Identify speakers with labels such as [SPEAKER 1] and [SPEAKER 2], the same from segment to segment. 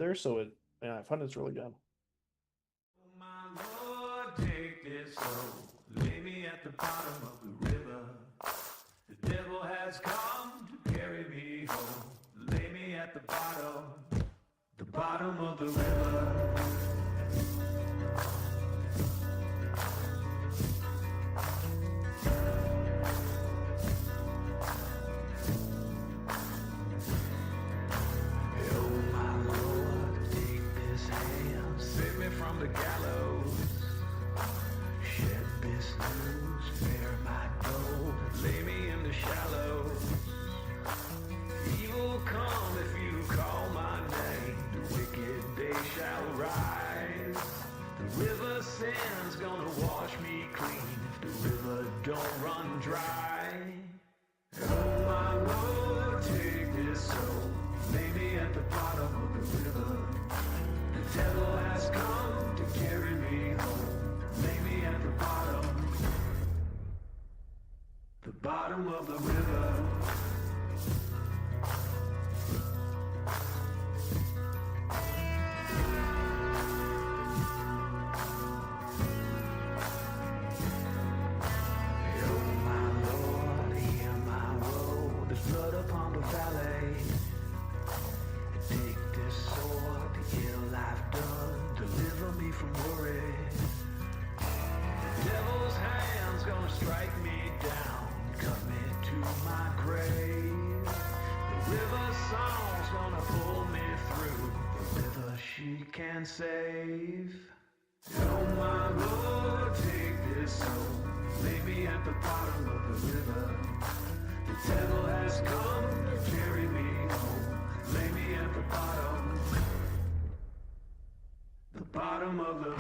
[SPEAKER 1] together. So yeah, I find it's really good.
[SPEAKER 2] Oh my Lord, take this soul, lay me at the bottom of the river. The devil has come to carry me home, lay me at the bottom of the river. From the gallows, shed this news, bear my gold, lay me in the shallows. Evil come if you call my name, the wicked day shall rise. The river sand's gonna wash me clean if the river don't run dry. Oh my Lord, take this soul, lay me at the bottom of the river. The devil has come to carry me home, lay me at the bottom of the river. Oh my Lord, hear my woe, there's blood upon the valley. Take this sword, the ill I've done, deliver me from worry. The devil's hand's gonna strike me down, cut me to my grave. The river song's gonna pull me through, the river she can save. Oh my Lord, take this soul, lay me at the bottom of the river. The devil has come to carry me home, lay me at the bottom of the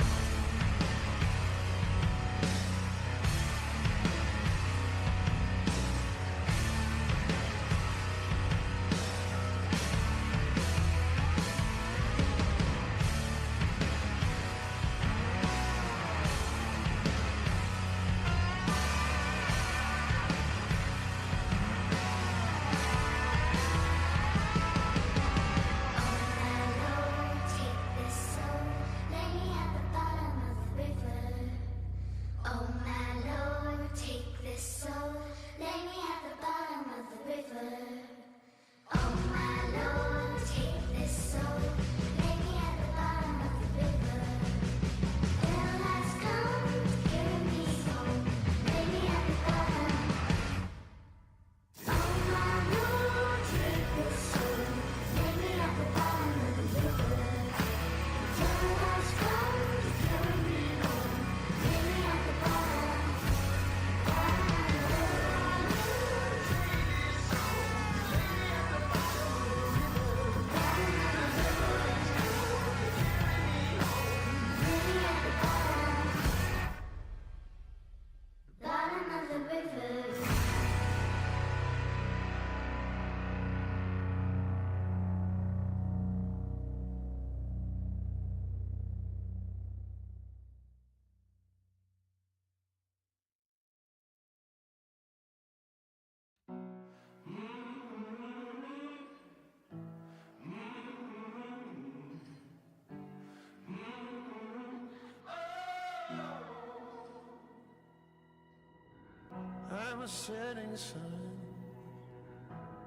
[SPEAKER 3] I'm a setting sun,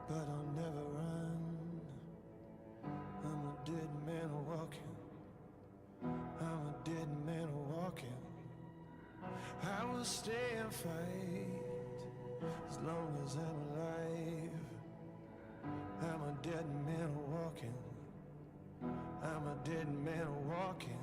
[SPEAKER 3] but I'll never run. I'm a dead man walking. I'm a dead man walking. I will stay and fight as long as I'm alive. I'm a dead man walking. I'm a dead man walking.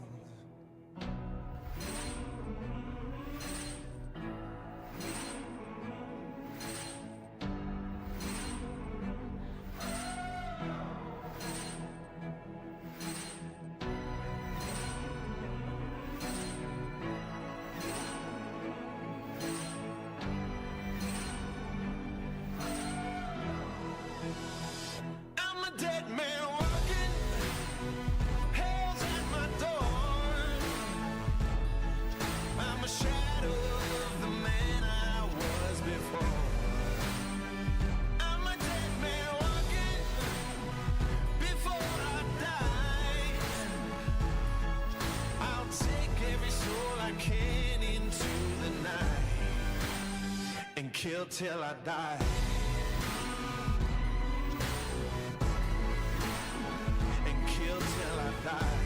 [SPEAKER 3] I'm a dead man walking. kill till I die. And kill till I die.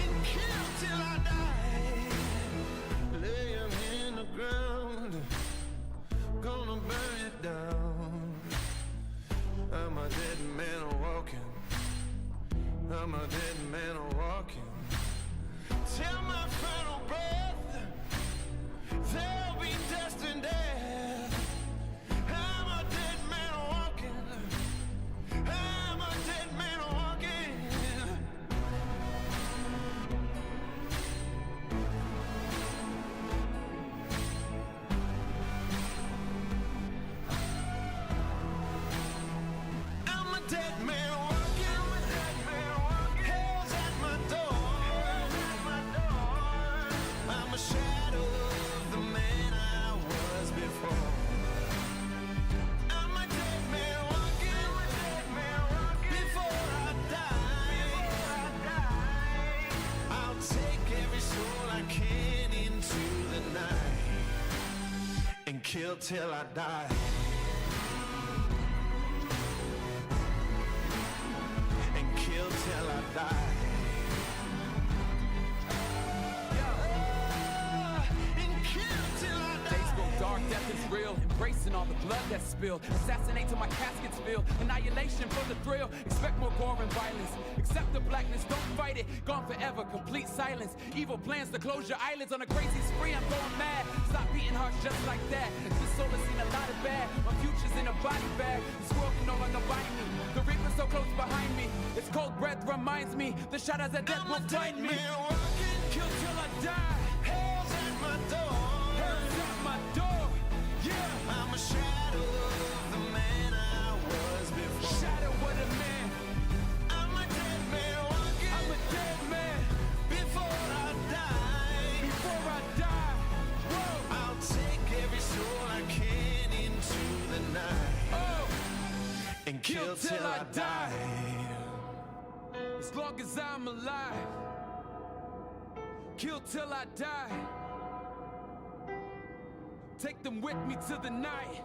[SPEAKER 3] And kill till I die. Lay him in the ground, gonna burn it down. I'm a dead man walking. I'm a dead man walking. Till my final breath, there'll be dust and death. I'm a dead man walking. I'm a dead man walking. I'm a dead man walking. Hell's at my door. I'm a shadow of the man I was before. I'm a dead man walking. Before I die, I'll take every soul I can into the night and kill till I die. And kill till I die.
[SPEAKER 4] Dark death is real, embracing all the blood that's spilled. Assassinate till my casket's filled. Annihilation for the thrill. Expect more gore and violence. Accept the blackness, don't fight it. Gone forever, complete silence. Evil plans to close your eyelids on a crazy spree. I'm going mad. Stop beating hearts just like that. This soul has seen a lot of bad. My future's in a body bag. This world can no longer bind me. The reaper's so close behind me. Its cold breath reminds me. The shadows of death won't find me.
[SPEAKER 3] Kill till I die. Hell's at my door.
[SPEAKER 4] Hell's at my door. Yeah,
[SPEAKER 3] I'm a shadow of the man I was before.
[SPEAKER 4] shadow of a man.
[SPEAKER 3] I'm a dead man walking.
[SPEAKER 4] I'm a dead man.
[SPEAKER 3] Before I die,
[SPEAKER 4] Before I die, whoa,
[SPEAKER 3] I'll take every soul I can into the night
[SPEAKER 4] oh,
[SPEAKER 3] and kill till I die.
[SPEAKER 4] as long as I'm alive, kill till I die. Take them with me to the night.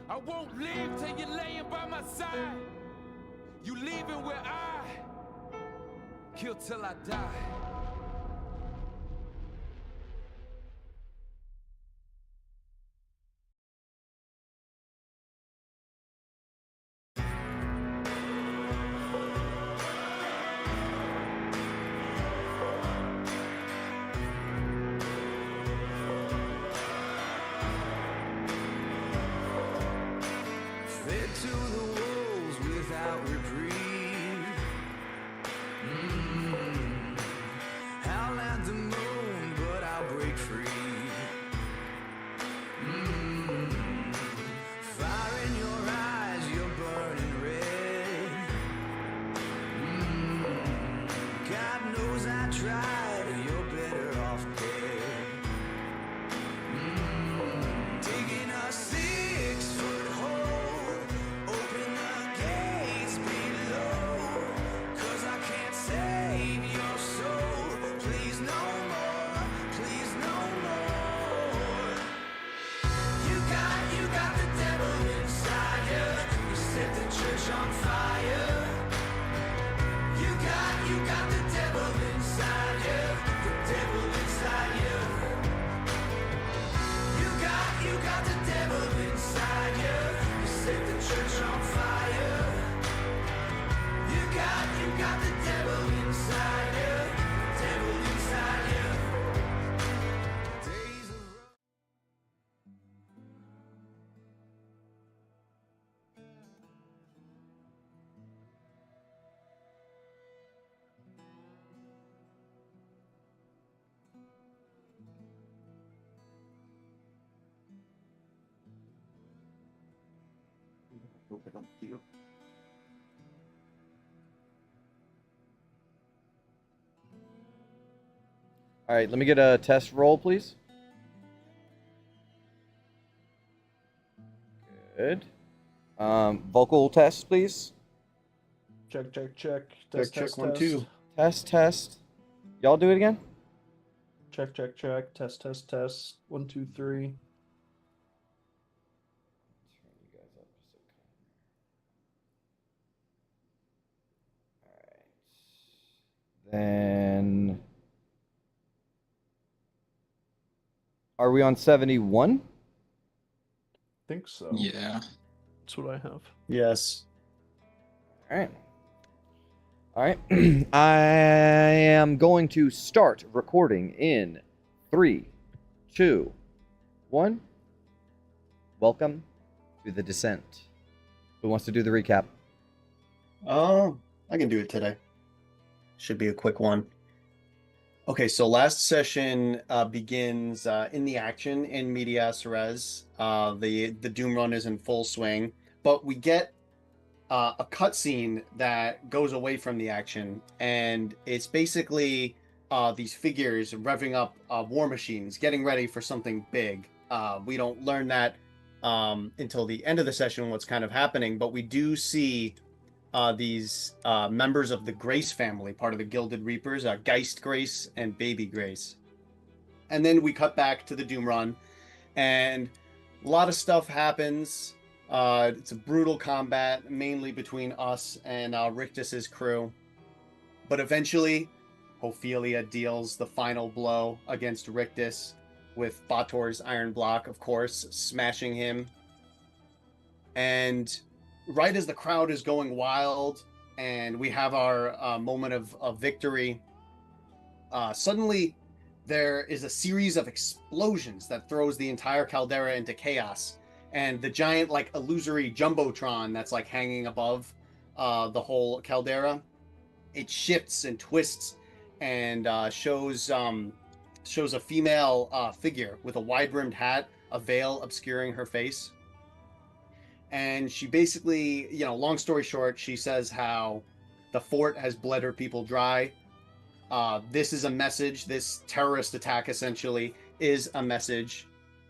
[SPEAKER 4] I won't leave till you're laying by my side. You leaving where I kill till I die.
[SPEAKER 2] Fed to the wolves without reprieve. Howl at the moon, but I'll break free. Fire in your eyes, you're burning red. God knows I tried, you're better off dead. Digging a 6-foot hole, open the gates below, 'cause I can't save your soul. Please no more, please no more. You got the devil inside you. You set the church on fire. You got the devil inside you. The devil inside you. You got the devil inside you. You set the church on fire. You got the devil inside you. The devil inside you. Days of
[SPEAKER 5] All right, let me get a test roll, please. Good. Vocal test, please.
[SPEAKER 1] Check. Test,
[SPEAKER 6] Check,
[SPEAKER 1] test,
[SPEAKER 6] check, 1,
[SPEAKER 1] test.
[SPEAKER 6] 2.
[SPEAKER 5] Test. Y'all do it again.
[SPEAKER 1] Check, check, check. Test, test, test. 1, 2, 3.
[SPEAKER 5] Turn you guys up just a kind. Alright. Then are we on 71?
[SPEAKER 1] Think so.
[SPEAKER 6] Yeah.
[SPEAKER 1] That's what I have.
[SPEAKER 7] Yes.
[SPEAKER 5] Alright. Alright. I am going to start recording in 3, 2, 1. Welcome to the descent. Who wants to do the recap?
[SPEAKER 7] Oh, I can do it today. Should be a quick one. Okay, so last session begins in the action in medias res. The Doom Run is in full swing, but we get a cutscene that goes away from the action, and it's basically these figures revving up war machines, getting ready for something big. We don't learn that until the end of the session what's kind of happening, but we do see these members of the Grace family, part of the Gilded Reapers, Geist Grace and Baby Grace. And then we cut back to the Doom Run, and a lot of stuff happens. It's a brutal combat, mainly between us and Rictus's crew. But eventually, Ophelia deals the final blow against Rictus with Bator's iron block, of course, smashing him. And right as the crowd is going wild and we have our moment of victory, suddenly there is a series of explosions that throws the entire caldera into chaos. And the giant, like, illusory jumbotron that's like hanging above the whole caldera, it shifts and twists and shows a female figure with a wide-brimmed hat, a veil obscuring her face. And she basically, long story short, she says how the fort has bled her people dry. This is a message. This terrorist attack, essentially, is a message.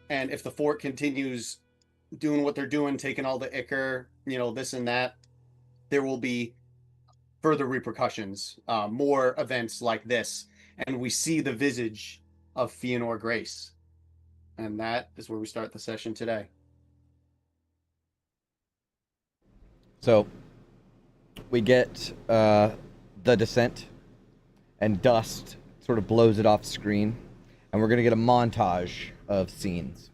[SPEAKER 7] And if the fort continues doing what they're doing, taking all the ichor, this and that, there will be further repercussions, more events like this. And we see the visage of Fëanor Grace. And that is where we start the session today.
[SPEAKER 5] So, we get the descent, and dust sort of blows it off screen, and we're going to get a montage of scenes.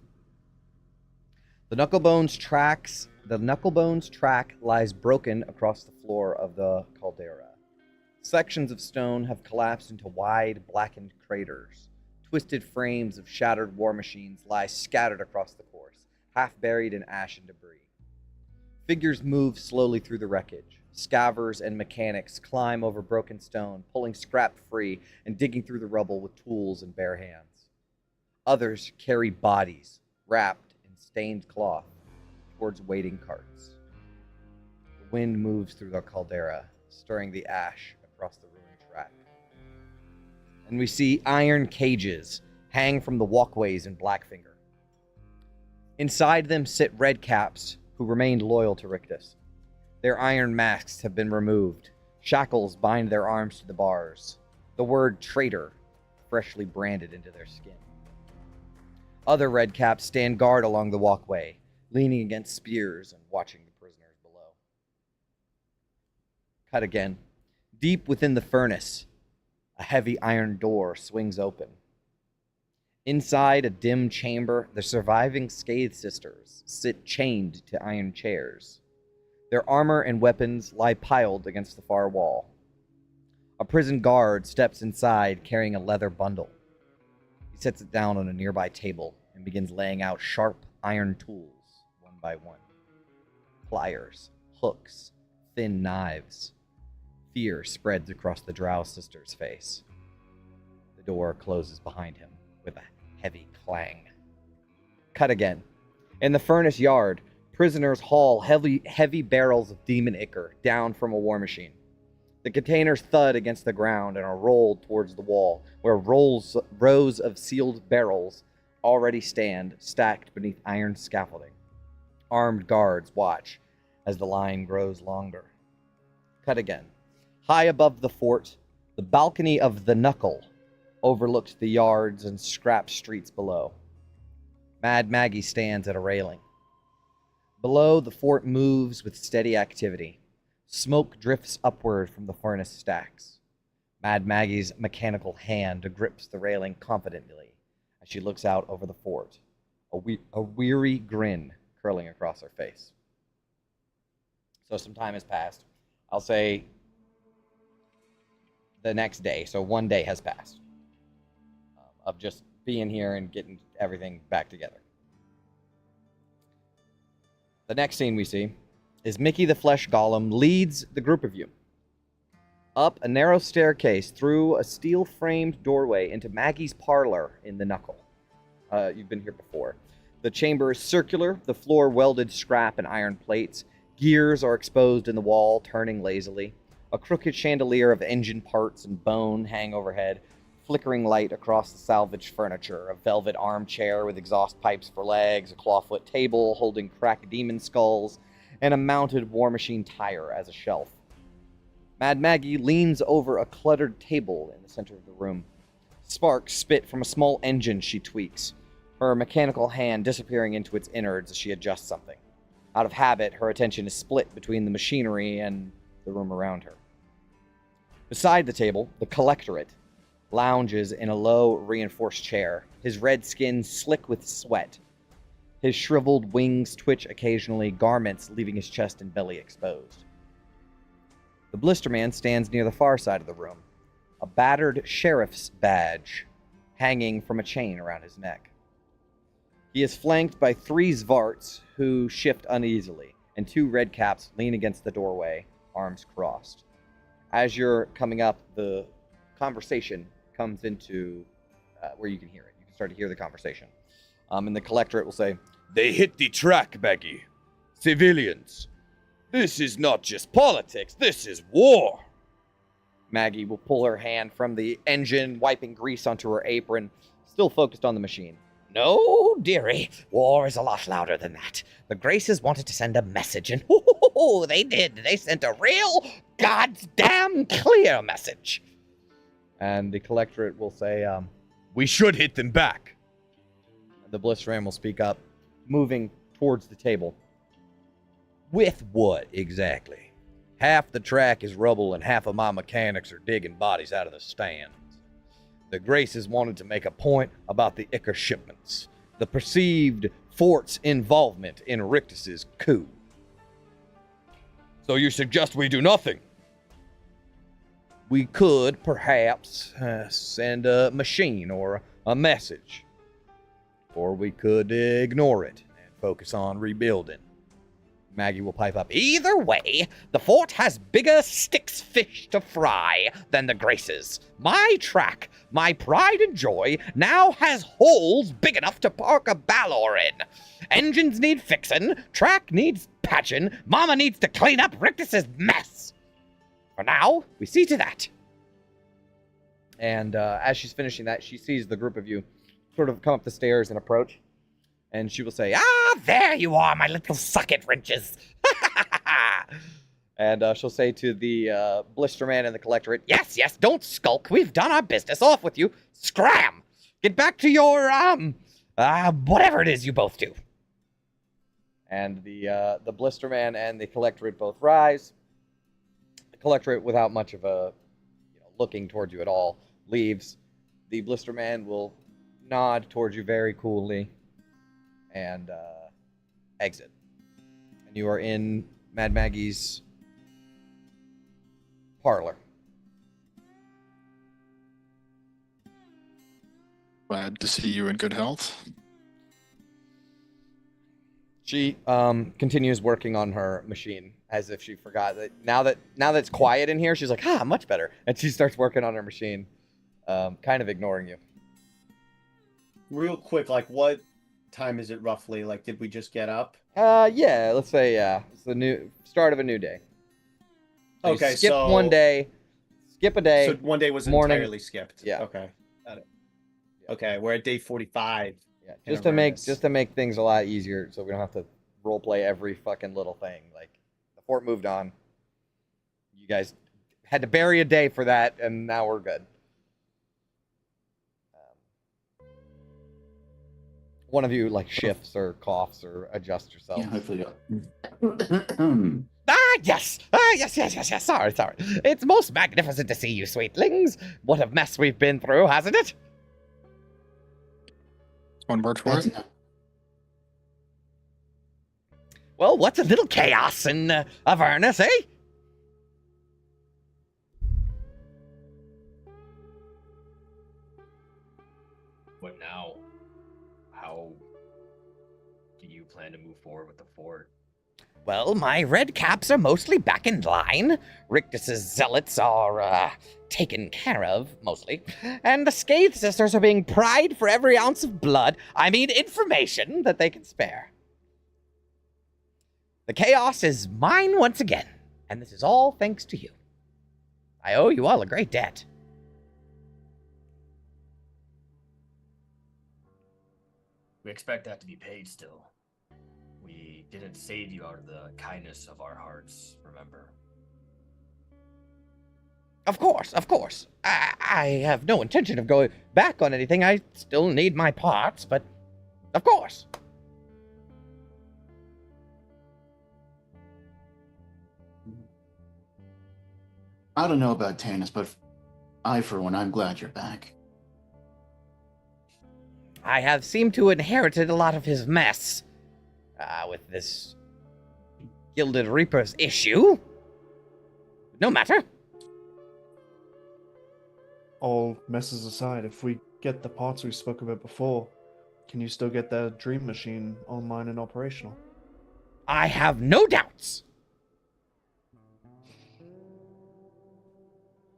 [SPEAKER 5] The Knucklebones track lies broken across the floor of the caldera. Sections of stone have collapsed into wide, blackened craters. Twisted frames of shattered war machines lie scattered across the course, half buried in ash and debris. Figures move slowly through the wreckage. Scavers and mechanics climb over broken stone, pulling scrap free and digging through the rubble with tools and bare hands. Others carry bodies, wrapped in stained cloth, towards waiting carts. The wind moves through the caldera, stirring the ash across the ruined track. And we see iron cages hang from the walkways in Blackfinger. Inside them sit redcaps who remained loyal to Rictus. Their iron masks have been removed. Shackles bind their arms to the bars. The word traitor freshly branded into their skin. Other redcaps stand guard along the walkway, leaning against spears and watching the prisoners below. Cut again. Deep within the furnace, a heavy iron door swings open. Inside a dim chamber, the surviving Scathe Sisters sit chained to iron chairs. Their armor and weapons lie piled against the far wall. A prison guard steps inside carrying a leather bundle. He sets it down on a nearby table and begins laying out sharp iron tools, one by one. Pliers, hooks, thin knives. Fear spreads across the Drow sister's face. The door closes behind him with a heavy clang. Cut again. In the furnace yard, prisoners haul heavy barrels of demon ichor down from a war machine. The containers thud against the ground and are rolled towards the wall, where rows of sealed barrels already stand, stacked beneath iron scaffolding. Armed guards watch as the line grows longer. Cut again. High above the fort, the balcony of the Knuckle overlooked the yards and scrap streets below. Mad Maggie stands at a railing. Below, the fort moves with steady activity. Smoke drifts upward from the furnace stacks. Mad Maggie's mechanical hand grips the railing confidently as she looks out over the fort, a weary grin curling across her face. So some time has passed. I'll say the next day, so one day has passed of just being here and getting everything back together. The next scene we see is Mickey the Flesh Golem leads the group of you up a narrow staircase through a steel-framed doorway into Maggie's parlor in the Knuckle. You've been here before. The chamber is circular, the floor welded scrap and iron plates. Gears are exposed in the wall, turning lazily. A crooked chandelier of engine parts and bone hang overhead, flickering light across the salvaged furniture, a velvet armchair with exhaust pipes for legs, a clawfoot table holding cracked demon skulls, and a mounted war machine tire as a shelf. Mad Maggie leans over a cluttered table in the center of the room. Sparks spit from a small engine she tweaks, her mechanical hand disappearing into its innards as she adjusts something. Out of habit, her attention is split between the machinery and the room around her. Beside the table, the Collectorate lounges in a low, reinforced chair, his red skin slick with sweat. His shriveled wings twitch occasionally, garments leaving his chest and belly exposed. The Blisterman stands near the far side of the room, a battered sheriff's badge hanging from a chain around his neck. He is flanked by 3 Zvarts who shift uneasily, and 2 redcaps lean against the doorway, arms crossed. As you're coming up, the conversation comes into where you can hear it. You can start to hear the conversation. And the Collectorate will say,
[SPEAKER 6] They hit the track, Maggie. Civilians. This is not just politics, this is war.
[SPEAKER 5] Maggie will pull her hand from the engine, wiping grease onto her apron, still focused on the machine.
[SPEAKER 8] No, dearie, war is a lot louder than that. The Graces wanted to send a message, and they did. They sent a real goddamn clear message.
[SPEAKER 5] And the Collectorate will say,
[SPEAKER 6] We should hit them back.
[SPEAKER 5] The Blisterman will speak up, moving towards the table.
[SPEAKER 6] With what, exactly? Half the track is rubble and half of my mechanics are digging bodies out of the stands. The Graces wanted to make a point about the Icar shipments, the perceived fort's involvement in Rictus's coup. So you suggest we do nothing? We could, perhaps, send a machine or a message. Or we could ignore it and focus on rebuilding.
[SPEAKER 5] Maggie will pipe up.
[SPEAKER 8] Either way, the fort has bigger sticks fish to fry than the Graces. My track, my pride and joy, now has holes big enough to park a Baldur in. Engines need fixin', track needs patchin', Mama needs to clean up Rictus's mess. For now, we see to that.
[SPEAKER 5] And as she's finishing that, she sees the group of you sort of come up the stairs and approach. And she will say,
[SPEAKER 8] there you are, my little sucket wrenches.
[SPEAKER 5] And she'll say to the Blisterman and the Collectorate,
[SPEAKER 8] Yes, don't skulk. We've done our business. Off with you. Scram! Get back to your, whatever it is you both do.
[SPEAKER 5] And the Blisterman and the Collectorate both rise. The Collectorate, without much of a looking towards you at all, leaves. The Blisterman will nod towards you very coolly and exit. And you are in Mad Maggie's parlor.
[SPEAKER 9] Glad to see you in good health.
[SPEAKER 5] She continues working on her machine as if she forgot that now that it's quiet in here, she's like, much better. And she starts working on her machine, kind of ignoring you.
[SPEAKER 7] Real quick, like what time is it roughly? Like, did we just get up?
[SPEAKER 5] Yeah, let's say it's the new start of a new day. So
[SPEAKER 7] Okay,
[SPEAKER 5] skip
[SPEAKER 7] so
[SPEAKER 5] one day, skip a day.
[SPEAKER 7] So one day was
[SPEAKER 5] morning.
[SPEAKER 7] entirely skipped.
[SPEAKER 5] Yeah.
[SPEAKER 7] Okay. Got it. Okay, we're at day 45.
[SPEAKER 5] Yeah,
[SPEAKER 7] in
[SPEAKER 5] just to
[SPEAKER 7] Avernus.
[SPEAKER 5] make things a lot easier, so we don't have to role play every fucking little thing. Like the fort moved on. You guys had to bury a day for that, and now we're good.
[SPEAKER 6] One of you like shifts or coughs or adjusts yourself.
[SPEAKER 10] Yeah, hopefully.
[SPEAKER 8] Yes! Yes. Sorry. It's most magnificent to see you, sweetlings. What a mess we've been through, hasn't it?
[SPEAKER 9] One word for it.
[SPEAKER 8] Well, what's a little chaos in Avernus, eh?
[SPEAKER 11] What now? How do you plan to move forward with the fort?
[SPEAKER 8] Well, my red caps are mostly back in line. Rictus's zealots are, taken care of, mostly. And the Scathe Sisters are being pried for every ounce of blood, information that they can spare. The chaos is mine once again, and this is all thanks to you. I owe you all a great debt.
[SPEAKER 11] We expect that to be paid still. We didn't save you out of the kindness of our hearts, remember?
[SPEAKER 8] Of course. I have no intention of going back on anything. I still need my parts, but of course.
[SPEAKER 10] I don't know about Tannis, but for one, I'm glad you're back.
[SPEAKER 8] I have seemed to inherited a lot of his mess with this Gilded Reaper's issue. No matter.
[SPEAKER 1] All messes aside, if we get the parts we spoke about before, can you still get the dream machine online and operational?
[SPEAKER 8] I have no doubts.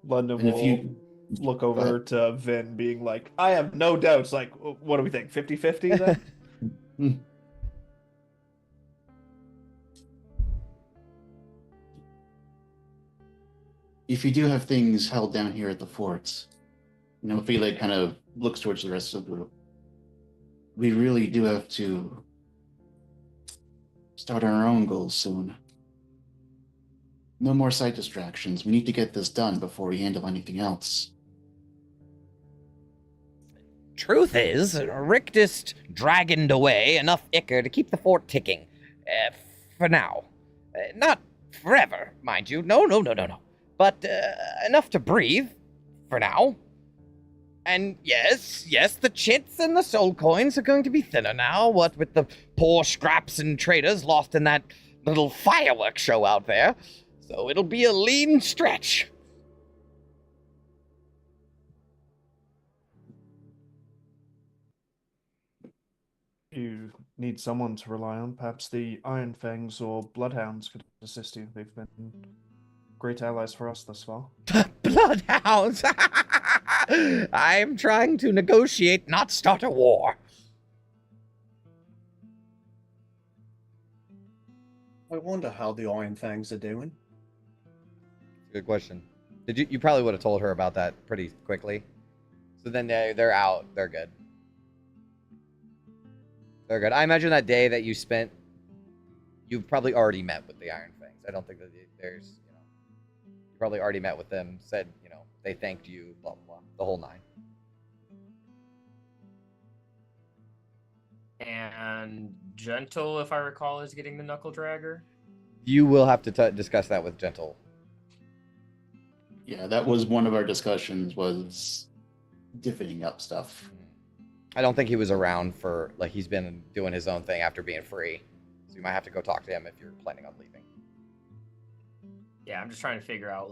[SPEAKER 1] London
[SPEAKER 10] And if
[SPEAKER 1] will
[SPEAKER 10] you-
[SPEAKER 1] look over to Vin being like, I have no doubts. Like, what do we think? 50-50 then?
[SPEAKER 10] If you do have things held down here at the forts, Felix kind of looks towards the rest of the group. We really do have to start on our own goals soon. No more side distractions. We need to get this done before we handle anything else.
[SPEAKER 8] Truth is, Rictus dragoned away enough ichor to keep the fort ticking. For now. Not forever, mind you. No. But enough to breathe. For now. And yes, the chits and the soul coins are going to be thinner now, what with the poor scraps and traders lost in that little fireworks show out there. So it'll be a lean stretch.
[SPEAKER 1] You need someone to rely on. Perhaps the Iron Fangs or Bloodhounds could assist you. They've been great allies for us thus far.
[SPEAKER 8] Bloodhounds! I'm trying to negotiate, not start a war.
[SPEAKER 7] I wonder how the Iron Fangs are doing.
[SPEAKER 6] Good question. You probably would have told her about that pretty quickly. So then they're out. They're good. They're good. I imagine that day that you spent, you've probably already met with the Iron Fangs. I don't think that there's, you probably already met with them, said, they thanked you, blah, blah, blah, the whole nine.
[SPEAKER 11] And Gentle, if I recall, is getting the Knuckle Dragger.
[SPEAKER 6] You will have to discuss that with Gentle.
[SPEAKER 10] Yeah, that was one of our discussions, was divvying up stuff.
[SPEAKER 6] I don't think he was around for, he's been doing his own thing after being free. So you might have to go talk to him if you're planning on leaving.
[SPEAKER 11] Yeah, I'm just trying to figure out,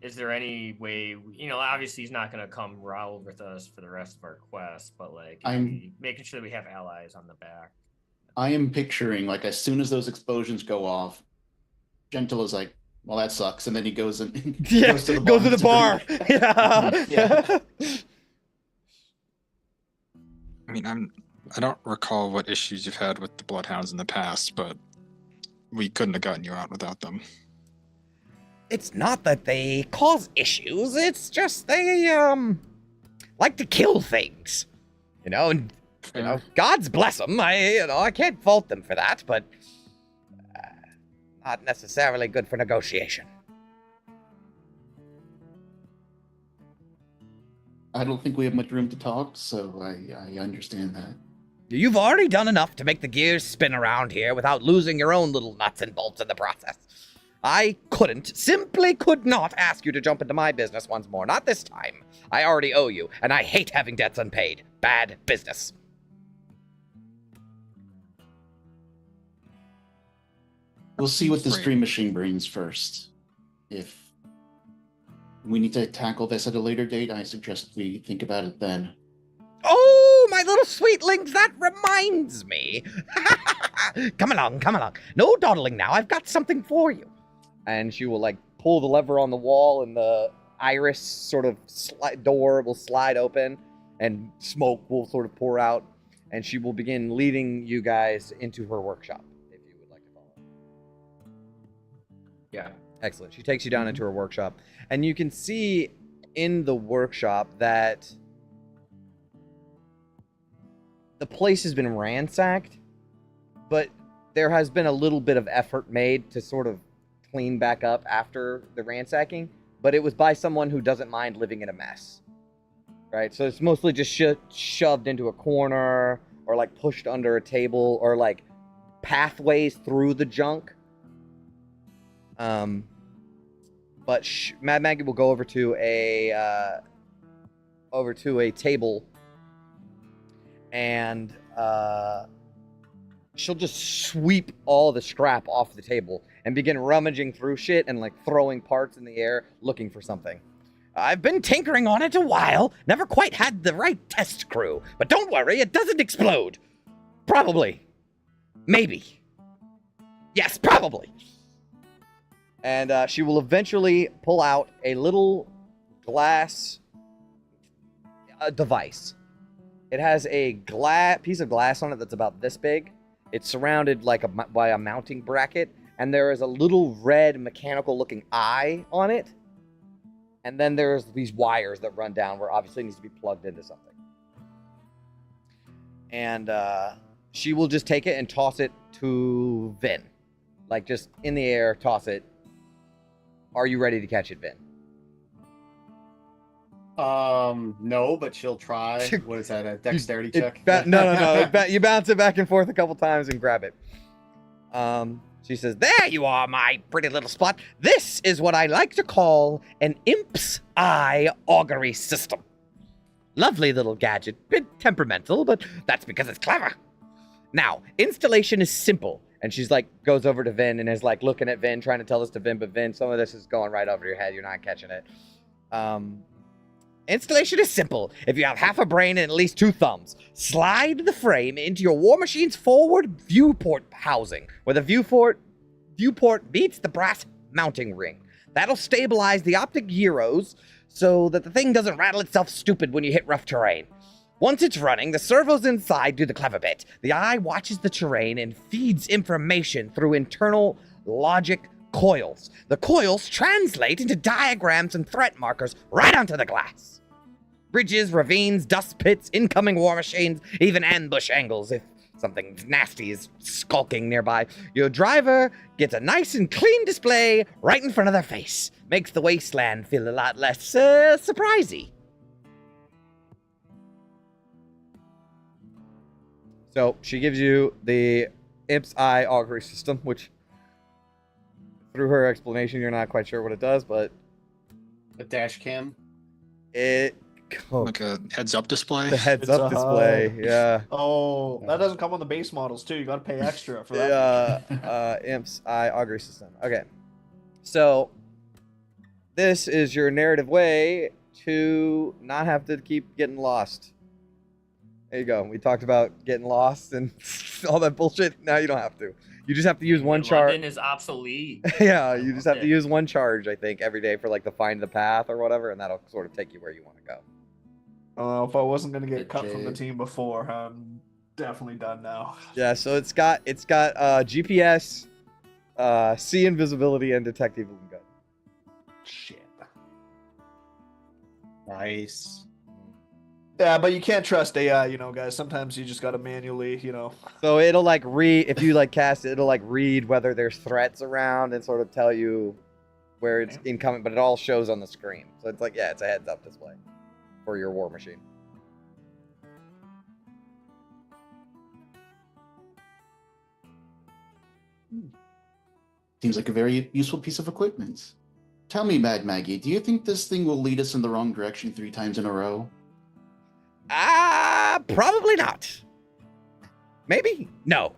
[SPEAKER 11] is there any way, obviously he's not going to come roll with us for the rest of our quest, but making sure that we have allies on the back.
[SPEAKER 10] I am picturing, as soon as those explosions go off, Gentle is like, well, that sucks. And then he goes and goes to the bar.
[SPEAKER 8] Yeah.
[SPEAKER 9] I mean, I don't recall what issues you've had with the Bloodhounds in the past, but we couldn't have gotten you out without them.
[SPEAKER 8] It's not that they cause issues, it's just they, like to kill things. And, God's bless them. I can't fault them for that, but not necessarily good for negotiation.
[SPEAKER 10] I don't think we have much room to talk, so I understand that.
[SPEAKER 8] You've already done enough to make the gears spin around here without losing your own little nuts and bolts in the process. I simply could not ask you to jump into my business once more. Not this time. I already owe you, and I hate having debts unpaid. Bad business.
[SPEAKER 10] We'll see what this dream machine brings first. If we need to tackle this at a later date, I suggest we think about it then.
[SPEAKER 8] Oh, my little sweetlings, that reminds me. Come along, come along. No dawdling now. I've got something for you. And she will, like, pull the lever on the wall, and the iris sort of door will slide open, and smoke will sort of pour out, and she will begin leading you guys into her workshop, if you would like to follow.
[SPEAKER 11] Yeah.
[SPEAKER 8] Excellent. She takes you down into her workshop, and you can see in the workshop that the place has been ransacked, but there has been a little bit of effort made to sort of clean back up after the ransacking, but it was by someone who doesn't mind living in a mess, right? So it's mostly just shoved into a corner, or like pushed under a table, or like pathways through the junk. But Mad Maggie will go over to a table, and she'll just sweep all the scrap off the table and begin rummaging through shit and like throwing parts in the air looking for something. I've been tinkering on it a while, never quite had the right test crew, but don't worry, it doesn't explode. Probably. Maybe. Yes, probably. And she will eventually pull out a little glass device. It has a piece of glass on it that's about this big. It's surrounded by a mounting bracket, and there is a little red mechanical-looking eye on it. And then there's these wires that run down where obviously it needs to be plugged into something. And she will just take it and toss it to Vin. Like, just in the air, toss it. Are you ready to catch it, Vin?
[SPEAKER 7] No, but she'll try. What is that, a dexterity check?
[SPEAKER 8] No. You bounce it back and forth a couple times and grab it. She says, there you are, my pretty little spot. This is what I like to call an imp's eye augury system. Lovely little gadget. Bit temperamental, but that's because it's clever. Now, installation is simple. And she's like, goes over to Vin and is like looking at Vin, trying to tell this to Vin, but Vin, some of this is going right over your head. You're not catching it. Installation is simple. If you have half a brain and at least 2 thumbs, slide the frame into your war machine's forward viewport housing, where the viewport meets the brass mounting ring. That'll stabilize the optic gyros so that the thing doesn't rattle itself stupid when you hit rough terrain. Once it's running, the servos inside do the clever bit. The eye watches the terrain and feeds information through internal logic coils. The coils translate into diagrams and threat markers right onto the glass. Bridges, ravines, dust pits, incoming war machines, even ambush angles if something nasty is skulking nearby. Your driver gets a nice and clean display right in front of their face. Makes the wasteland feel a lot less surprisey. So she gives you the Imp's Eye augury system, which through her explanation, you're not quite sure what it does, but
[SPEAKER 7] a dash cam.
[SPEAKER 9] Like a heads-up display.
[SPEAKER 8] The heads-up display, yeah.
[SPEAKER 1] Oh, that doesn't come on the base models too. You got to pay extra for that.
[SPEAKER 8] Imp's Eye augury system. Okay, so this is your narrative way to not have to keep getting lost. There you go. We talked about getting lost and all that bullshit. Now you don't have to. You just have to use one charge.
[SPEAKER 11] London is obsolete.
[SPEAKER 8] Yeah, you just have to use one charge, I think, every day for like the find the path or whatever, and that'll sort of take you where you want to go.
[SPEAKER 1] If I wasn't gonna get cut from the team before, I'm definitely done now.
[SPEAKER 8] Yeah, so it's got GPS, see invisibility, and detect evil and good.
[SPEAKER 1] Shit.
[SPEAKER 7] Nice.
[SPEAKER 1] Yeah, but you can't trust AI, guys. Sometimes you just gotta manually,
[SPEAKER 8] So it'll like read, if you like cast it, it'll like read whether there's threats around and sort of tell you where it's incoming, but it all shows on the screen. So it's like, yeah, it's a heads up display.
[SPEAKER 6] for your war machine.
[SPEAKER 10] Seems like a very useful piece of equipment. Tell me, Mad Maggie, do you think this thing will lead us in the wrong direction 3 times in a row?
[SPEAKER 8] Probably not. Maybe? No.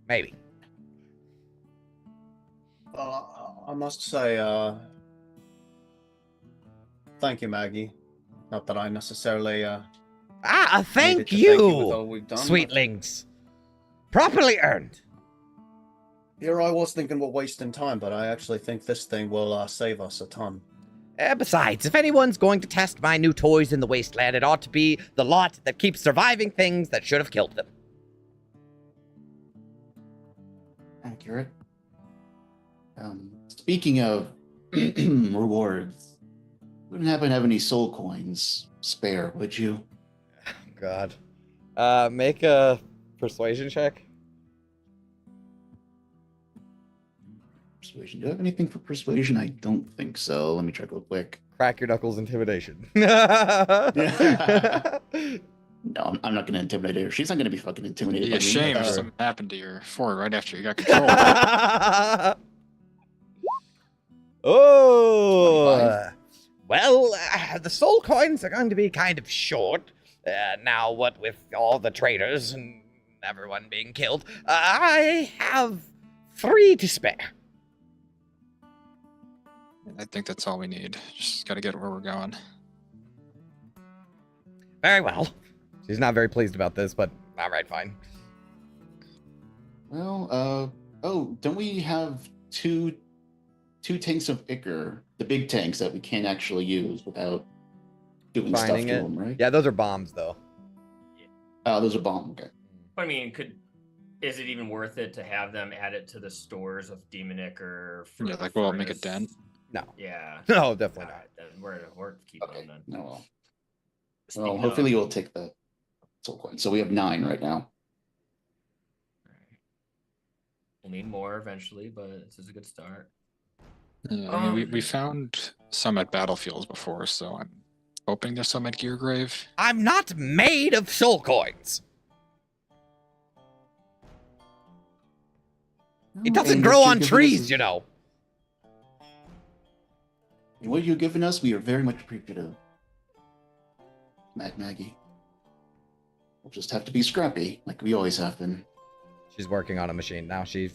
[SPEAKER 8] Maybe.
[SPEAKER 7] I must say, thank you, Maggie. Not that I necessarily
[SPEAKER 8] Thank
[SPEAKER 7] needed to
[SPEAKER 8] you,
[SPEAKER 7] with all we've done, but
[SPEAKER 8] sweetlings. Properly earned.
[SPEAKER 7] Here I was thinking we're wasting time, but I actually think this thing will save us a ton.
[SPEAKER 8] Besides, if anyone's going to test my new toys in the wasteland, it ought to be the lot that keeps surviving things that should have killed them.
[SPEAKER 10] Accurate. Speaking of rewards, you wouldn't happen to have any soul coins spare, would you?
[SPEAKER 6] God. Make a persuasion check.
[SPEAKER 10] Persuasion. Do I have anything for persuasion? I don't think so. Let me check real quick.
[SPEAKER 6] Crack your knuckles intimidation.
[SPEAKER 10] No, I'm not going to intimidate her. She's not going to be fucking intimidated.
[SPEAKER 9] It'd be a
[SPEAKER 10] by me.
[SPEAKER 9] shame if something happened to your fort right after you got control.
[SPEAKER 8] Oh! Well, the soul coins are going to be kind of short. Now, what with all the traitors and everyone being killed, I have 3 to spare.
[SPEAKER 9] I think that's all we need. Just got to get where we're going.
[SPEAKER 8] Very well.
[SPEAKER 6] She's not very pleased about this, but all right, fine.
[SPEAKER 10] Well, don't we have two tanks of Ichor, the big tanks that we can't actually use without doing stuff
[SPEAKER 6] Finding
[SPEAKER 10] to
[SPEAKER 6] it.
[SPEAKER 10] them, right?
[SPEAKER 6] Yeah, those are bombs, though.
[SPEAKER 10] Those are bomb. Okay.
[SPEAKER 11] I mean, is it even worth it to have them add it to the stores of Demon Ichor?
[SPEAKER 9] Yeah, like, will it make a dent?
[SPEAKER 6] No.
[SPEAKER 11] Yeah.
[SPEAKER 6] No, definitely not.
[SPEAKER 11] Alright, then we're keeping
[SPEAKER 10] Okay.
[SPEAKER 11] them then.
[SPEAKER 10] No. Well,
[SPEAKER 11] Speaking
[SPEAKER 10] hopefully
[SPEAKER 11] of-
[SPEAKER 10] you'll take the soul coin. So we have 9 right now.
[SPEAKER 11] We'll need more eventually, but this is a good start.
[SPEAKER 9] Yeah, I mean, we found some at battlefields before, so I'm hoping there's some at Geargrave.
[SPEAKER 8] I'm not made of soul coins. It doesn't
[SPEAKER 10] And
[SPEAKER 8] grow
[SPEAKER 10] what
[SPEAKER 8] on
[SPEAKER 10] you've given us
[SPEAKER 8] trees,
[SPEAKER 10] is-
[SPEAKER 8] you know.
[SPEAKER 10] And what you've given us, we are very much appreciative. Mad Maggie. We'll just have to be scrappy, like we always have been.
[SPEAKER 6] She's working on a machine now. You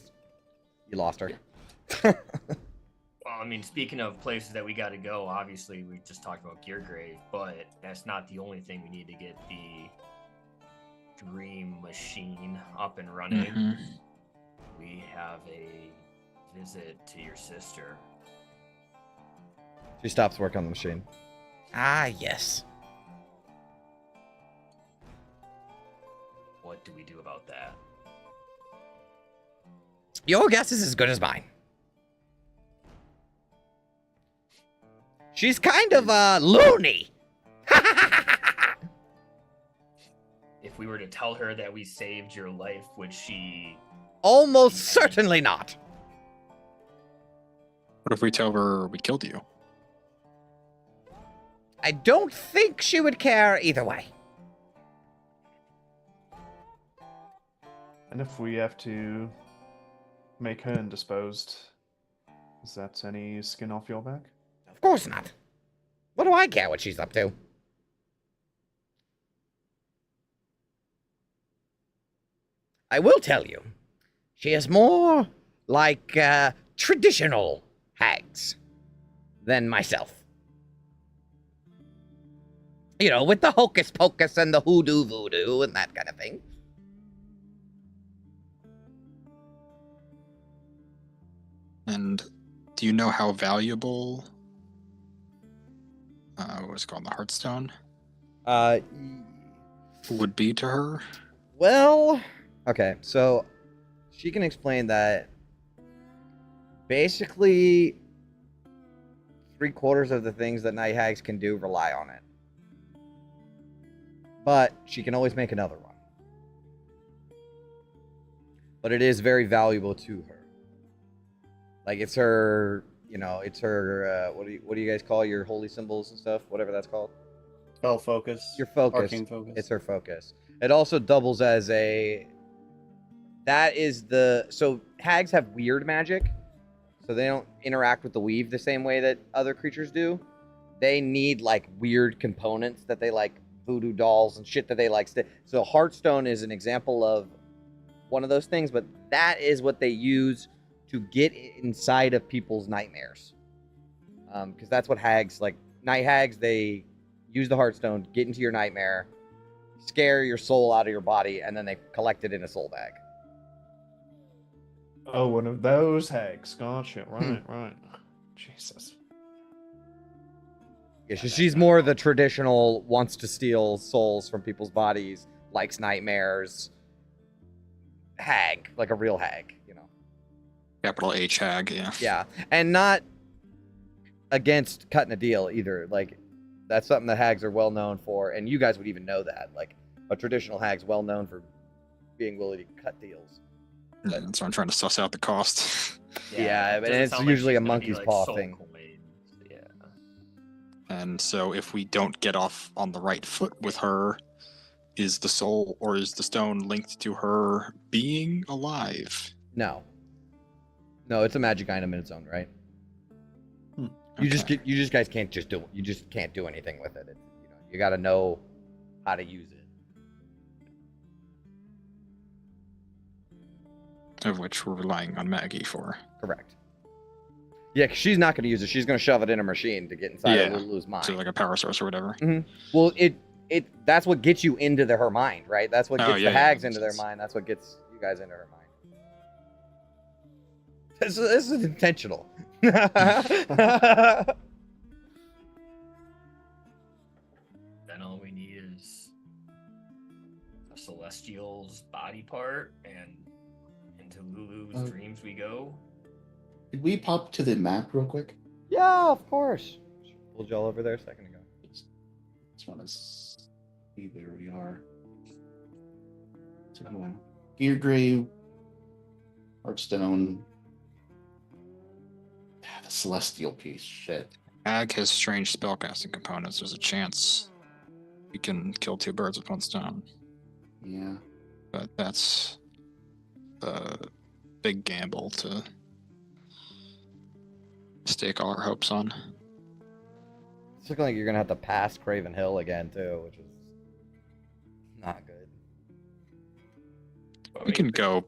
[SPEAKER 6] lost her.
[SPEAKER 11] Well, I mean, speaking of places that we got to go, obviously we just talked about Geargrave, but that's not the only thing we need to get the dream machine up and running.
[SPEAKER 9] Mhm.
[SPEAKER 11] We have a visit to your sister.
[SPEAKER 6] She stops working on the machine.
[SPEAKER 8] Ah, yes.
[SPEAKER 11] What do we do about that?
[SPEAKER 8] Your guess is as good as mine. She's kind of, loony.
[SPEAKER 11] If we were to tell her that we saved your life, would she...
[SPEAKER 8] Almost certainly not.
[SPEAKER 9] What if we tell her we killed you?
[SPEAKER 8] I don't think she would care either way.
[SPEAKER 1] And if we have to make her indisposed, is that any skin off your back?
[SPEAKER 8] Of course not. What do I care what she's up to? I will tell you, she is more like traditional hags than myself. You know, with the hocus pocus and the hoodoo voodoo and that kind of thing.
[SPEAKER 9] And do you know how valuable what's it called, the Heartstone would be to her?
[SPEAKER 6] Well, okay, so she can explain that basically 3/4 of the things that night hags can do rely on it. But she can always make another one. But it is very valuable to her. Like, it's her,
[SPEAKER 5] you know, it's her. What do you guys call your holy symbols and stuff? Whatever that's called.
[SPEAKER 7] Spell focus.
[SPEAKER 5] Your focus.
[SPEAKER 7] Arcane focus.
[SPEAKER 5] It's her focus. It also doubles as a. That is the so hags have weird magic, so they don't interact with the weave the same way that other creatures do. They need like weird components that they like voodoo dolls and shit that they like. So Hearthstone is an example of one of those things, but that is what they use to get inside of people's nightmares. Because that's what hags like. Night hags, they use the Hearthstone, get into your nightmare, scare your soul out of your body, and then they collect it in a soul bag.
[SPEAKER 1] Oh, one of those hags. Gotcha. Right. Jesus.
[SPEAKER 5] Yeah, she's more the traditional, wants to steal souls from people's bodies, likes nightmares. Hag, like a real hag, you know.
[SPEAKER 9] Capital H hag, yeah.
[SPEAKER 5] Yeah, and not against cutting a deal either. Like, that's something that hags are well known for, and you guys would even know that. Like, a traditional hag's well known for being willing to cut deals.
[SPEAKER 9] But, that's why I'm trying to suss out the cost.
[SPEAKER 5] Yeah, but
[SPEAKER 11] doesn't
[SPEAKER 5] it's
[SPEAKER 11] sound
[SPEAKER 5] usually
[SPEAKER 11] she's
[SPEAKER 5] a
[SPEAKER 11] gonna be,
[SPEAKER 5] monkey's
[SPEAKER 11] like,
[SPEAKER 5] paw
[SPEAKER 11] soul
[SPEAKER 5] thing.
[SPEAKER 11] coins. Yeah.
[SPEAKER 9] And so if we don't get off on the right foot with her, is the soul or is the stone linked to her being alive?
[SPEAKER 5] No, it's a magic item in its own right.
[SPEAKER 1] Hmm.
[SPEAKER 5] You just guys can't just do anything with it. You know, you got to know how to use it.
[SPEAKER 9] Of which we're relying on Maggie for.
[SPEAKER 5] Correct. Yeah, 'cause she's not going to use it. She's going to shove it in a machine to get inside of Lulu's mind.
[SPEAKER 9] So like a power source or whatever.
[SPEAKER 5] Mm-hmm. Well, that's what gets you into her mind, right? That's what gets the hags into their mind. That's what gets you guys into her mind. This is intentional.
[SPEAKER 11] Then all we need is a celestial's body part, and into Lulu's dreams we go.
[SPEAKER 10] Did we pop to the map real quick?
[SPEAKER 5] Yeah, of course. Pulled y'all over there a second ago.
[SPEAKER 10] Just want to see where we are. So, Geargrave, Hearthstone, the Celestial piece. Shit.
[SPEAKER 9] Hag has strange spellcasting components. There's a chance we can kill two birds with one stone.
[SPEAKER 10] Yeah.
[SPEAKER 9] But that's a big gamble to stake all our hopes on.
[SPEAKER 5] It's looking like you're gonna have to pass Craven Hill again too, which is not good.
[SPEAKER 9] We can go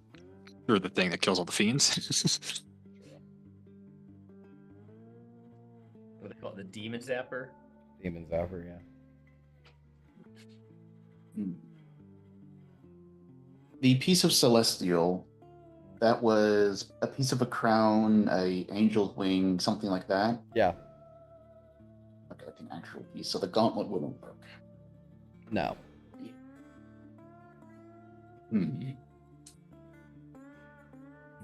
[SPEAKER 9] through the thing that kills all the fiends.
[SPEAKER 11] What they call it, the demon zapper.
[SPEAKER 5] Demon Zapper, yeah.
[SPEAKER 10] The piece of Celestial, that was a piece of a crown, a angel's wing, something like that.
[SPEAKER 5] Yeah.
[SPEAKER 10] Okay, like an actual piece. So the gauntlet wouldn't work.
[SPEAKER 5] No.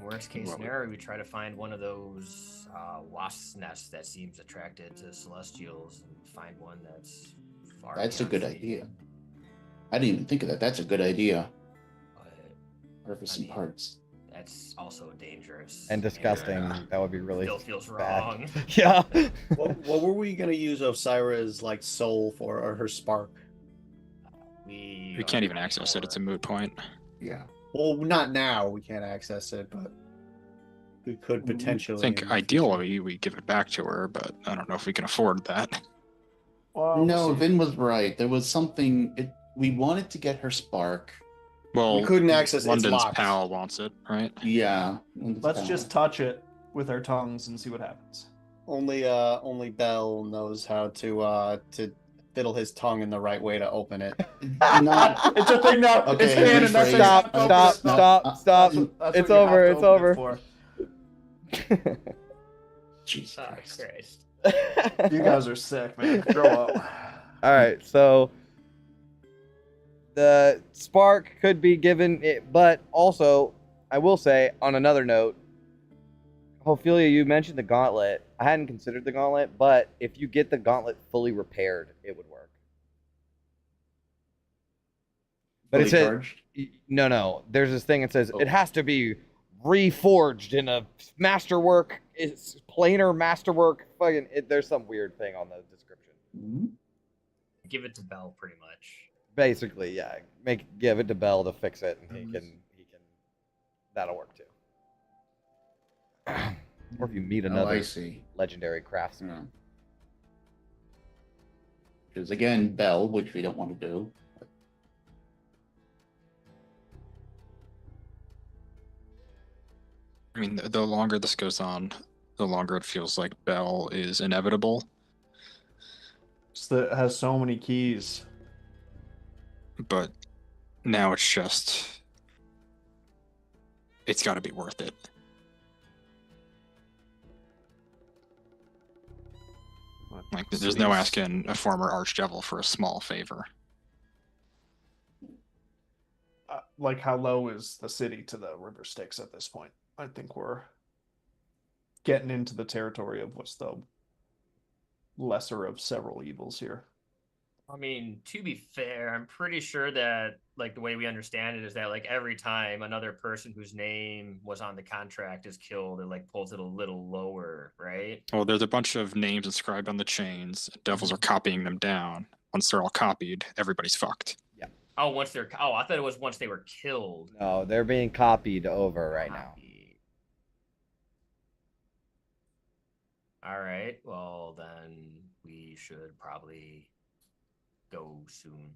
[SPEAKER 11] Worst case scenario, we try to find one of those wasp nests that seems attracted to celestials and find one that's far.
[SPEAKER 10] That's a
[SPEAKER 11] beyond
[SPEAKER 10] good
[SPEAKER 11] fate.
[SPEAKER 10] idea. I didn't even think of that. That's a good idea.
[SPEAKER 11] But
[SPEAKER 10] Harvest some parts.
[SPEAKER 11] that's also dangerous
[SPEAKER 5] And disgusting. That would be really
[SPEAKER 11] Still feels
[SPEAKER 5] bad.
[SPEAKER 11] wrong.
[SPEAKER 5] Yeah.
[SPEAKER 7] What were we gonna use Osira's like soul for, or her spark?
[SPEAKER 11] We
[SPEAKER 9] can't even access it. It's a moot point.
[SPEAKER 10] Yeah.
[SPEAKER 7] Well, not now. We can't access it, but we could potentially.
[SPEAKER 9] I think ideally we give it back to her, but I don't know if we can afford that.
[SPEAKER 1] Well,
[SPEAKER 10] No, Vin was right. There was something. We wanted to get her spark.
[SPEAKER 9] Well,
[SPEAKER 7] We couldn't access it. It's
[SPEAKER 9] London's
[SPEAKER 7] locked.
[SPEAKER 9] pal wants it, right?
[SPEAKER 10] Yeah.
[SPEAKER 1] let's just touch it with our tongues and see what happens.
[SPEAKER 7] only Bell knows how to fiddle his tongue in the right way to open it.
[SPEAKER 10] Not.
[SPEAKER 1] It's a thing now.
[SPEAKER 10] Okay,
[SPEAKER 1] it's canon. That's
[SPEAKER 10] rephrase.
[SPEAKER 1] it.
[SPEAKER 5] Stop.
[SPEAKER 1] That's what
[SPEAKER 5] It's
[SPEAKER 1] you have
[SPEAKER 5] over.
[SPEAKER 1] to
[SPEAKER 5] It's
[SPEAKER 1] open
[SPEAKER 5] over.
[SPEAKER 1] it for.
[SPEAKER 10] Jesus
[SPEAKER 11] Oh,
[SPEAKER 10] Christ.
[SPEAKER 11] Christ.
[SPEAKER 1] You guys are sick, man. Grow up.
[SPEAKER 5] All right, so the spark could be given, but also, I will say, on another note, Ophelia, you mentioned the gauntlet. I hadn't considered the gauntlet, but if you get the gauntlet fully repaired, it would work. But
[SPEAKER 10] Fully
[SPEAKER 5] it says,
[SPEAKER 10] charged?
[SPEAKER 5] no, there's this thing that says it has to be
[SPEAKER 6] reforged in a masterwork. It's planar masterwork. Fucking, there's some weird thing on the description.
[SPEAKER 10] Mhm.
[SPEAKER 11] Give it to Bell, pretty much.
[SPEAKER 6] Basically, yeah. Give it to Bell to fix it, and he can. That'll work too. Or if you meet
[SPEAKER 10] Oh,
[SPEAKER 6] another
[SPEAKER 10] I see.
[SPEAKER 6] legendary craftsman.
[SPEAKER 10] Yeah. Because again, Bell, which we don't want to do.
[SPEAKER 9] I mean, the longer this goes on, the longer it feels like Bell is inevitable.
[SPEAKER 1] It has so many keys.
[SPEAKER 9] But now it's just, it's got to be worth it. Like, there's no asking a former archdevil for a small favor.
[SPEAKER 1] Like, how low is the city to the river Styx at this point? I think we're getting into the territory of what's the lesser of several evils here.
[SPEAKER 11] I mean, to be fair, I'm pretty sure that, like, the way we understand it is that, like, every time another person whose name was on the contract is killed, it, like, pulls it a little lower, right?
[SPEAKER 9] Well, there's a bunch of names inscribed on the chains. Devils are copying them down. Once they're all copied, everybody's fucked.
[SPEAKER 6] Yeah.
[SPEAKER 11] Oh, once they're... Oh, I thought it was once they were killed.
[SPEAKER 6] No, they're being copied over right now.
[SPEAKER 11] All right. Well, then we should probably go soon.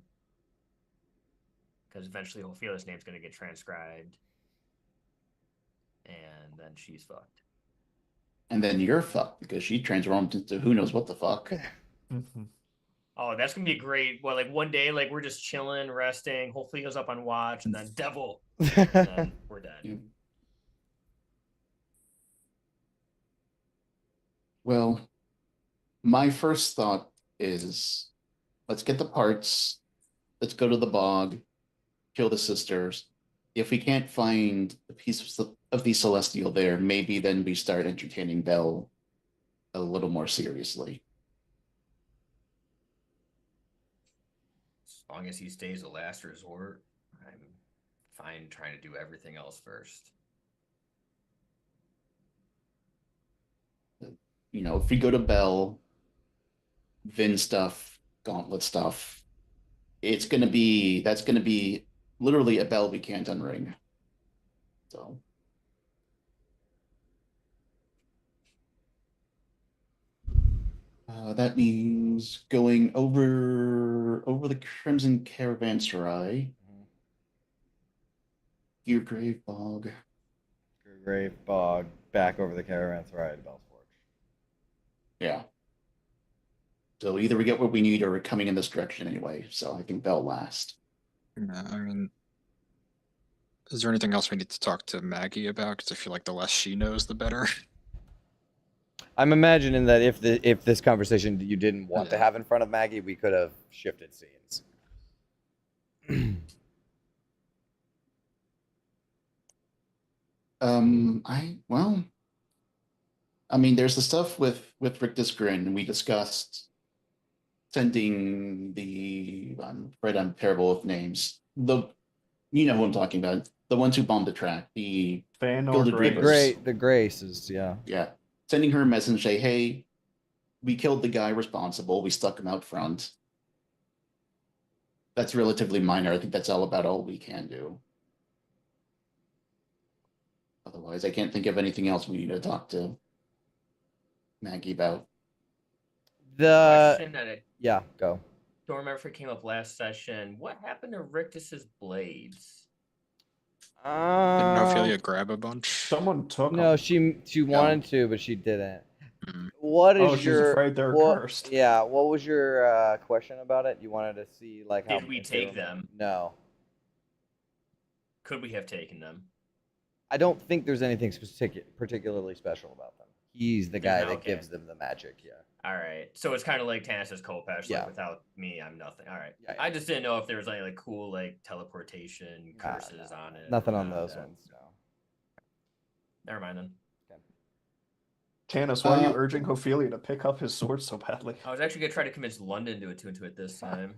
[SPEAKER 11] Because eventually Ophelia's name's going to get transcribed. And then she's fucked.
[SPEAKER 10] And then you're fucked because she transformed into who knows what the fuck.
[SPEAKER 11] Oh, that's going to be great. Well, like one day, like we're just chilling, resting. Hopefully he goes up on watch and then devil. And then we're dead.
[SPEAKER 10] Well, my first thought is let's get the parts. Let's go to the bog, kill the sisters. If we can't find a piece of the celestial there, maybe then we start entertaining Bell a little more seriously.
[SPEAKER 11] As long as he stays a last resort, I'm fine trying to do everything else first.
[SPEAKER 10] You know, if we go to Bell, Vin stuff, Gauntlet stuff, that's gonna be literally a bell we can't unring. So that means going over the Crimson Caravanserai, Geargrave Bog.
[SPEAKER 6] Geargrave Bog, back over the caravanserai to Bell's Forge.
[SPEAKER 10] Yeah. So either we get what we need or we're coming in this direction anyway. So I think Bell last.
[SPEAKER 9] Yeah, I mean, is there anything else we need to talk to Maggie about? Because I feel like the less she knows, the better.
[SPEAKER 6] I'm imagining that if this conversation you didn't want to have in front of Maggie, we could have shifted scenes.
[SPEAKER 10] I mean, there's the stuff with Rictus Grin. We discussed sending I'm terrible with names. You know who I'm talking about. The ones who bombed the track. The Gilded Reapers.
[SPEAKER 6] The Graces, yeah.
[SPEAKER 10] Yeah. Sending her a message, say, hey, we killed the guy responsible. We stuck him out front. That's relatively minor. I think that's about all we can do. Otherwise, I can't think of anything else we need to talk to Maggie about.
[SPEAKER 11] Question that
[SPEAKER 6] Yeah, go.
[SPEAKER 11] don't remember if it came up last session. What happened to Rictus's blades?
[SPEAKER 9] Didn't Ophelia grab a bunch?
[SPEAKER 1] Someone took
[SPEAKER 6] No,
[SPEAKER 1] them.
[SPEAKER 6] she wanted to, but she didn't. What is
[SPEAKER 1] she's
[SPEAKER 6] your?
[SPEAKER 1] afraid they're
[SPEAKER 6] what,
[SPEAKER 1] cursed.
[SPEAKER 6] Yeah. What was your question about it? You wanted to see like how
[SPEAKER 11] Did we
[SPEAKER 6] if
[SPEAKER 11] take
[SPEAKER 6] they were-
[SPEAKER 11] them?
[SPEAKER 6] No,
[SPEAKER 11] Could we have taken them?
[SPEAKER 6] I don't think there's anything particularly special about them. He's the guy that
[SPEAKER 11] okay.
[SPEAKER 6] gives them the magic. Yeah.
[SPEAKER 11] All right. So it's kind of like Tannis' Kopesh.
[SPEAKER 6] Yeah.
[SPEAKER 11] Like without me, I'm nothing. All right.
[SPEAKER 6] Yeah, yeah.
[SPEAKER 11] I just didn't know if there was any like cool like teleportation curses on it.
[SPEAKER 6] Nothing
[SPEAKER 11] or
[SPEAKER 6] on
[SPEAKER 11] not
[SPEAKER 6] those
[SPEAKER 11] that.
[SPEAKER 6] ones. No.
[SPEAKER 11] Never mind then.
[SPEAKER 1] Tannis, why are you urging Ophelia to pick up his sword so badly?
[SPEAKER 11] I was actually gonna try to convince London to into it this time.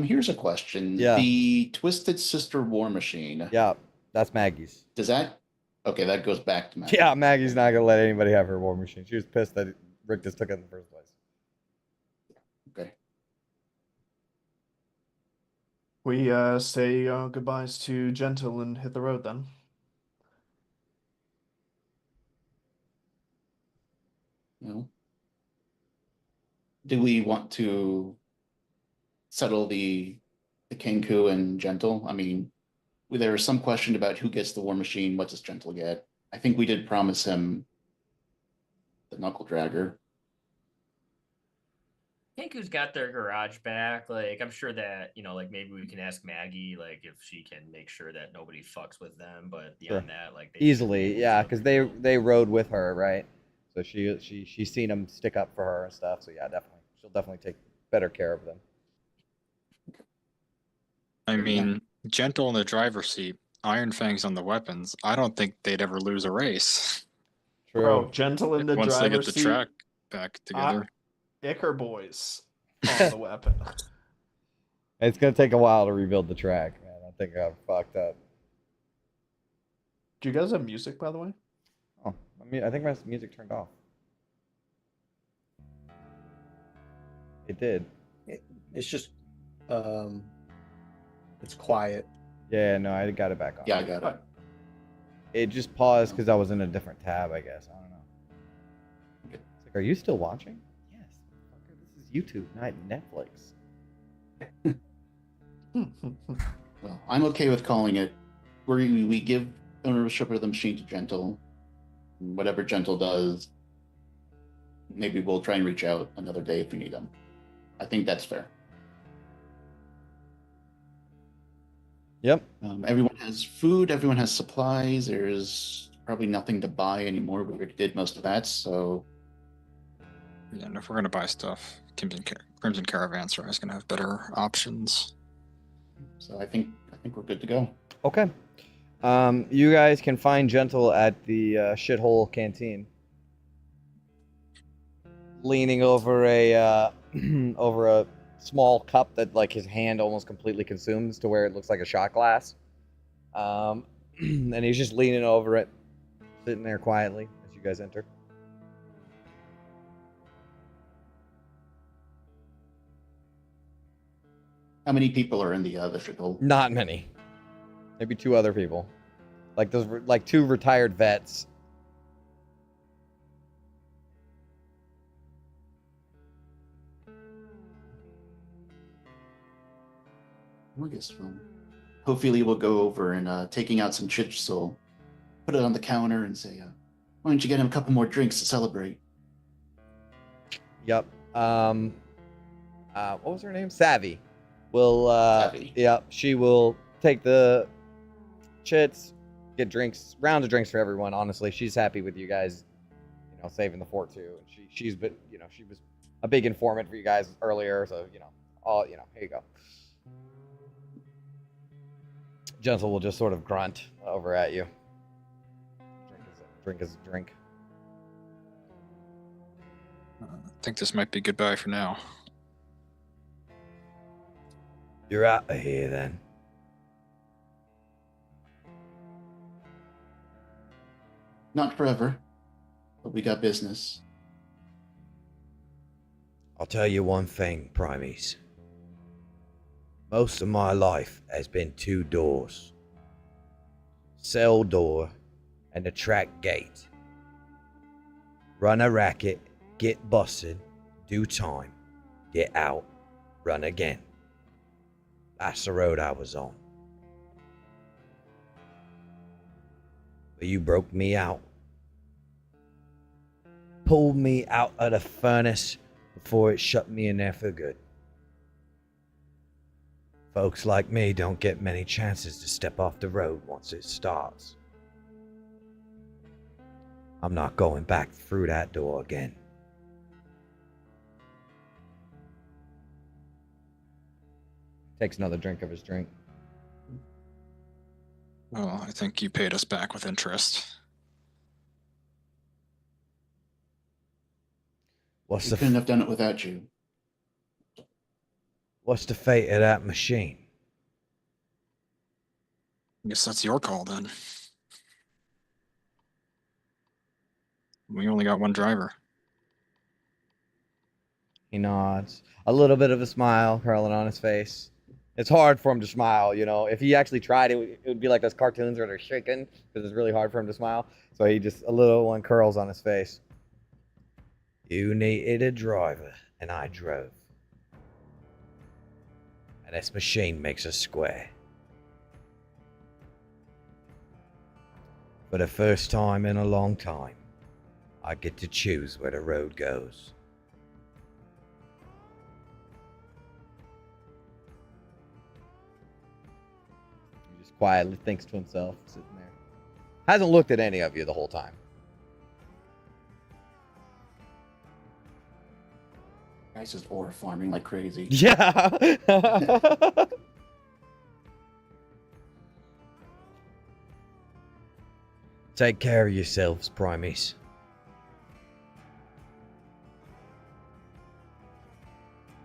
[SPEAKER 10] Here's a question.
[SPEAKER 6] Yeah.
[SPEAKER 10] The Twisted Sister War Machine.
[SPEAKER 6] Yeah.
[SPEAKER 5] That's Maggie's.
[SPEAKER 10] Does that? Okay, that goes back to Maggie.
[SPEAKER 5] Yeah, Maggie's not gonna let anybody have her war machine. She was pissed that Rick just took it in the first place.
[SPEAKER 10] Okay.
[SPEAKER 1] We say goodbyes to Gentle and hit the road then.
[SPEAKER 10] No. Do we want to settle the Kenku and Gentle? I mean, there was some question about who gets the war machine. What does Gentle get? I think we did promise him the knuckle dragger.
[SPEAKER 11] Kenku's got their garage back. Like, I'm sure that, like maybe we can ask Maggie, like, if she can make sure that nobody fucks with them. But beyond that, like, they should be
[SPEAKER 5] Easily,
[SPEAKER 11] able
[SPEAKER 5] yeah,
[SPEAKER 11] to
[SPEAKER 5] because
[SPEAKER 11] rebuild.
[SPEAKER 5] they rode with her, right? So she's seen them stick up for her and stuff. So yeah, definitely, she'll definitely take better care of them.
[SPEAKER 9] I mean, Gentle in the driver's seat, Iron Fang's on the weapons. I don't think they'd ever lose a race.
[SPEAKER 5] True.
[SPEAKER 1] Bro, Gentle in the
[SPEAKER 9] Once they get
[SPEAKER 1] driver's
[SPEAKER 9] the
[SPEAKER 1] seat.
[SPEAKER 9] track back together.
[SPEAKER 1] Icker boys on the weapon.
[SPEAKER 5] It's gonna take a while to rebuild the track, man. I think I'm fucked up.
[SPEAKER 1] Do you guys have music, by the way?
[SPEAKER 5] Oh, I mean, I think my music turned off. It did.
[SPEAKER 12] It's just, it's quiet.
[SPEAKER 5] Yeah, no, I got it back on.
[SPEAKER 10] Yeah, I got it.
[SPEAKER 5] It just paused because I was in a different tab, I guess. I don't know. It's like, are you still watching? Yes. Fucker, this is YouTube, not Netflix.
[SPEAKER 10] Well, I'm okay with calling it. We give ownership of the machine to Gentle. Whatever Gentle does, maybe we'll try and reach out another day if we need them. I think that's fair.
[SPEAKER 5] Yep.
[SPEAKER 10] Everyone has food. Everyone has supplies. There's probably nothing to buy anymore. We already did most of that, so
[SPEAKER 9] Yeah, and if we're gonna buy stuff, Crimson Caravanserai is gonna have better options.
[SPEAKER 10] I think we're good to go.
[SPEAKER 5] Okay. You guys can find Gentle at the shithole canteen, leaning over a over a small cup that like his hand almost completely consumes to where it looks like a shot glass. And he's just leaning over it, sitting there quietly as you guys enter.
[SPEAKER 10] How many people are in the shithole?
[SPEAKER 5] Not many. Maybe two other people, like those, like two retired vets.
[SPEAKER 10] I guess hopefully we'll go over and taking out some chips, so put it on the counter and say, why don't you get him a couple more drinks to celebrate?
[SPEAKER 5] Yep. What was her name? Savvy. Will
[SPEAKER 10] Savvy.
[SPEAKER 5] Yep. She will take the chits, get drinks, rounds of drinks for everyone. Honestly, she's happy with you guys, saving the fort too. And she's been, she was a big informant for you guys earlier, so here you go. Gentle will just sort of grunt over at you. Drink is a drink.
[SPEAKER 9] I think this might be goodbye for now.
[SPEAKER 6] You're out of here then.
[SPEAKER 10] Not forever, but we got business.
[SPEAKER 6] I'll tell you one thing, Primes. Most of my life has been two doors. Cell door and the track gate. Run a racket, get busted, do time, get out, run again. That's the road I was on. But you broke me out. Pulled me out of the furnace before it shut me in there for good. Folks like me don't get many chances to step off the road once it starts. I'm not going back through that door again.
[SPEAKER 5] Takes another drink of his drink.
[SPEAKER 9] Well, I think you paid us back with interest.
[SPEAKER 6] What's
[SPEAKER 10] We
[SPEAKER 6] the
[SPEAKER 10] couldn't have done it without you.
[SPEAKER 6] What's the fate of that machine?
[SPEAKER 9] I guess that's your call then. We only got one driver.
[SPEAKER 5] He nods. A little bit of a smile curling on his face. It's hard for him to smile, you know. If he actually tried, it would be like those cartoons where they're shaking because it's really hard for him to smile. So he just, a little one curls on his face. You needed a driver, and I drove. And this machine makes us square. For the first time in a long time, I get to choose where the road goes. He just quietly thinks to himself, sitting there. Hasn't looked at any of you the whole time.
[SPEAKER 10] Guy's just ore farming like crazy.
[SPEAKER 5] Yeah. Take care of yourselves, Primies.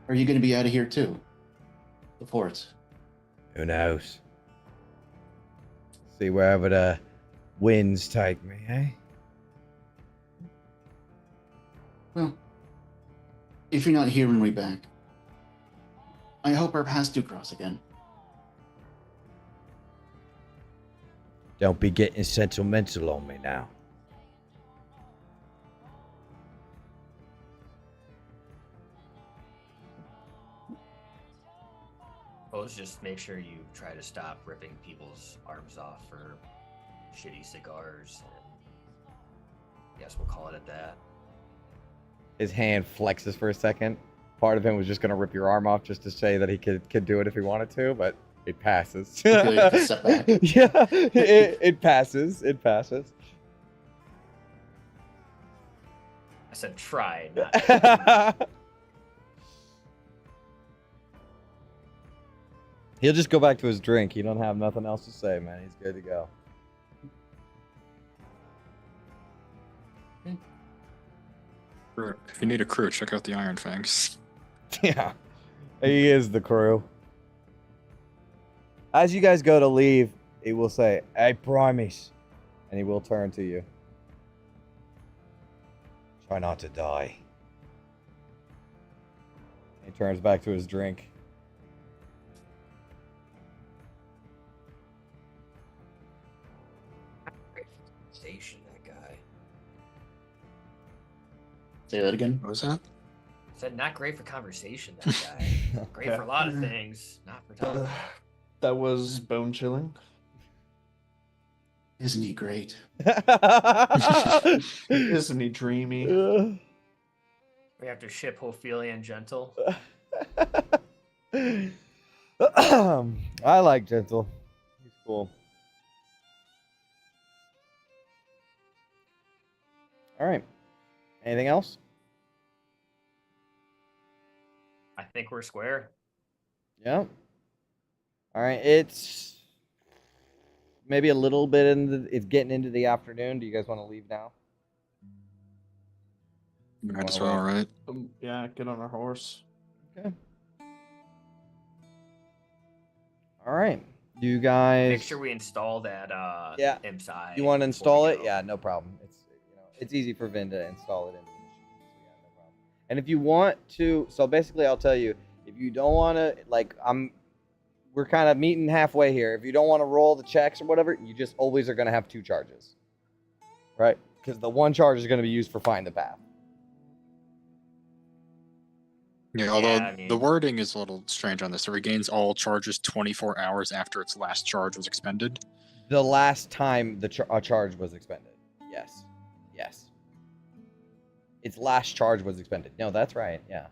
[SPEAKER 10] Are you going to be out of here too? The fort.
[SPEAKER 5] Who knows? See wherever the winds take me, eh?
[SPEAKER 10] Well, if you're not here when we're back, I hope our paths do cross again.
[SPEAKER 5] Don't be getting sentimental on me now.
[SPEAKER 11] Suppose just make sure you try to stop ripping people's arms off for shitty cigars. And I guess we'll call it at that.
[SPEAKER 5] His hand flexes for a second. Part of him was just going to rip your arm off just to say that he could do it if he wanted to, but it passes.
[SPEAKER 10] Okay, step back.
[SPEAKER 5] Yeah, it passes. It passes.
[SPEAKER 11] I said try, not.
[SPEAKER 5] He'll just go back to his drink. He don't have nothing else to say, man. He's good to go.
[SPEAKER 9] If you need a crew, check out the Iron Fangs.
[SPEAKER 5] Yeah, he is the crew. As you guys go to leave, he will say, "Hey, Primies," and he will turn to you. Try not to die. He turns back to his drink.
[SPEAKER 11] Station, that guy.
[SPEAKER 10] Say that again.
[SPEAKER 9] What was that?
[SPEAKER 11] Said not great for conversation, that guy. Great for a lot of things, not for talking.
[SPEAKER 1] That was bone chilling.
[SPEAKER 10] Isn't he great?
[SPEAKER 1] Isn't he dreamy?
[SPEAKER 11] We have to ship Ophelia and Gentle.
[SPEAKER 5] I like Gentle. He's cool. All right. Anything else?
[SPEAKER 11] I think we're square.
[SPEAKER 5] Yeah. All right. It's maybe a little bit it's getting into the afternoon. Do you guys want to leave now?
[SPEAKER 9] Might as well, right?
[SPEAKER 1] Yeah, get on our horse.
[SPEAKER 5] Okay. All right. Do you guys
[SPEAKER 11] Make sure we install that
[SPEAKER 5] Yeah.
[SPEAKER 11] Imp's Eye
[SPEAKER 5] You want to
[SPEAKER 11] before
[SPEAKER 5] install
[SPEAKER 11] we
[SPEAKER 5] it?
[SPEAKER 11] go.
[SPEAKER 5] Yeah, no problem. It's easy for Vin to install it into the machine. So yeah, no problem. And if you want to, so basically I'll tell you, if you don't want to, like, we're kind of meeting halfway here. If you don't want to roll the checks or whatever, you just always are going to have 2 charges. Right? Because the 1 charge is going to be used for find the path.
[SPEAKER 9] Yeah, although
[SPEAKER 11] I mean-
[SPEAKER 9] the wording is a little strange on this. It regains all charges 24 hours after its last charge was expended.
[SPEAKER 5] The last time a charge was expended. Yes. Yes. Its last charge was expended. No, that's right. Yeah.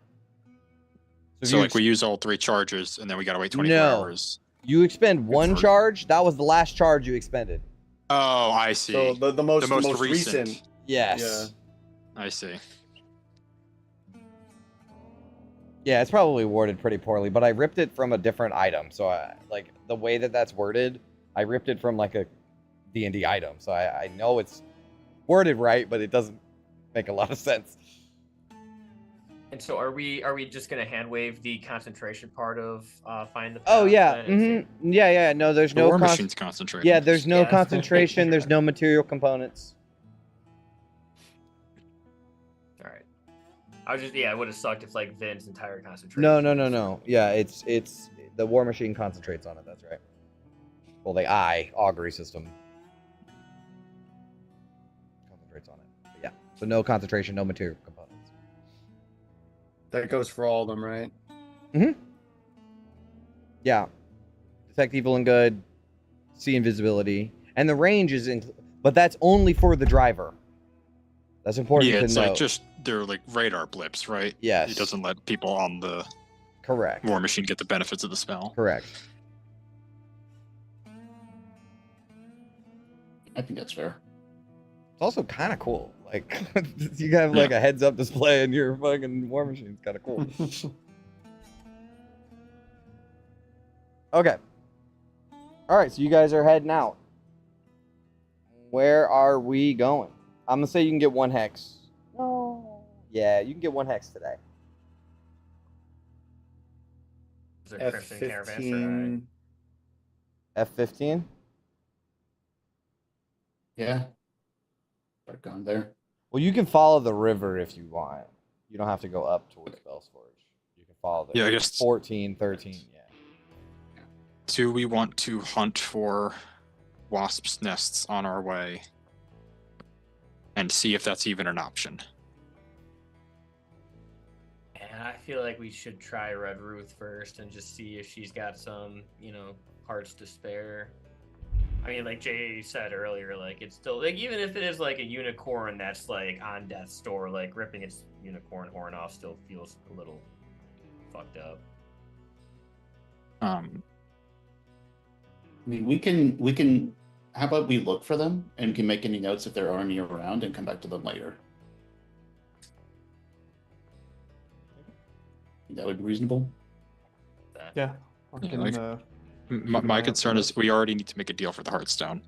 [SPEAKER 5] if
[SPEAKER 9] So
[SPEAKER 5] you
[SPEAKER 9] like we use all 3 charges and then we gotta wait 24
[SPEAKER 5] No.
[SPEAKER 9] hours.
[SPEAKER 5] You expend 1
[SPEAKER 9] for-
[SPEAKER 5] charge. That was the last charge you expended.
[SPEAKER 9] Oh, I see.
[SPEAKER 7] So the most
[SPEAKER 9] most
[SPEAKER 7] recent.
[SPEAKER 9] recent.
[SPEAKER 5] Yes.
[SPEAKER 9] I see.
[SPEAKER 5] Yeah, it's probably worded pretty poorly, but I ripped it from a different item. So like the way that that's worded, I ripped it from like a D&D item. So I know it's worded right, but it doesn't make a lot of sense.
[SPEAKER 11] And so are we just gonna hand wave the concentration part of find the path?
[SPEAKER 5] Oh yeah,
[SPEAKER 11] then and see-
[SPEAKER 5] yeah. No, there's
[SPEAKER 9] The
[SPEAKER 5] no
[SPEAKER 9] war machine's concentrating.
[SPEAKER 5] Yeah, there's no
[SPEAKER 11] Yeah, that's-
[SPEAKER 5] concentration. There's no material components.
[SPEAKER 11] All right. I was just it would have sucked if like Vin's entire concentration.
[SPEAKER 5] No. Yeah, it's the war machine concentrates on it. That's right. Well, the augury system concentrates on it. But yeah, so no concentration, no material components.
[SPEAKER 12] That goes for all of them, right?
[SPEAKER 5] Yeah, detect evil and good, see invisibility, and the range is but that's only for the driver. That's important
[SPEAKER 9] Yeah,
[SPEAKER 5] to
[SPEAKER 9] it's
[SPEAKER 5] know.
[SPEAKER 9] like just they're like radar blips, right?
[SPEAKER 5] Yes.
[SPEAKER 9] It doesn't let people on the
[SPEAKER 5] Correct.
[SPEAKER 9] war machine get the benefits of the spell.
[SPEAKER 5] Correct.
[SPEAKER 10] I think that's fair.
[SPEAKER 5] It's also kind of cool. Like you have like a heads-up display in your fucking war machine. It's kind of cool. Okay. All right, so you guys are heading out. Where are we going? I'm gonna say you can get 1 hex. No. Yeah, you can get 1 hex today.
[SPEAKER 11] Is there Crimson Caravanserai?
[SPEAKER 12] F15.
[SPEAKER 5] F15.
[SPEAKER 10] Yeah. Start going there.
[SPEAKER 5] Well, you can follow the river if you want. You don't have to go up towards Bellsforge. You can follow the
[SPEAKER 9] Yeah, I guess
[SPEAKER 5] 14, 13. Yeah.
[SPEAKER 9] Do we want to hunt for wasps' nests on our way and see if that's even an option?
[SPEAKER 11] And I feel like we should try Red Ruth first and just see if she's got some, hearts to spare. I mean, like Jay said earlier, like it's still like even if it is like a unicorn that's like on death's door, like ripping its unicorn horn off still feels a little fucked up.
[SPEAKER 10] I mean, we can. How about we look for them and can make any notes if there are any around and come back to them later. That would be reasonable.
[SPEAKER 1] Yeah.
[SPEAKER 9] Yeah, my concern is we already need to make a deal for the Heartstone.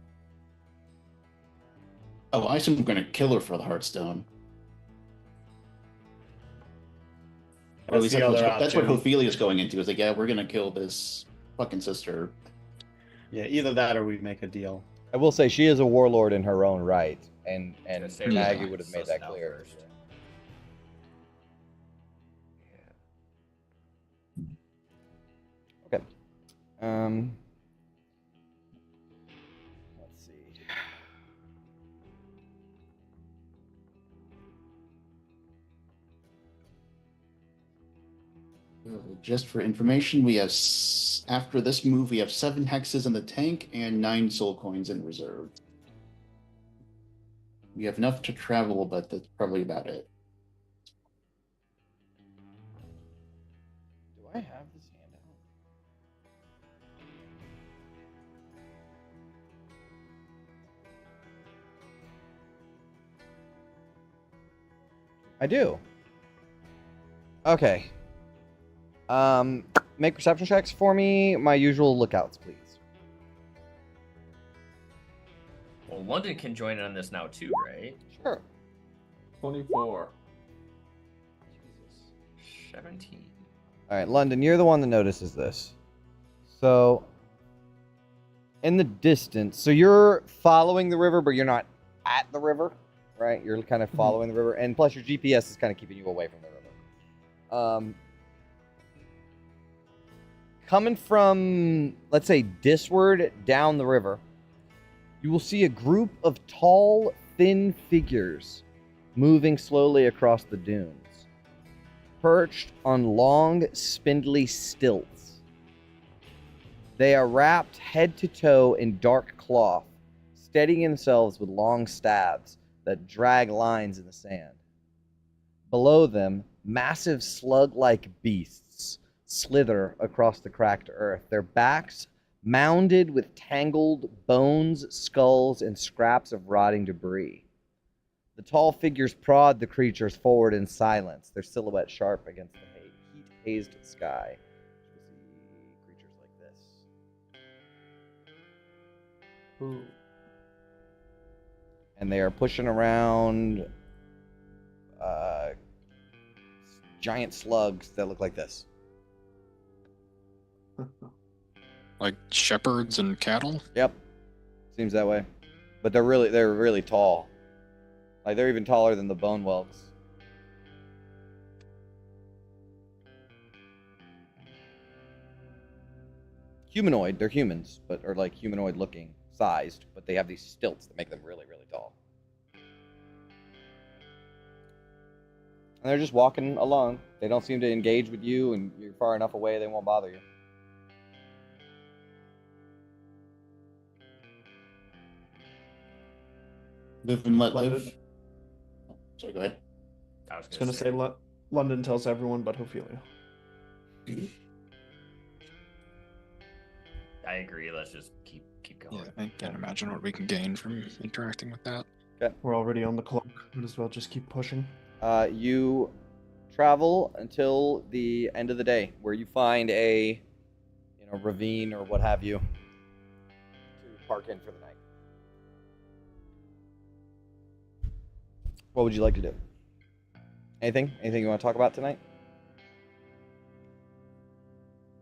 [SPEAKER 10] Oh, I assume we're going to kill her for the Heartstone. Or at least that's what Ophelia's going into. Is like, yeah, we're going to kill this fucking sister.
[SPEAKER 12] Yeah, either that or we make a deal.
[SPEAKER 5] I will say she is a warlord in her own right, and
[SPEAKER 11] say
[SPEAKER 5] Maggie
[SPEAKER 11] we'll
[SPEAKER 5] would have made
[SPEAKER 11] suss
[SPEAKER 5] that
[SPEAKER 11] it out
[SPEAKER 5] clear.
[SPEAKER 11] first.
[SPEAKER 5] Okay. Let's see.
[SPEAKER 10] Just for information, we have after this move, we have 7 hexes in the tank and 9 soul coins in reserve. We have enough to travel, but that's probably about it.
[SPEAKER 5] Do I have this handout? I do. Okay. Make perception checks for me. My usual lookouts, please.
[SPEAKER 11] Well, London can join in on this now too, right?
[SPEAKER 5] Sure.
[SPEAKER 1] 24.
[SPEAKER 11] 17.
[SPEAKER 5] All right, London, you're the one that notices this. So, in the distance, so you're following the river, but you're not at the river, right? You're kind of following the river, and plus your GPS is kind of keeping you away from the river. Coming from, let's say, disward down the river, you will see a group of tall, thin figures moving slowly across the dunes, perched on long, spindly stilts. They are wrapped head to toe in dark cloth, steadying themselves with long staves that drag lines in the sand. Below them, massive slug-like beasts slither across the cracked earth, their backs mounded with tangled bones, skulls, and scraps of rotting debris. The tall figures prod the creatures forward in silence, their silhouette sharp against the heat-hazed sky. You see creatures like this.
[SPEAKER 1] Ooh.
[SPEAKER 5] And they are pushing around giant slugs that look like this.
[SPEAKER 9] Like shepherds and cattle?
[SPEAKER 5] Yep. Seems that way. But they're really tall. Like they're even taller than the bone whelks. Humanoid, they're humans, but are like humanoid looking, sized, but they have these stilts that make them really, really tall. And they're just walking along. They don't seem to engage with you, and you're far enough away they won't bother you.
[SPEAKER 10] Live and let live. Sorry, go ahead.
[SPEAKER 11] I was
[SPEAKER 1] I was going to say London tells everyone, but Ophelia.
[SPEAKER 11] I agree. Let's just keep going.
[SPEAKER 9] Yeah, I can't imagine what we can gain from interacting with that.
[SPEAKER 5] Okay.
[SPEAKER 1] We're already on the clock. Might as well just keep pushing.
[SPEAKER 5] You travel until the end of the day, where you find a, ravine or what have you, to park in for the night. What would you like to do? Anything you want to talk about tonight?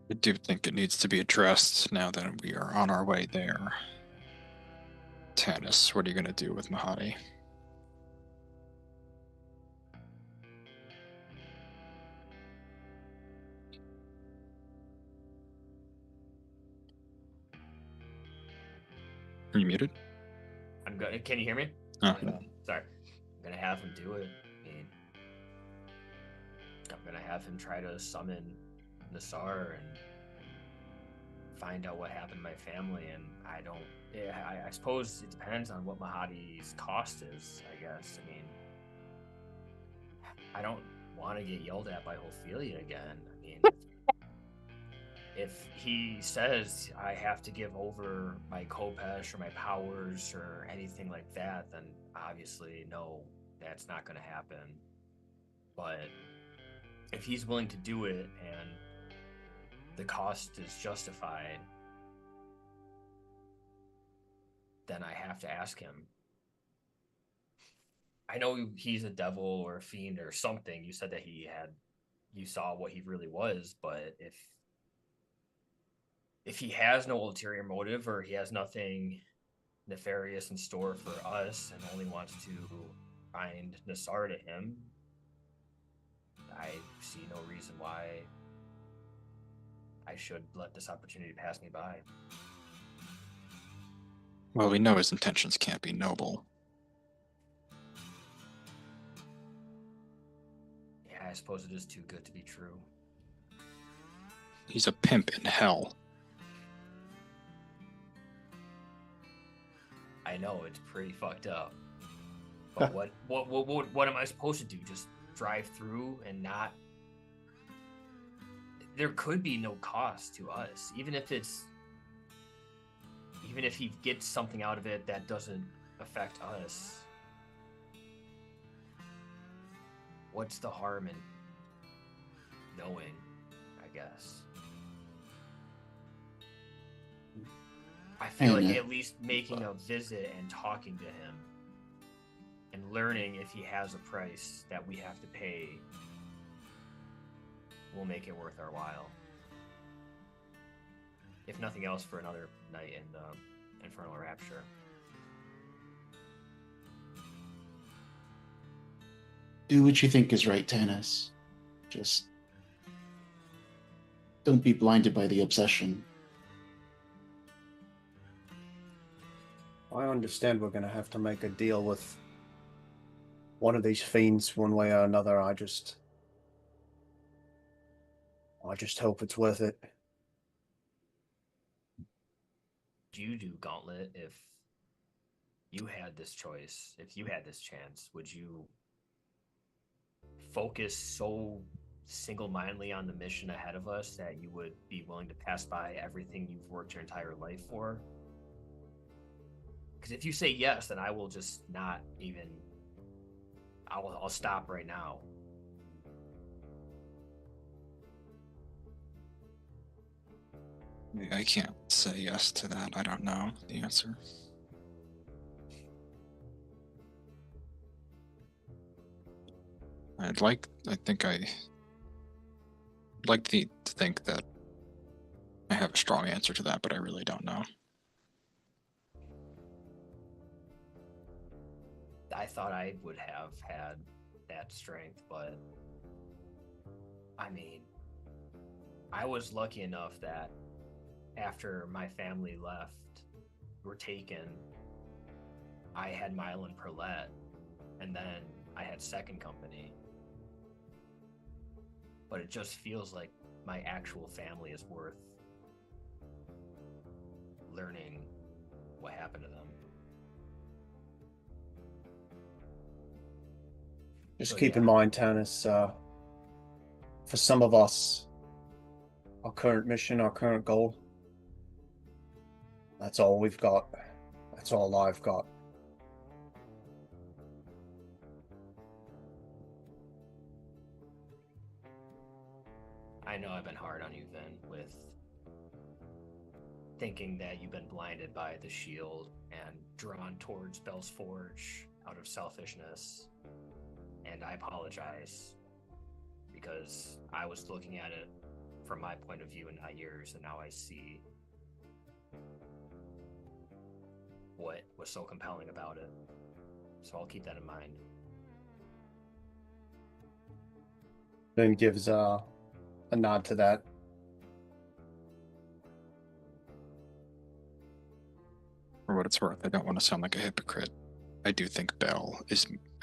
[SPEAKER 9] I do think it needs to be addressed now that we are on our way there. Tanis, what are you going to do with Mahadi? Are you muted?
[SPEAKER 11] I'm going. Can you hear me?
[SPEAKER 9] Oh.
[SPEAKER 11] Sorry. I'm gonna have him do it. I mean, I'm gonna have him try to summon Nassar and find out what happened to my family. And I don't. Yeah, I suppose it depends on what Mahadi's cost is. I guess. I mean, I don't want to get yelled at by Ophelia again. I mean. If he says I have to give over my Kopesh or my powers or anything like that, then obviously, no, that's not going to happen. But if he's willing to do it and the cost is justified, then I have to ask him. I know he's a devil or a fiend or something. You said that you saw what he really was, but if he has no ulterior motive or he has nothing nefarious in store for us and only wants to find Nassar to him, I see no reason why I should let this opportunity pass me by.
[SPEAKER 9] Well, we know his intentions can't be noble.
[SPEAKER 11] Yeah, I suppose it is too good to be true.
[SPEAKER 9] He's a pimp in hell.
[SPEAKER 11] I know it's pretty fucked up, but what am I supposed to do? Just drive through and not? There could be no cost to us, even if he gets something out of it that doesn't affect us. What's the harm in knowing? I guess. I feel like at least making a visit and talking to him and learning if he has a price that we have to pay will make it worth our while. If nothing else, for another night in Infernal Rapture.
[SPEAKER 10] Do what you think is right, Tanis. Just don't be blinded by the obsession.
[SPEAKER 12] I understand we're going to have to make a deal with one of these fiends one way or another. I just hope it's worth it.
[SPEAKER 11] You do, Gauntlet, if you had this choice, if you had this chance, would you focus so single-mindedly on the mission ahead of us that you would be willing to pass by everything you've worked your entire life for? Because if you say yes, then I will just not even. I'll stop right now.
[SPEAKER 9] I can't say yes to that. I don't know the answer. I think I like to think that I have a strong answer to that, but I really don't know.
[SPEAKER 11] I thought I would have had that strength, but I mean, I was lucky enough that after my family were taken, I had Mile and Perlet, and then I had second company. But it just feels like my actual family is worth learning what happened to them.
[SPEAKER 12] Just
[SPEAKER 11] So,
[SPEAKER 12] keep in
[SPEAKER 11] yeah.
[SPEAKER 12] mind, Tannis, for some of us, our current mission, our current goal, that's all we've got. That's all I've got.
[SPEAKER 11] I know I've been hard on you, Vin, with thinking that you've been blinded by the shield and drawn towards Bell's Forge out of selfishness. And I apologize because I was looking at it from my point of view and not yours, and now I see what was so compelling about it. So I'll keep that in mind.
[SPEAKER 12] Then gives a nod to that.
[SPEAKER 9] For what it's worth, I don't want to sound like a hypocrite. I do think Bell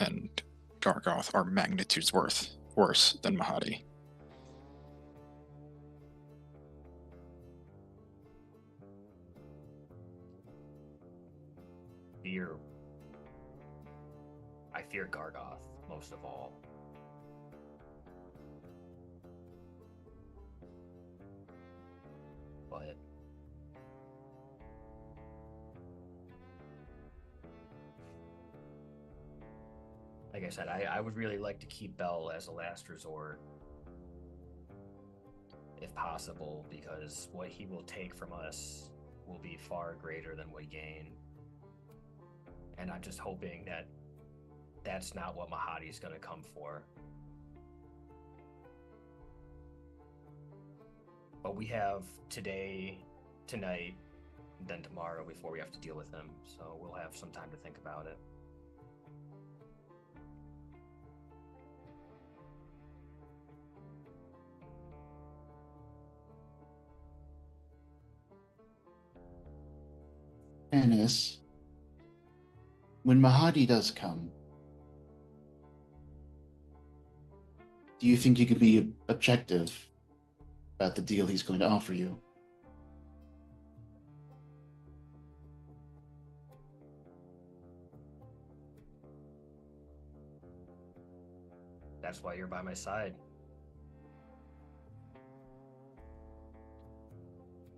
[SPEAKER 9] and Gargoth are magnitudes worse than Mahadi.
[SPEAKER 11] I fear Gargoth most of all. But like I said, I would really like to keep Bell as a last resort if possible, because what he will take from us will be far greater than we gain. And I'm just hoping that that's not what Mahadi's going to come for. But we have today, tonight, and then tomorrow before we have to deal with him. So we'll have some time to think about it.
[SPEAKER 10] Tannis, when Mahadi does come, do you think you could be objective about the deal he's going to offer you?
[SPEAKER 11] That's why you're by my side.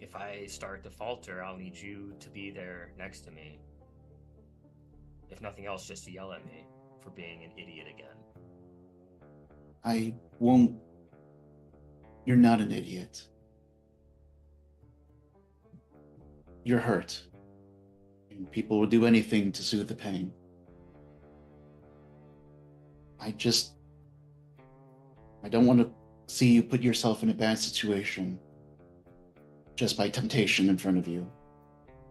[SPEAKER 11] If I start to falter, I'll need you to be there next to me. If nothing else, just to yell at me for being an idiot again.
[SPEAKER 10] I won't. You're not an idiot. You're hurt. And people will do anything to soothe the pain. I don't want to see you put yourself in a bad situation just by temptation in front of you.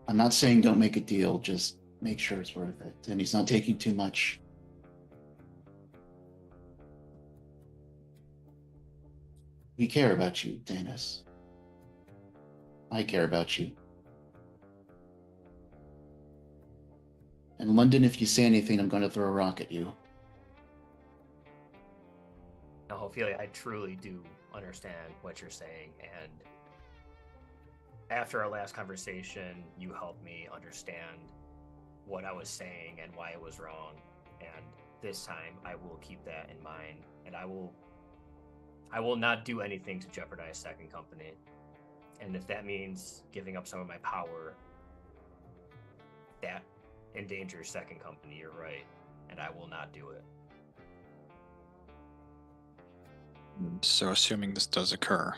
[SPEAKER 10] I'm not saying don't make a deal, just make sure it's worth it. And he's not taking too much. We care about you, Danis. I care about you. In London, if you say anything, I'm going to throw a rock at you.
[SPEAKER 11] Now, Ophelia, I truly do understand what you're saying, and after our last conversation, you helped me understand what I was saying and why it was wrong. And this time, I will keep that in mind, and I will not do anything to jeopardize Second Company. And if that means giving up some of my power, that endangers Second Company, you're right, and I will not do it.
[SPEAKER 9] So, assuming this does occur,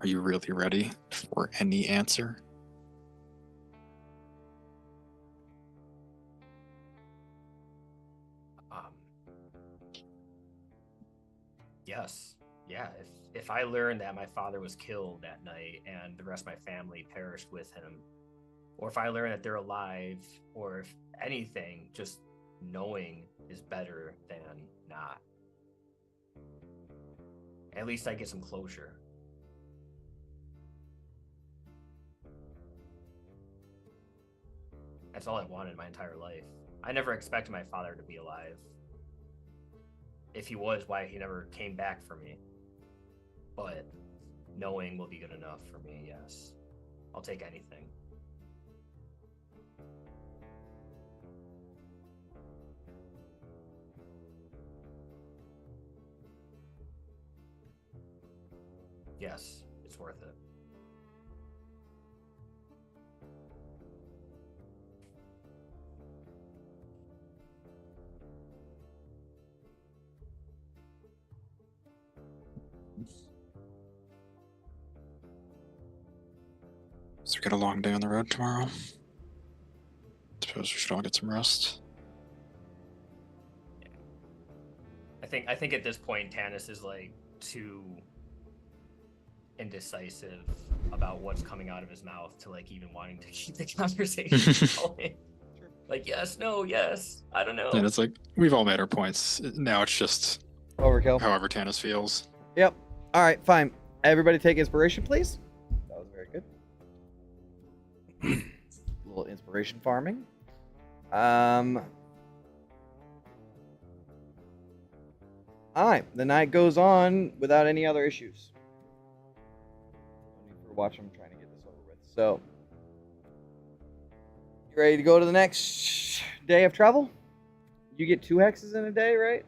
[SPEAKER 9] are you really ready for any answer?
[SPEAKER 11] Yes. Yeah, if I learn that my father was killed that night and the rest of my family perished with him, or if I learn that they're alive, or if anything, just knowing is better than not. At least I get some closure. That's all I wanted my entire life. I never expected my father to be alive. If he was, why he never came back for me. But knowing will be good enough for me, yes. I'll take anything. Yes, it's worth it.
[SPEAKER 9] So we got a long day on the road tomorrow. Suppose we should all get some rest.
[SPEAKER 11] I think at this point Tanis is like too indecisive about what's coming out of his mouth to like even wanting to keep the conversation going. Like yes, no, yes, I don't know.
[SPEAKER 9] And it's like we've all made our points. Now it's just
[SPEAKER 5] Overkill.
[SPEAKER 9] however Tanis feels.
[SPEAKER 5] Yep. All right, fine. Everybody take inspiration, please. That was very good. A little inspiration farming. All right, the night goes on without any other issues. No need for watch. I'm trying to get this over with. So, you ready to go to the next day of travel? You get 2 hexes in a day, right?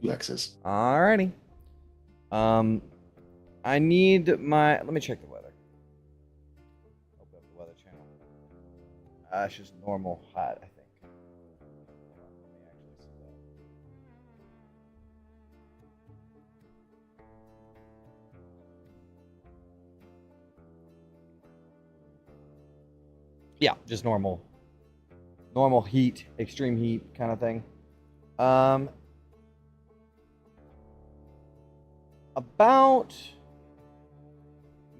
[SPEAKER 10] 2 X's.
[SPEAKER 5] Alrighty. I need my. Let me check the weather. Open up the weather channel. It's just normal hot, I think. Hold on, let me actually see that. Yeah, just normal. Normal heat, extreme heat kind of thing. About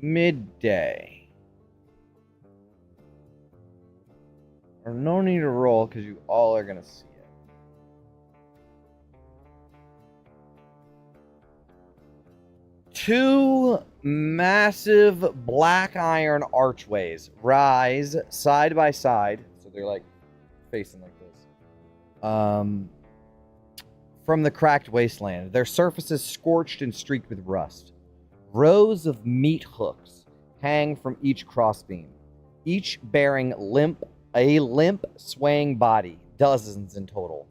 [SPEAKER 5] midday. Or no need to roll because you all are going to see it. Two massive black iron archways rise side by side. So they're like facing like this. From the cracked wasteland, their surfaces scorched and streaked with rust. Rows of meat hooks hang from each crossbeam, each bearing a limp, swaying body, dozens in total,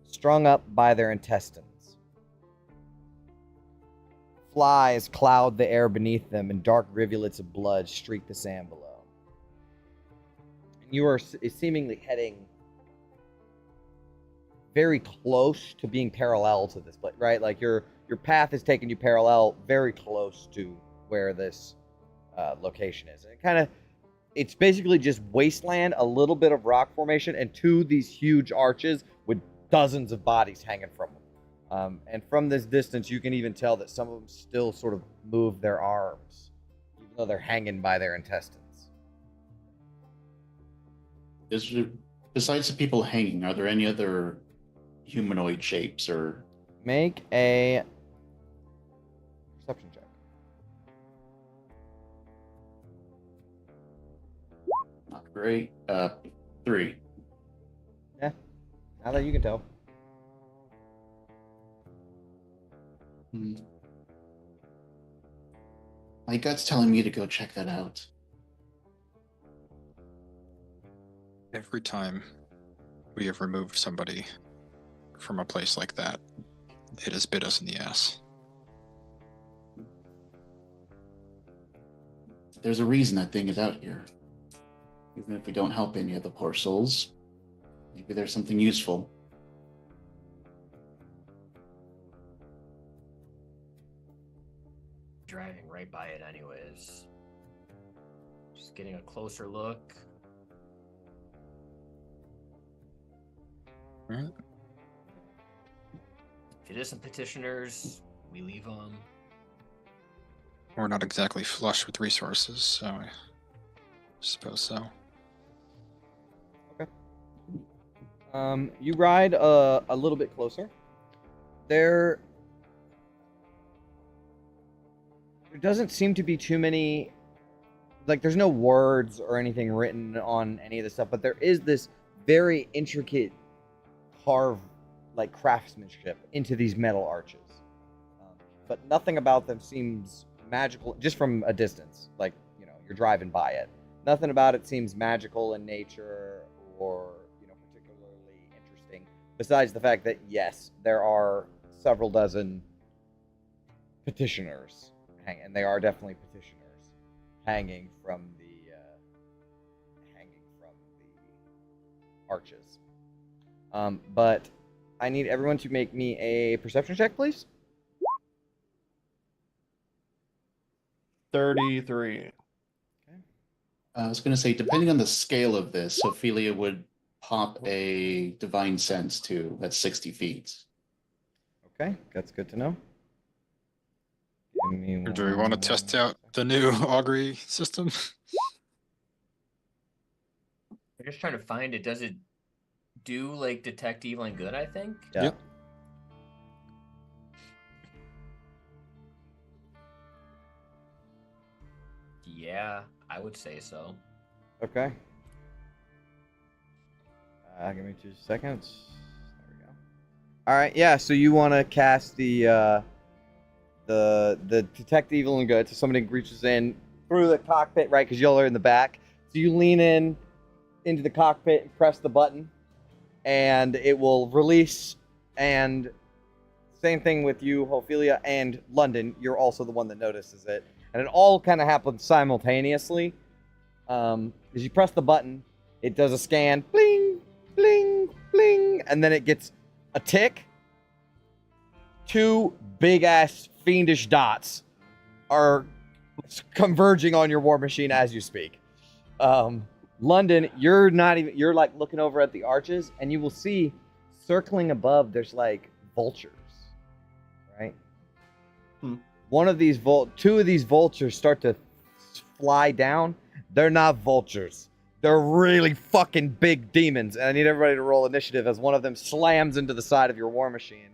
[SPEAKER 5] strung up by their intestines. Flies cloud the air beneath them, and dark rivulets of blood streak the sand below. And you are seemingly heading very close to being parallel to this place, right? Like your path is taking you parallel, very close to where this location is. And it's basically just wasteland, a little bit of rock formation, and 2 these huge arches with dozens of bodies hanging from them. And from this distance, you can even tell that some of them still sort of move their arms, even though they're hanging by their intestines.
[SPEAKER 10] Besides the people hanging, are there any other humanoid shapes or?
[SPEAKER 5] Make a perception check.
[SPEAKER 10] Not great. 3.
[SPEAKER 5] Yeah, now that you can tell.
[SPEAKER 10] My gut's telling me to go check that out.
[SPEAKER 9] Every time we have removed somebody from a place like that, it has bit us in the ass.
[SPEAKER 10] There's a reason that thing is out here. Even if we don't help any of the poor souls, maybe there's something useful.
[SPEAKER 11] Driving right by it anyways. Just getting a closer look.
[SPEAKER 9] Right.
[SPEAKER 11] If it isn't petitioners, We leave them.
[SPEAKER 9] We're not exactly flush with resources, so I suppose so.
[SPEAKER 5] You ride a little bit closer. There doesn't seem to be too many, like there's no words or anything written on any of this stuff, but there is this very intricate craftsmanship into these metal arches. But nothing about them seems magical, just from a distance, like, you know, you're driving by it. Nothing about it seems magical in nature or, you know, particularly interesting, besides the fact that, yes, there are several dozen petitioners, and they are definitely petitioners, hanging from the arches. But I need everyone to make me a perception check, please.
[SPEAKER 1] 33.
[SPEAKER 10] I was going to say, depending on the scale of this, Ophelia would pop a divine sense too. That's 60 feet.
[SPEAKER 5] Okay, that's good to know. Give me
[SPEAKER 9] Or do we want to test out the new augury system?
[SPEAKER 11] We're just trying to find it. Does it do like detect evil and good, I think?
[SPEAKER 5] Yeah.
[SPEAKER 9] Yep.
[SPEAKER 11] Yeah, I would say so.
[SPEAKER 5] Okay. Give me 2 seconds. There we go. All right, yeah. So you want to cast the detect evil and good. So somebody reaches in through the cockpit, right? Because y'all are in the back. So you lean in into the cockpit and press the button, and it will release. And same thing with you, Ophelia, and London. You're also the one that notices it, and it all kind of happens simultaneously. As you press the button, it does a scan, bling, bling, bling, and then it gets a tick. 2 big-ass fiendish dots are converging on your war machine as you speak. London, you're like looking over at the arches, and you will see circling above, there's like vultures, right? One of these 2 of these vultures start to fly down. They're not vultures. They're really fucking big demons, and I need everybody to roll initiative as one of them slams into the side of your war machine.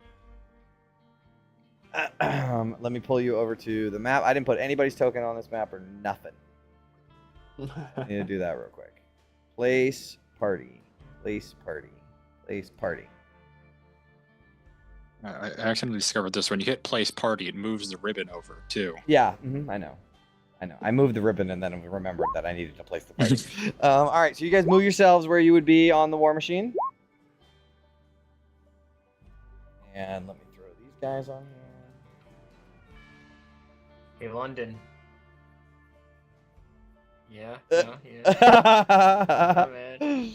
[SPEAKER 5] Let me pull you over to the map. I didn't put anybody's token on this map or nothing. I need to do that real quick. Place party. Place party. Place party.
[SPEAKER 9] I accidentally discovered this. When you hit place party, it moves the ribbon over too.
[SPEAKER 5] Yeah, I know. I moved the ribbon and then remembered that I needed to place the party. All right, so you guys move yourselves where you would be on the war machine. And let me throw these guys on here.
[SPEAKER 11] Hey, London. Yeah.
[SPEAKER 5] Oh,
[SPEAKER 11] man.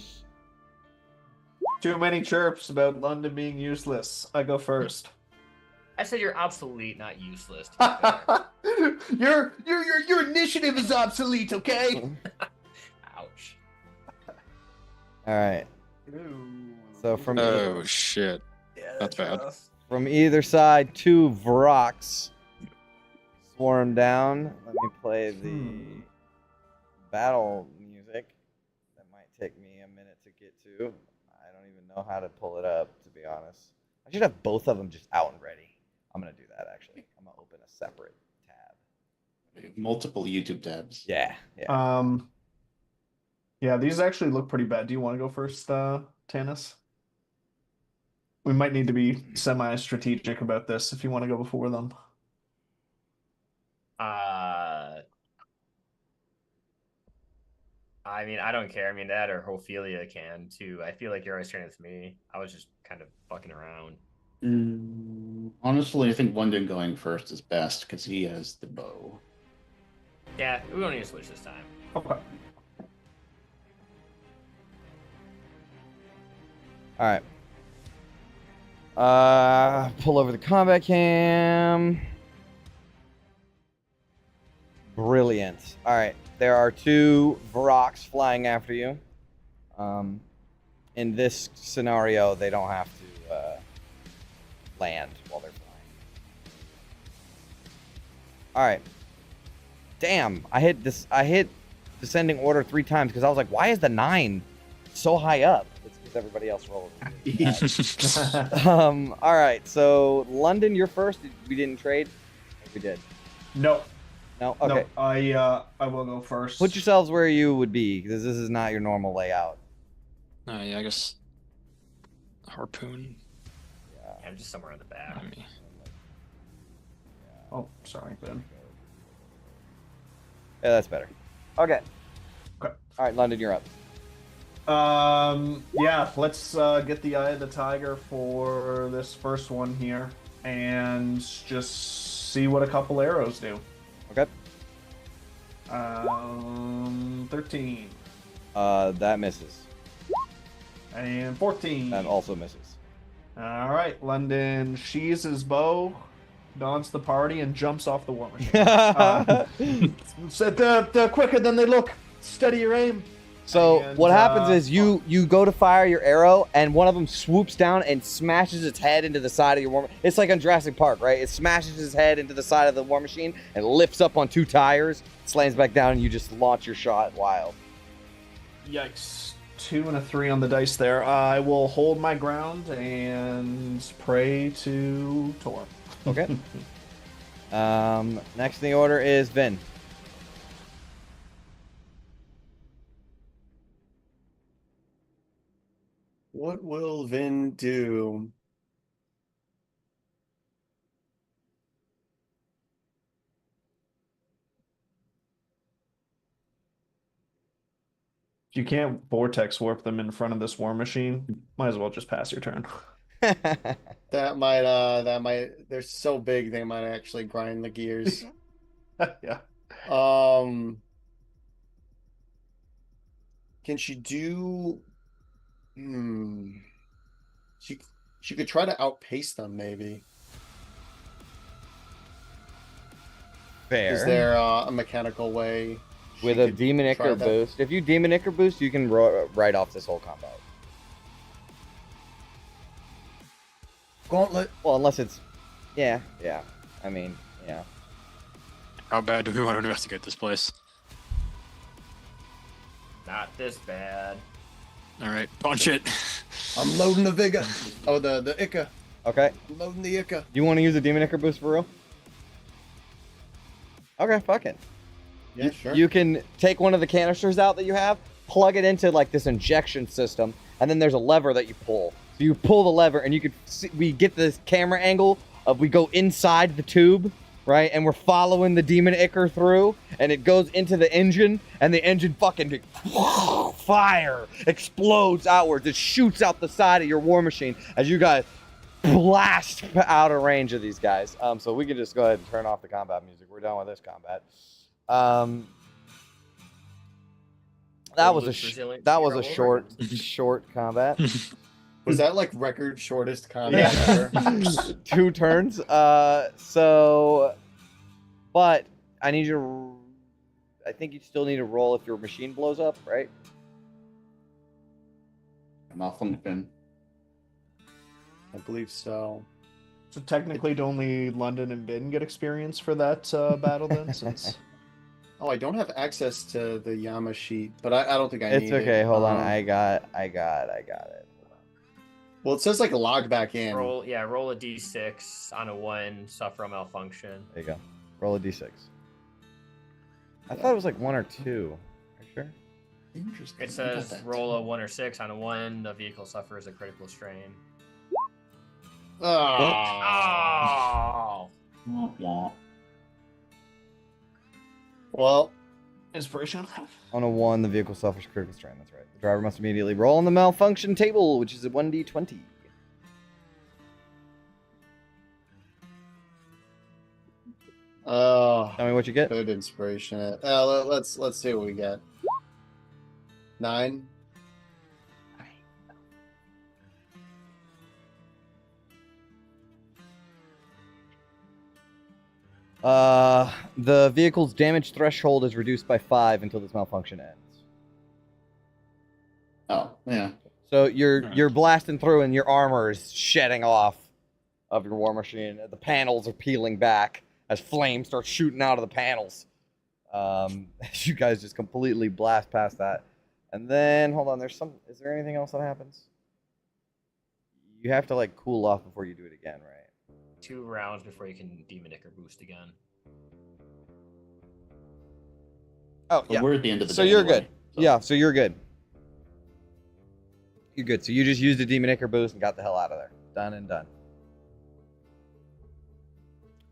[SPEAKER 1] Too many chirps about London being useless. I go first.
[SPEAKER 11] I said you're obsolete, not useless.
[SPEAKER 1] Your initiative is obsolete, okay?
[SPEAKER 11] Ouch.
[SPEAKER 5] All right. So from
[SPEAKER 9] Oh shit. That's bad.
[SPEAKER 5] From either side, 2 Vroks swarm down. Let me play the battle music. That might take me a minute to get to. I don't even know how to pull it up, to be honest. I should have both of them just out and ready. I'm going to do that, actually. I'm going to open a separate tab.
[SPEAKER 10] Multiple YouTube tabs.
[SPEAKER 5] Yeah.
[SPEAKER 1] Yeah, these actually look pretty bad. Do you want to go first, Tanis? We might need to be semi-strategic about this if you want to go before them.
[SPEAKER 11] I mean, I don't care. I mean, that or Ophelia can too. I feel like you're always turning with me. I was just kind of fucking around.
[SPEAKER 10] Honestly, I think London going first is best because he has the bow.
[SPEAKER 11] Yeah, we don't need to switch this time.
[SPEAKER 1] Okay.
[SPEAKER 5] All right. Pull over the combat cam. Brilliant. All right. There are 2 Vroks flying after you. In this scenario, they don't have to land while they're All right. Damn, I hit descending order 3 times because I was like, why is the 9 so high up? It's because everybody else rolled. All right, so London, you're first. We didn't trade. We did.
[SPEAKER 1] No.
[SPEAKER 5] No. Okay.
[SPEAKER 1] No, I will go first.
[SPEAKER 5] Put yourselves where you would be because this is not your normal layout.
[SPEAKER 9] Yeah, I guess harpoon.
[SPEAKER 11] Yeah, just somewhere in the back.
[SPEAKER 1] Oh, sorry, Ben.
[SPEAKER 5] Yeah, that's better. Okay.
[SPEAKER 1] Okay.
[SPEAKER 5] All right, London, you're up.
[SPEAKER 1] Yeah, let's get the Eye of the Tiger for this first one here, and just see what a couple arrows do.
[SPEAKER 5] Okay.
[SPEAKER 1] 13.
[SPEAKER 5] That misses.
[SPEAKER 1] And 14.
[SPEAKER 5] That also misses.
[SPEAKER 1] All right, London sheathes his bow, dons the party, and jumps off the war machine. Said they're quicker than they look. Steady your aim.
[SPEAKER 5] So
[SPEAKER 1] And,
[SPEAKER 5] what happens is you go to fire your arrow, and one of them swoops down and smashes its head into the side of your war machine. It's like on Jurassic Park, right? It smashes its head into the side of the war machine and lifts up on 2 tires, slams back down, and you just launch your shot wild.
[SPEAKER 1] Yikes. 2 and a 3 on the dice there. I will hold my ground and pray to Tor.
[SPEAKER 5] Okay. Next in the order is Vin.
[SPEAKER 7] What will Vin do?
[SPEAKER 1] If you can't vortex warp them in front of this war machine, might as well just pass your turn.
[SPEAKER 7] That might they're so big they might actually grind the gears.
[SPEAKER 1] Yeah.
[SPEAKER 7] Can she do she could try to outpace them maybe.
[SPEAKER 5] Fair.
[SPEAKER 7] Is there a mechanical way
[SPEAKER 5] With
[SPEAKER 7] she
[SPEAKER 5] a
[SPEAKER 7] could
[SPEAKER 5] Demon
[SPEAKER 7] try
[SPEAKER 5] Ichor
[SPEAKER 7] that?
[SPEAKER 5] boost. If you Demon Ichor boost, you can write off this whole combat.
[SPEAKER 7] Gauntlet.
[SPEAKER 5] Well, unless it's... Yeah. I mean, yeah.
[SPEAKER 9] How bad do we want to investigate this place?
[SPEAKER 11] Not this bad.
[SPEAKER 9] All right, punch it.
[SPEAKER 7] I'm loading the Vigor. Oh, the Ica.
[SPEAKER 5] Okay.
[SPEAKER 7] I'm loading the Ica.
[SPEAKER 5] You want to use a Demon Ichor boost for real? Okay, fuck it.
[SPEAKER 7] Yeah, sure.
[SPEAKER 5] You can take one of the canisters out that you have, plug it into like this injection system, and then there's a lever that you pull. So you pull the lever, and you can see, we get this camera angle of we go inside the tube, right? And we're following the Demon Ichor through, and it goes into the engine, and the engine fucking fire explodes outwards. It shoots out the side of your war machine as you guys blast out of range of these guys. So we can just go ahead and turn off the combat music. We're done with this combat. That was a short combat.
[SPEAKER 7] Was that like record shortest combat ever?
[SPEAKER 5] 2 turns. So, but I need you. I think you still need to roll if your machine blows up, right?
[SPEAKER 10] Malfunction.
[SPEAKER 7] I believe so.
[SPEAKER 1] So technically, do only London and Bin get experience for that battle then? Since
[SPEAKER 7] Oh, I don't have access to the Yama sheet, but I don't think I
[SPEAKER 5] It's
[SPEAKER 7] need it.
[SPEAKER 5] okay. Hold on. I got it.
[SPEAKER 7] Well, it says like log back in.
[SPEAKER 11] Roll a d6 on a 1, suffer a malfunction.
[SPEAKER 5] There you go. Roll a d6. I thought it was like 1 or 2. Are you sure?
[SPEAKER 10] Interesting.
[SPEAKER 11] It says roll a 1 or 6 on a 1, the vehicle suffers a critical strain.
[SPEAKER 7] Oh. Well,
[SPEAKER 1] inspiration.
[SPEAKER 5] On a 1, the vehicle suffers critical strain. That's right. The driver must immediately roll on the malfunction table, which is a 1d20.
[SPEAKER 7] Tell
[SPEAKER 5] me what you get.
[SPEAKER 7] Good inspiration. Let's see what we get. 9.
[SPEAKER 5] The vehicle's damage threshold is reduced by 5 until this malfunction ends.
[SPEAKER 10] Oh, yeah.
[SPEAKER 5] So you're blasting through, and your armor is shedding off of your war machine. The panels are peeling back as flames start shooting out of the panels. As you guys just completely blast past that. And then, hold on, is there anything else that happens? You have to, like, cool off before you do it again, right?
[SPEAKER 11] 2 rounds before you can Demon Ichor boost again.
[SPEAKER 5] Oh,
[SPEAKER 10] But
[SPEAKER 5] yeah.
[SPEAKER 10] we're at the end of the
[SPEAKER 5] So
[SPEAKER 10] day
[SPEAKER 5] you're
[SPEAKER 10] anyway,
[SPEAKER 5] good.
[SPEAKER 10] so-
[SPEAKER 5] Yeah, so you're good. You're good. So you just used the Demon Ichor boost and got the hell out of there. Done and done.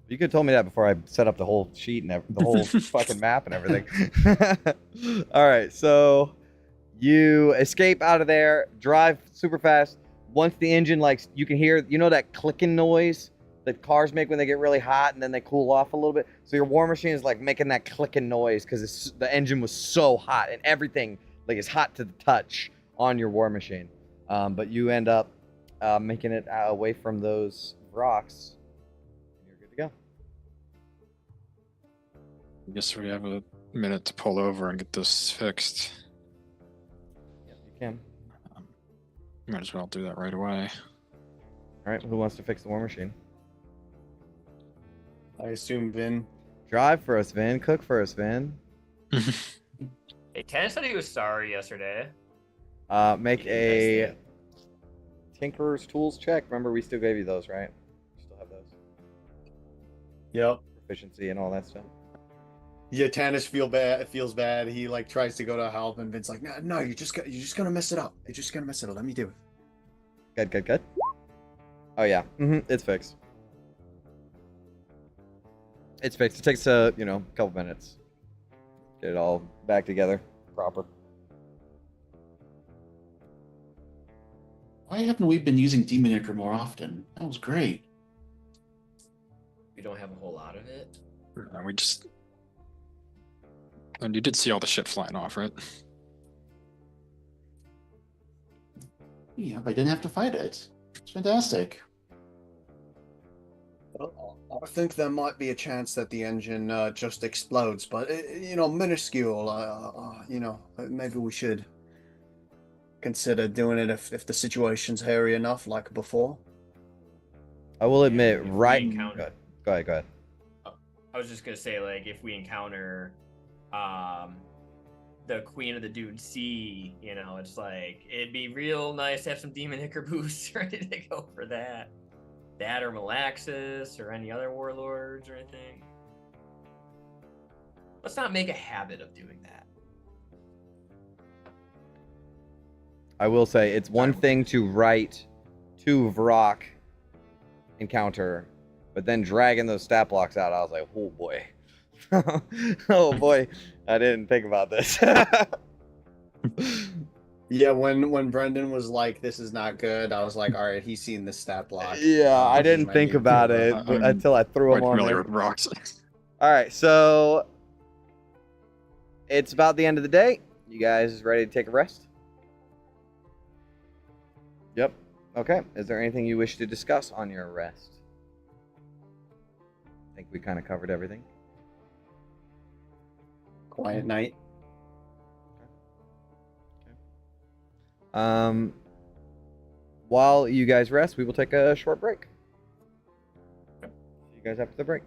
[SPEAKER 5] You could have told me that before I set up the whole sheet and the whole fucking map and everything. All right, so you escape out of there, drive super fast. Once the engine, like, you can hear, you know, that clicking noise that cars make when they get really hot and then they cool off a little bit. So your war machine is like making that clicking noise because the engine was so hot and everything like is hot to the touch on your war machine. But you end up making it away from those rocks. You're good to go.
[SPEAKER 9] I guess we have a minute to pull over and get this fixed.
[SPEAKER 5] Yep, you can.
[SPEAKER 9] Might as well do that right away.
[SPEAKER 5] All right, who wants to fix the war machine?
[SPEAKER 12] I assume Vin.
[SPEAKER 5] Drive for us, Vin. Cook for us, Vin.
[SPEAKER 11] Hey, Tan said he was sorry yesterday.
[SPEAKER 5] Make
[SPEAKER 11] He did
[SPEAKER 5] a Tinkerer's Tools check. Remember, we still gave you those, right? You still have those.
[SPEAKER 12] Yep.
[SPEAKER 5] Proficiency and all that stuff.
[SPEAKER 12] Yeah, Tannis feels bad. He like tries to go to help, and Vin's like, "No, you're just gonna mess it up. You're just gonna mess it up. Let me do it."
[SPEAKER 5] Good. Oh yeah, it's fixed. It's fixed. It takes a couple minutes. Get it all back together, proper.
[SPEAKER 10] Why haven't we been using Demon Ichor more often? That was great.
[SPEAKER 11] We don't have a whole lot of it.
[SPEAKER 9] We just. And you did see all the shit flying off, right?
[SPEAKER 10] Yeah, but I didn't have to fight it. It's fantastic.
[SPEAKER 12] I think there might be a chance that the engine just explodes, but minuscule. Maybe we should consider doing it if the situation's hairy enough, like before.
[SPEAKER 5] I will admit,
[SPEAKER 11] If we
[SPEAKER 5] right.
[SPEAKER 11] encounter-
[SPEAKER 5] Go ahead.
[SPEAKER 11] I was just gonna say, like, if we encounter the Queen of the Dude Sea, it's like it'd be real nice to have some Demon Ichor boosts ready to go for that. That or Malaxis or any other warlords or anything. Let's not make a habit of doing that.
[SPEAKER 5] I will say it's one thing to write to Vrock encounter, but then dragging those stat blocks out, I was like, oh boy. Oh boy, I didn't think about this.
[SPEAKER 12] Yeah, when Brendan was like, "This is not good," I was like, "All right, he's seen the stat block."
[SPEAKER 5] Yeah, I didn't think about it until I threw
[SPEAKER 9] Quite
[SPEAKER 5] them on
[SPEAKER 9] familiar
[SPEAKER 5] there.
[SPEAKER 9] with rocks.
[SPEAKER 5] All right, so it's about the end of the day. You guys ready to take a rest? Yep. Okay. Is there anything you wish to discuss on your rest? I think we kind of covered everything.
[SPEAKER 12] Quiet night.
[SPEAKER 5] While you guys rest, we will take a short break. See you guys after the break.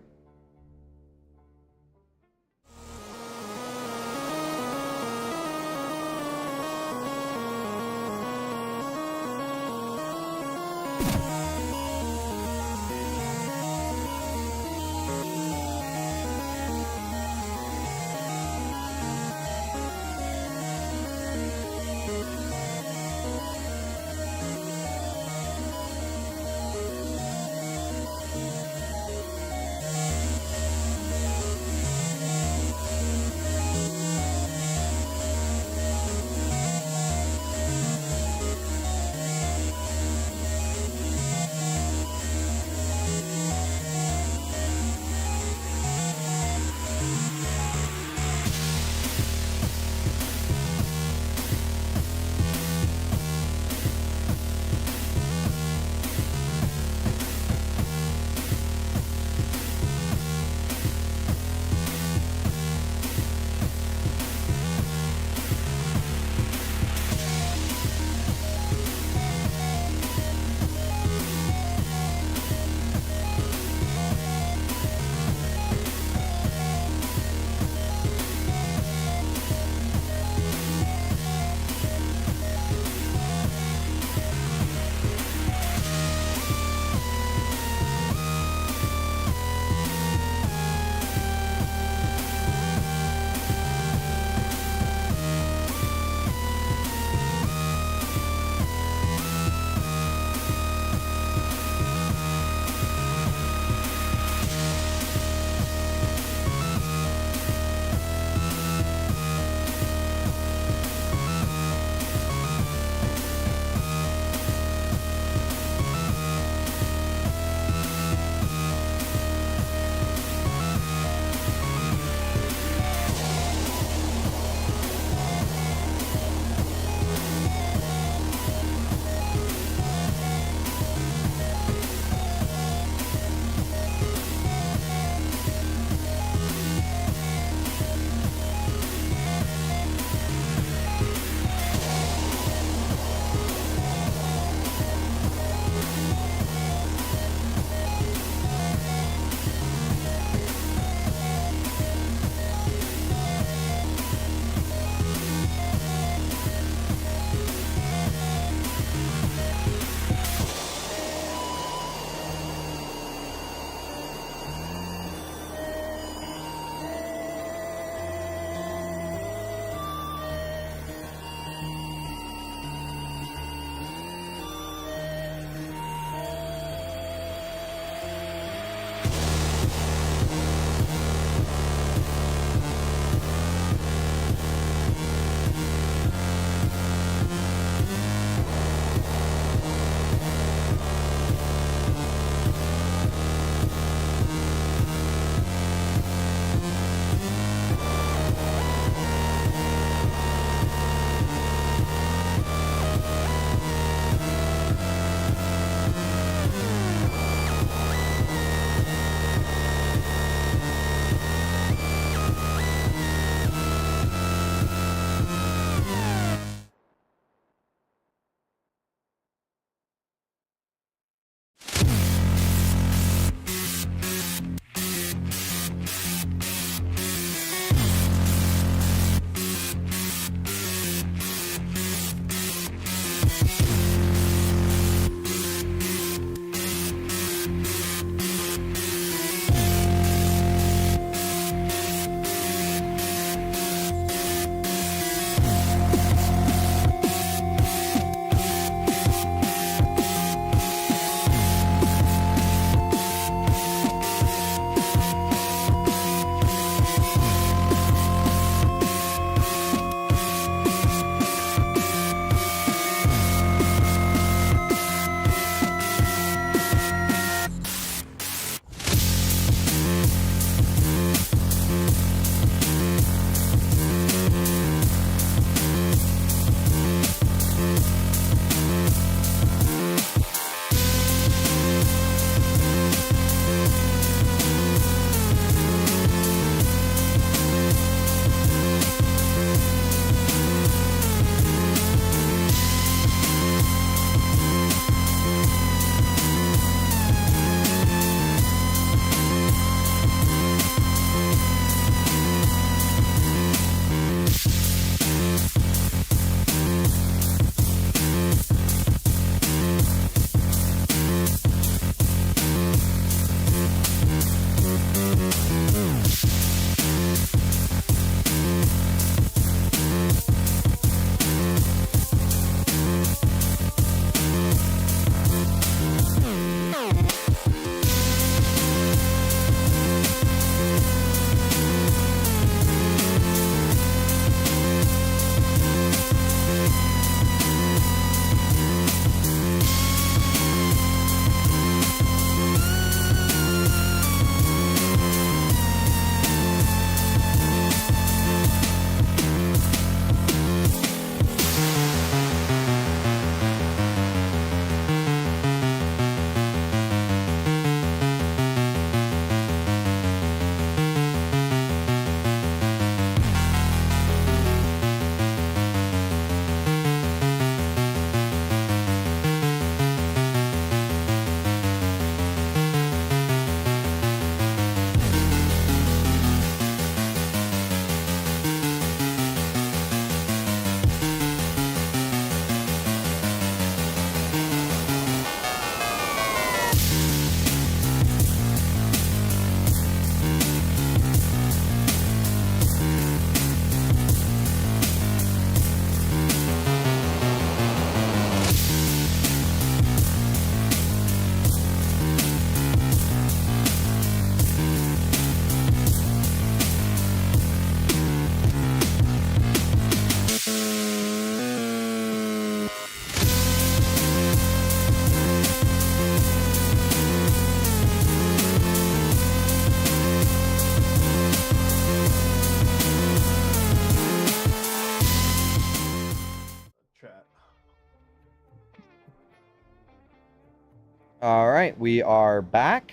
[SPEAKER 5] All right, we are back.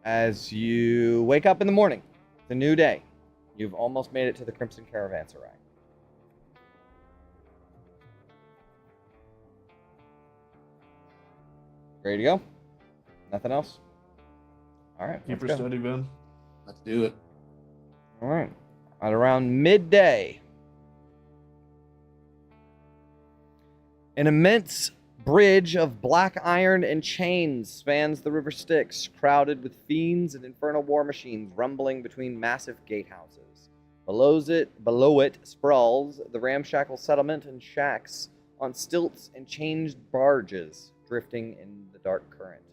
[SPEAKER 5] As you wake up in the morning, it's a new day. You've almost made it to the Crimson Caravanserai. Ready to go? Nothing else? All right,
[SPEAKER 1] Keep
[SPEAKER 5] let's
[SPEAKER 1] her
[SPEAKER 5] go.
[SPEAKER 1] steady, Ben.
[SPEAKER 10] Let's do it.
[SPEAKER 5] All right. At around midday, an immense bridge of black iron and chains spans the River Styx, crowded with fiends and infernal war machines rumbling between massive gatehouses. Below it sprawls the ramshackle settlement and shacks on stilts and chained barges drifting in the dark current.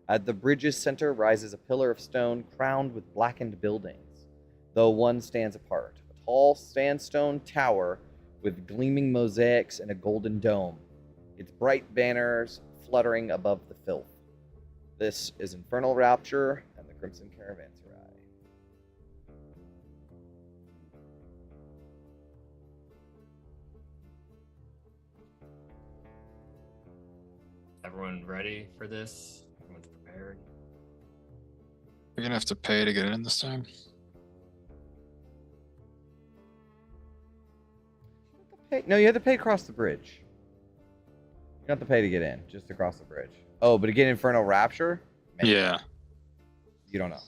[SPEAKER 5] At the bridge's center rises a pillar of stone crowned with blackened buildings, though one stands apart, a tall sandstone tower with gleaming mosaics and a golden dome, its bright banners fluttering above the filth. This is Infernal Rapture and the Crimson Caravanserai.
[SPEAKER 11] Everyone ready for this? Everyone's prepared.
[SPEAKER 9] You're gonna have to pay to get in this time.
[SPEAKER 5] No, you have to pay across the bridge. You don't have to pay to get in, just across the bridge. Oh, but to get Infernal Rapture? Man,
[SPEAKER 9] Yeah.
[SPEAKER 5] you don't know.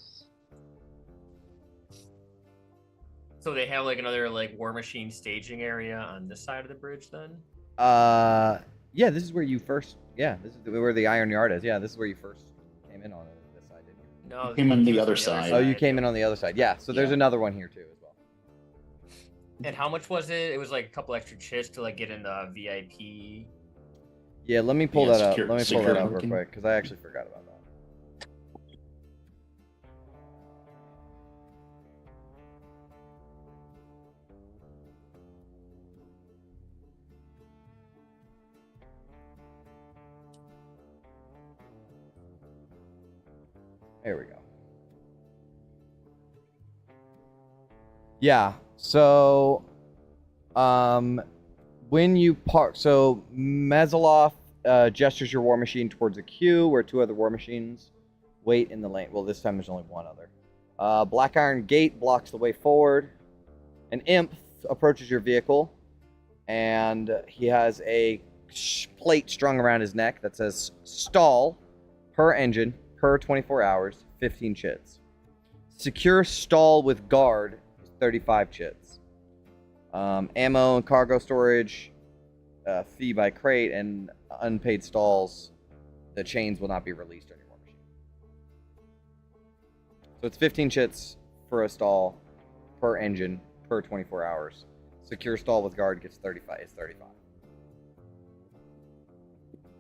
[SPEAKER 11] So they have like another like War Machine staging area on this side of the bridge then?
[SPEAKER 5] Yeah, this is where you first. Yeah, this is where the Iron Yard is. Yeah, this is where you first came in on this side, didn't you?
[SPEAKER 11] No,
[SPEAKER 10] Came on the
[SPEAKER 11] it was
[SPEAKER 10] other side.
[SPEAKER 5] Oh, you came in on the other side. Yeah, so there's
[SPEAKER 10] Yeah.
[SPEAKER 5] another one here too as well.
[SPEAKER 11] And how much was it? It was like a couple extra chits to like get in the VIP.
[SPEAKER 5] Yeah, let me pull
[SPEAKER 10] Yeah,
[SPEAKER 5] that up.
[SPEAKER 10] secure-
[SPEAKER 5] Let me pull
[SPEAKER 10] secure
[SPEAKER 5] that up real
[SPEAKER 10] parking.
[SPEAKER 5] quick because I actually forgot about that. There we go. Yeah, so when you park, so Mazaloff gestures your war machine towards a queue where two other war machines wait in the lane. Well, this time there's only one other. Black iron gate blocks the way forward. An imp approaches your vehicle, and he has a plate strung around his neck that says stall per engine per 24 hours, 15 chits. Secure stall with guard is 35 chits. Ammo and cargo storage, fee by crate, and unpaid stalls, the chains will not be released on your war machine. So it's 15 chits for a stall per engine per 24 hours. Secure stall with guard gets 35. It's 35.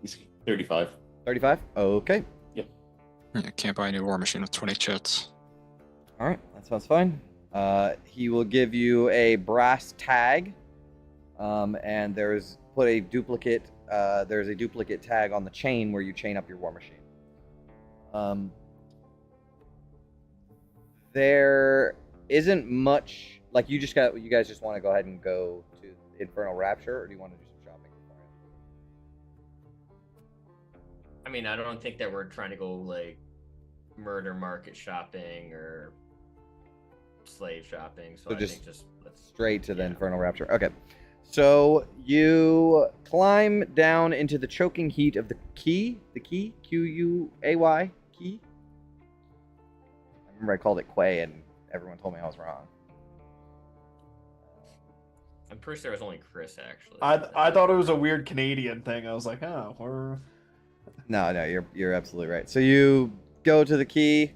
[SPEAKER 10] He's 35.
[SPEAKER 5] 35? Okay.
[SPEAKER 9] You can't buy a new war machine with 20 chits.
[SPEAKER 5] All right, that sounds fine. He will give you a brass tag, and there's a duplicate tag on the chain where you chain up your war machine. There isn't much like you guys just want to go ahead and go to Infernal Rapture, or do you want to do some shopping beforehand?
[SPEAKER 11] I mean, I don't think that we're trying to go like murder market shopping or slave shopping. So I
[SPEAKER 5] just
[SPEAKER 11] think just let's
[SPEAKER 5] straight to the Infernal Rapture. Okay. So you climb down into the choking heat of the key, Q-U-A-Y, key. I remember I called it Quay and everyone told me I was wrong.
[SPEAKER 11] I'm pretty sure it was only Chris actually.
[SPEAKER 1] I thought it was a weird Canadian thing. I was like, oh, we're...
[SPEAKER 5] No, you're absolutely right. So you go to the key.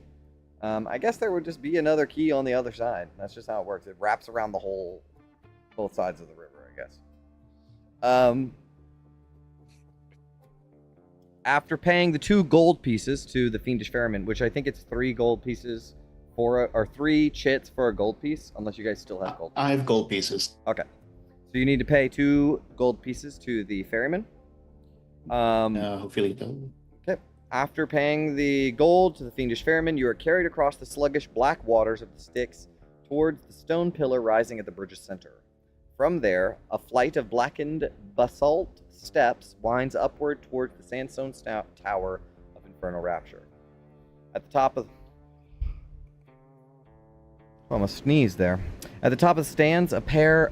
[SPEAKER 5] I guess there would just be another key on the other side. That's just how it works. It wraps around both sides of the river, I guess. After paying the 2 gold pieces to the Fiendish Ferryman, which I think it's 3 gold pieces or 3 chits for a gold piece, unless you guys still have gold.
[SPEAKER 10] I have gold pieces.
[SPEAKER 5] Okay. So you need to pay 2 gold pieces to the ferryman.
[SPEAKER 10] Hopefully it does.
[SPEAKER 5] Okay. After paying the gold to the Fiendish Ferryman, you are carried across the sluggish black waters of the Styx towards the stone pillar rising at the bridge's center. From there, a flight of blackened basalt steps winds upward towards the sandstone tower of Infernal Rapture. At the top of... Almost sneezed there. At the top stands a pair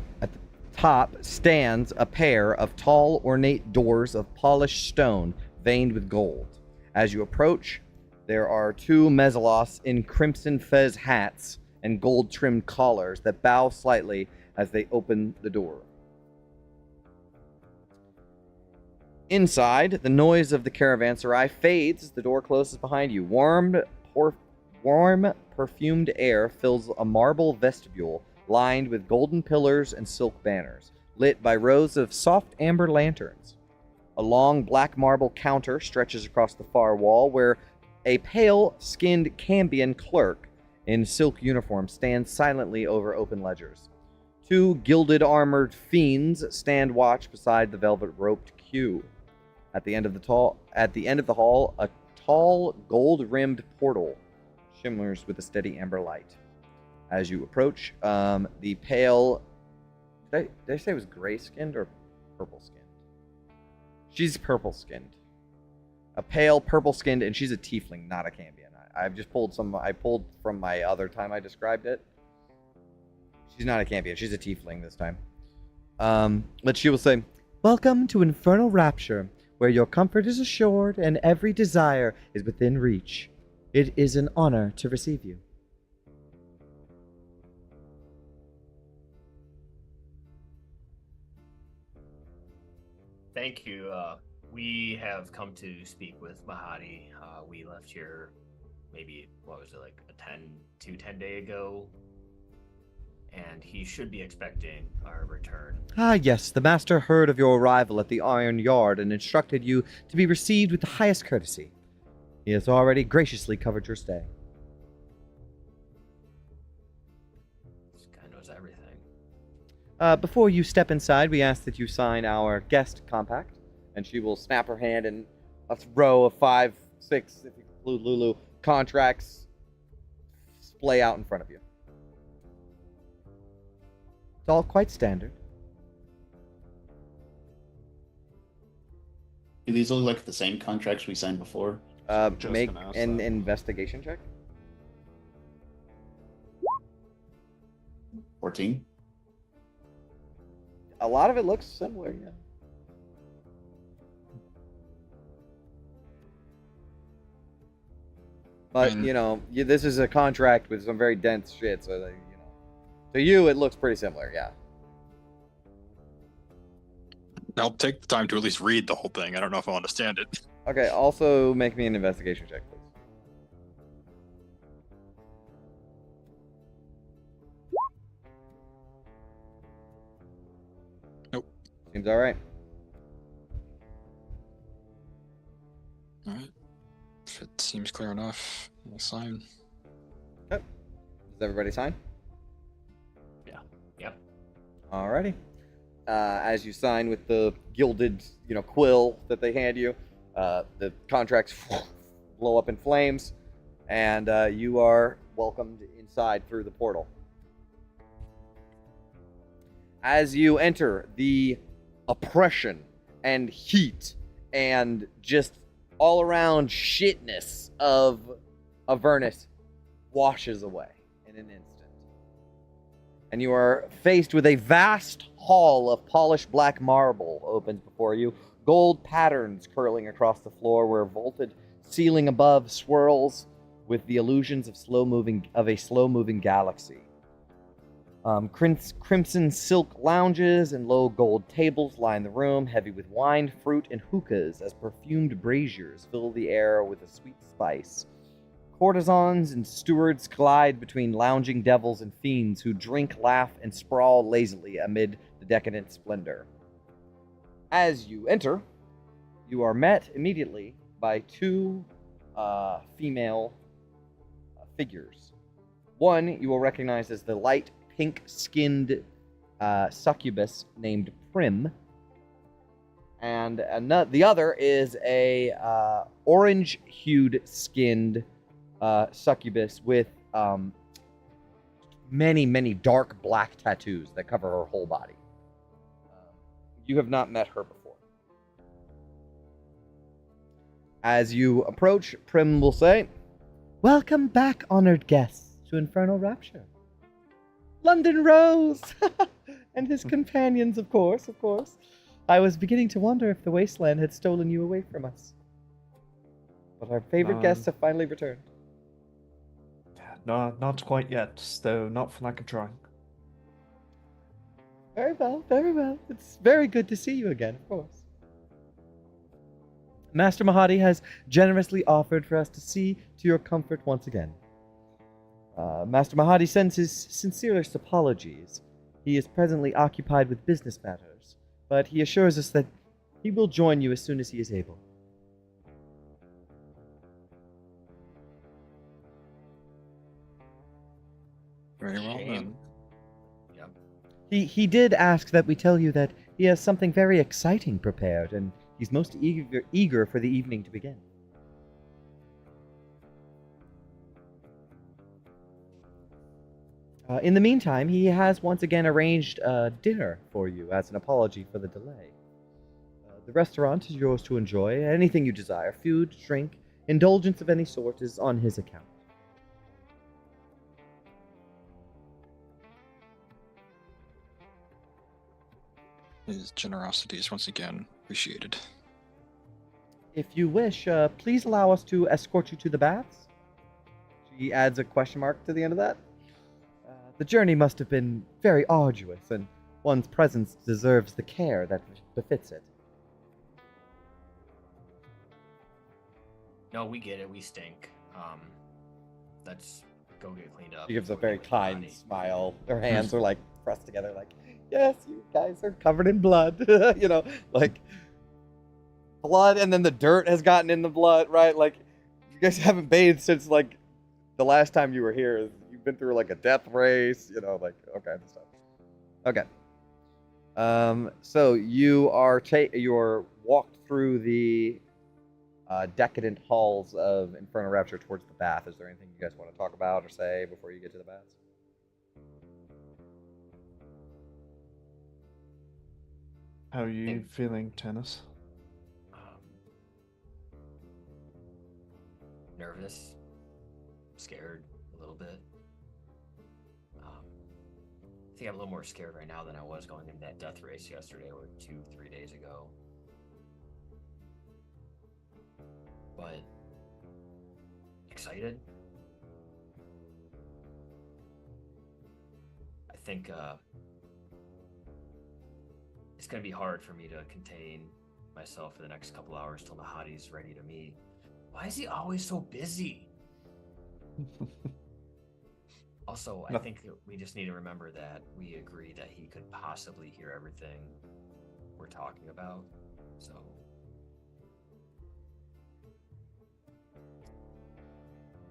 [SPEAKER 5] of tall, ornate doors of polished stone veined with gold. As you approach, there are two Mezzalos in crimson fez hats and gold-trimmed collars that bow slightly as they open the door. Inside, the noise of the caravanserai fades as the door closes behind you. Warm, perfumed air fills a marble vestibule lined with golden pillars and silk banners, lit by rows of soft amber lanterns. A long black marble counter stretches across the far wall where a pale-skinned Cambion clerk in silk uniform stands silently over open ledgers. Two gilded armored fiends stand watch beside the velvet-roped queue. At the end of the hall, a tall, gold-rimmed portal shimmers with a steady amber light. As you approach, the pale... Did I say it was gray-skinned or purple-skinned? She's purple-skinned. A pale purple-skinned, and she's a tiefling, not a Cambion. I've just pulled I pulled from my other time I described it. She's not a Cambion, she's a tiefling this time. But she will say, "Welcome to Infernal Rapture, where your comfort is assured and every desire is within reach. It is an honor to receive you."
[SPEAKER 11] Thank you. We have come to speak with Mahadi. We left here maybe, what was it, like a 10 day ago? And he should be expecting our return.
[SPEAKER 5] Ah, yes, the master heard of your arrival at the Iron Yard and instructed you to be received with the highest courtesy. He has already graciously covered your stay.
[SPEAKER 11] This guy knows everything.
[SPEAKER 5] Before you step inside, we ask that you sign our guest compact. And she will snap her hand, and a row of 5, 6, if you include Lulu, contracts splay out in front of you. It's all quite standard.
[SPEAKER 10] Do these look like the same contracts we signed before?
[SPEAKER 5] Make an investigation check.
[SPEAKER 10] 14.
[SPEAKER 5] A lot of it looks similar, yeah. But, this is a contract with some very dense shit, so, to you, it looks pretty similar, yeah.
[SPEAKER 9] I'll take the time to at least read the whole thing. I don't know if I'll understand it.
[SPEAKER 5] Okay, also make me an investigation check, please.
[SPEAKER 9] Nope.
[SPEAKER 5] Seems alright.
[SPEAKER 9] Alright. If it seems clear enough, we'll sign.
[SPEAKER 5] Yep. Does everybody sign?
[SPEAKER 11] Yeah. Yep.
[SPEAKER 5] Alrighty. As you sign with the gilded, quill that they hand you, the contracts blow up in flames, and you are welcomed inside through the portal. As you enter, the oppression and heat and just all around shitness of Avernus washes away in an instant. And you are faced with a vast hall of polished black marble opens before you, gold patterns curling across the floor where vaulted ceiling above swirls with the illusions of a slow-moving galaxy. Crimson silk lounges and low gold tables line the room, heavy with wine, fruit, and hookahs as perfumed braziers fill the air with a sweet spice. Courtesans and stewards collide between lounging devils and fiends who drink, laugh, and sprawl lazily amid the decadent splendor. As you enter, you are met immediately by two female figures. One you will recognize as the light pink-skinned succubus named Prim, and the other is a orange-hued skinned succubus with many dark black tattoos that cover her whole body. You have not met her before. As you approach, Prim will say, "Welcome back, honored guests, to Infernal Rapture. London Rose! And his companions, of course, of course. I was beginning to wonder if the wasteland had stolen you away from us. But our favorite guests have finally returned."
[SPEAKER 1] No, not quite yet, though not for lack of trying.
[SPEAKER 5] Very well, very well. It's very good to see you again, of course. Master Mahadi has generously offered for us to see to your comfort once again. Master Mahadi sends his sincerest apologies. He is presently occupied with business matters, but he assures us that he will join you as soon as he is able.
[SPEAKER 9] Very well then.
[SPEAKER 11] Yep.
[SPEAKER 5] He did ask that we tell you that he has something very exciting prepared, and he's most eager for the evening to begin. In the meantime, he has once again arranged dinner for you as an apology for the delay. The restaurant is yours to enjoy. Anything you desire, food, drink, indulgence of any sort, is on his account.
[SPEAKER 9] His generosity is once again appreciated.
[SPEAKER 5] If you wish, please allow us to escort you to the baths. She adds a question mark to the end of that. The journey must have been very arduous, and one's presence deserves the care that befits it.
[SPEAKER 11] No, we get it. We stink. Let's go get cleaned up.
[SPEAKER 5] She gives a
[SPEAKER 11] before we
[SPEAKER 5] very
[SPEAKER 11] get
[SPEAKER 5] kind
[SPEAKER 11] body.
[SPEAKER 5] smile. Her hands are like pressed together, like, yes, you guys are covered in blood. You know, like blood, and then the dirt has gotten in the blood, right? Like, you guys haven't bathed since like the last time you were here. You've been through like a death race, you know, like all kinds of stuff. Okay. So you are you're walked through the decadent halls of Infernal Rapture towards the bath. Is there anything you guys want to talk about or say before you get to the baths?
[SPEAKER 1] How are you feeling, Tennis?
[SPEAKER 11] Nervous, scared a little bit. I think I'm a little more scared right now than I was going into that death race yesterday or 2-3 days ago. But excited. I think it's going to be hard for me to contain myself for the next couple hours till Mahadi's ready to meet. Why is he always so busy? Also, I think that we just need to remember that we agree that he could possibly hear everything we're talking about. So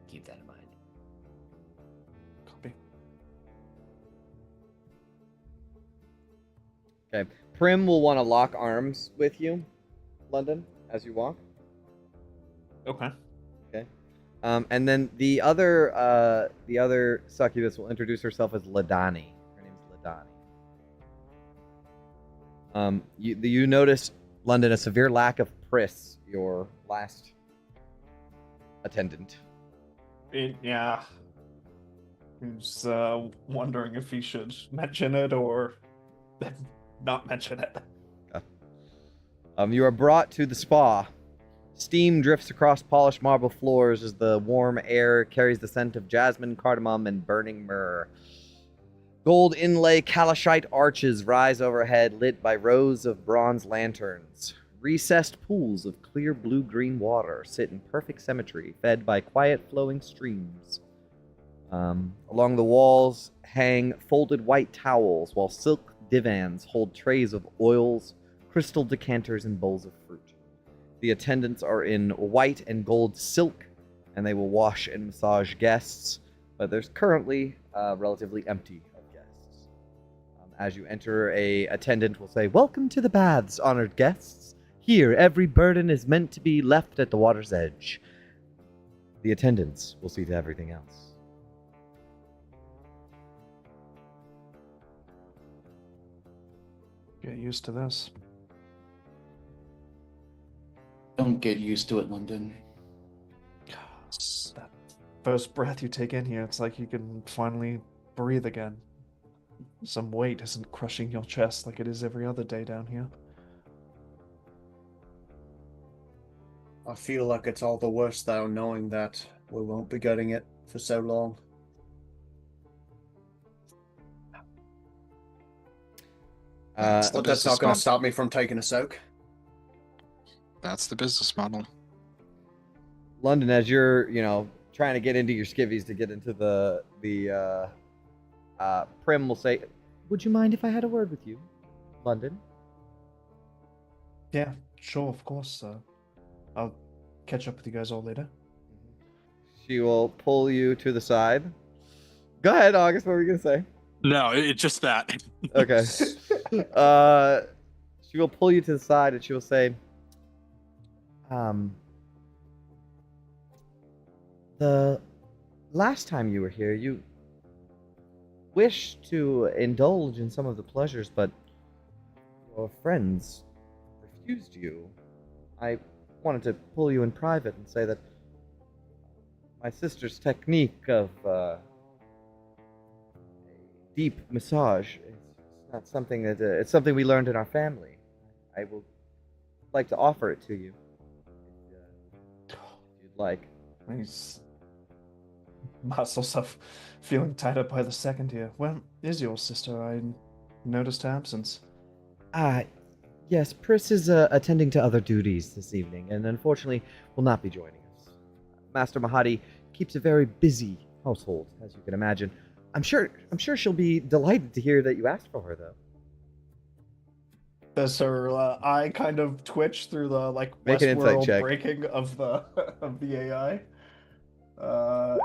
[SPEAKER 11] keep that in mind.
[SPEAKER 1] Copy.
[SPEAKER 5] Okay. Prim will want to lock arms with you, London, as you walk.
[SPEAKER 1] Okay.
[SPEAKER 5] Okay. And then the other succubus will introduce herself as Ladani. Her name is Ladani. You notice, London, a severe lack of Pris, your last attendant.
[SPEAKER 1] Yeah. Who's wondering if he should mention it or not mention it.
[SPEAKER 5] You are brought to the spa. Steam drifts across polished marble floors as the warm air carries the scent of jasmine, cardamom, and burning myrrh. Gold inlay calashite arches rise overhead, lit by rows of bronze lanterns. Recessed pools of clear blue-green water sit in perfect symmetry, fed by quiet flowing streams. Along the walls hang folded white towels, while silk divans hold trays of oils, crystal decanters, and bowls of fruit. The attendants are in white and gold silk, and they will wash and massage guests, but there's currently relatively empty of guests. As you enter, a attendant will say, "Welcome to the baths, honored guests. Here, every burden is meant to be left at the water's edge." The attendants will see to everything else.
[SPEAKER 1] Get used to this.
[SPEAKER 10] Don't get used to it, London.
[SPEAKER 1] That first breath you take in here, it's like you can finally breathe again. Some weight isn't crushing your chest like it is every other day down here.
[SPEAKER 12] I feel like it's all the worse though, knowing that we won't be getting it for so long.
[SPEAKER 9] That's the
[SPEAKER 12] But that's not
[SPEAKER 9] business
[SPEAKER 12] going
[SPEAKER 9] model.
[SPEAKER 12] to stop me from taking a soak.
[SPEAKER 9] That's the business model.
[SPEAKER 5] London, as you're, trying to get into your skivvies to get into the Prim will say, "Would you mind if I had a word with you, London?"
[SPEAKER 1] Yeah, sure, of course. I'll catch up with you guys all later.
[SPEAKER 5] She will pull you to the side. Go ahead, August. What were you gonna say?
[SPEAKER 9] No, it's just that.
[SPEAKER 5] Okay. She will pull you to the side and she will say, the last time you were here, you wished to indulge in some of the pleasures, but your friends refused you. I wanted to pull you in private and say that my sister's technique of deep massage is not something that it's something we learned in our family. I will like to offer it to you if you'd like.
[SPEAKER 1] He's myself feeling tied up by the second here. Where is your sister? I noticed her absence.
[SPEAKER 5] Yes, Pris is attending to other duties this evening, and unfortunately will not be joining us. Master Mahadi keeps a very busy household, as you can imagine. I'm sure she'll be delighted to hear that you asked for her, though.
[SPEAKER 1] Does her eye kind of twitch through the
[SPEAKER 5] Make an insight
[SPEAKER 1] Westworld
[SPEAKER 5] check.
[SPEAKER 1] breaking of the AI?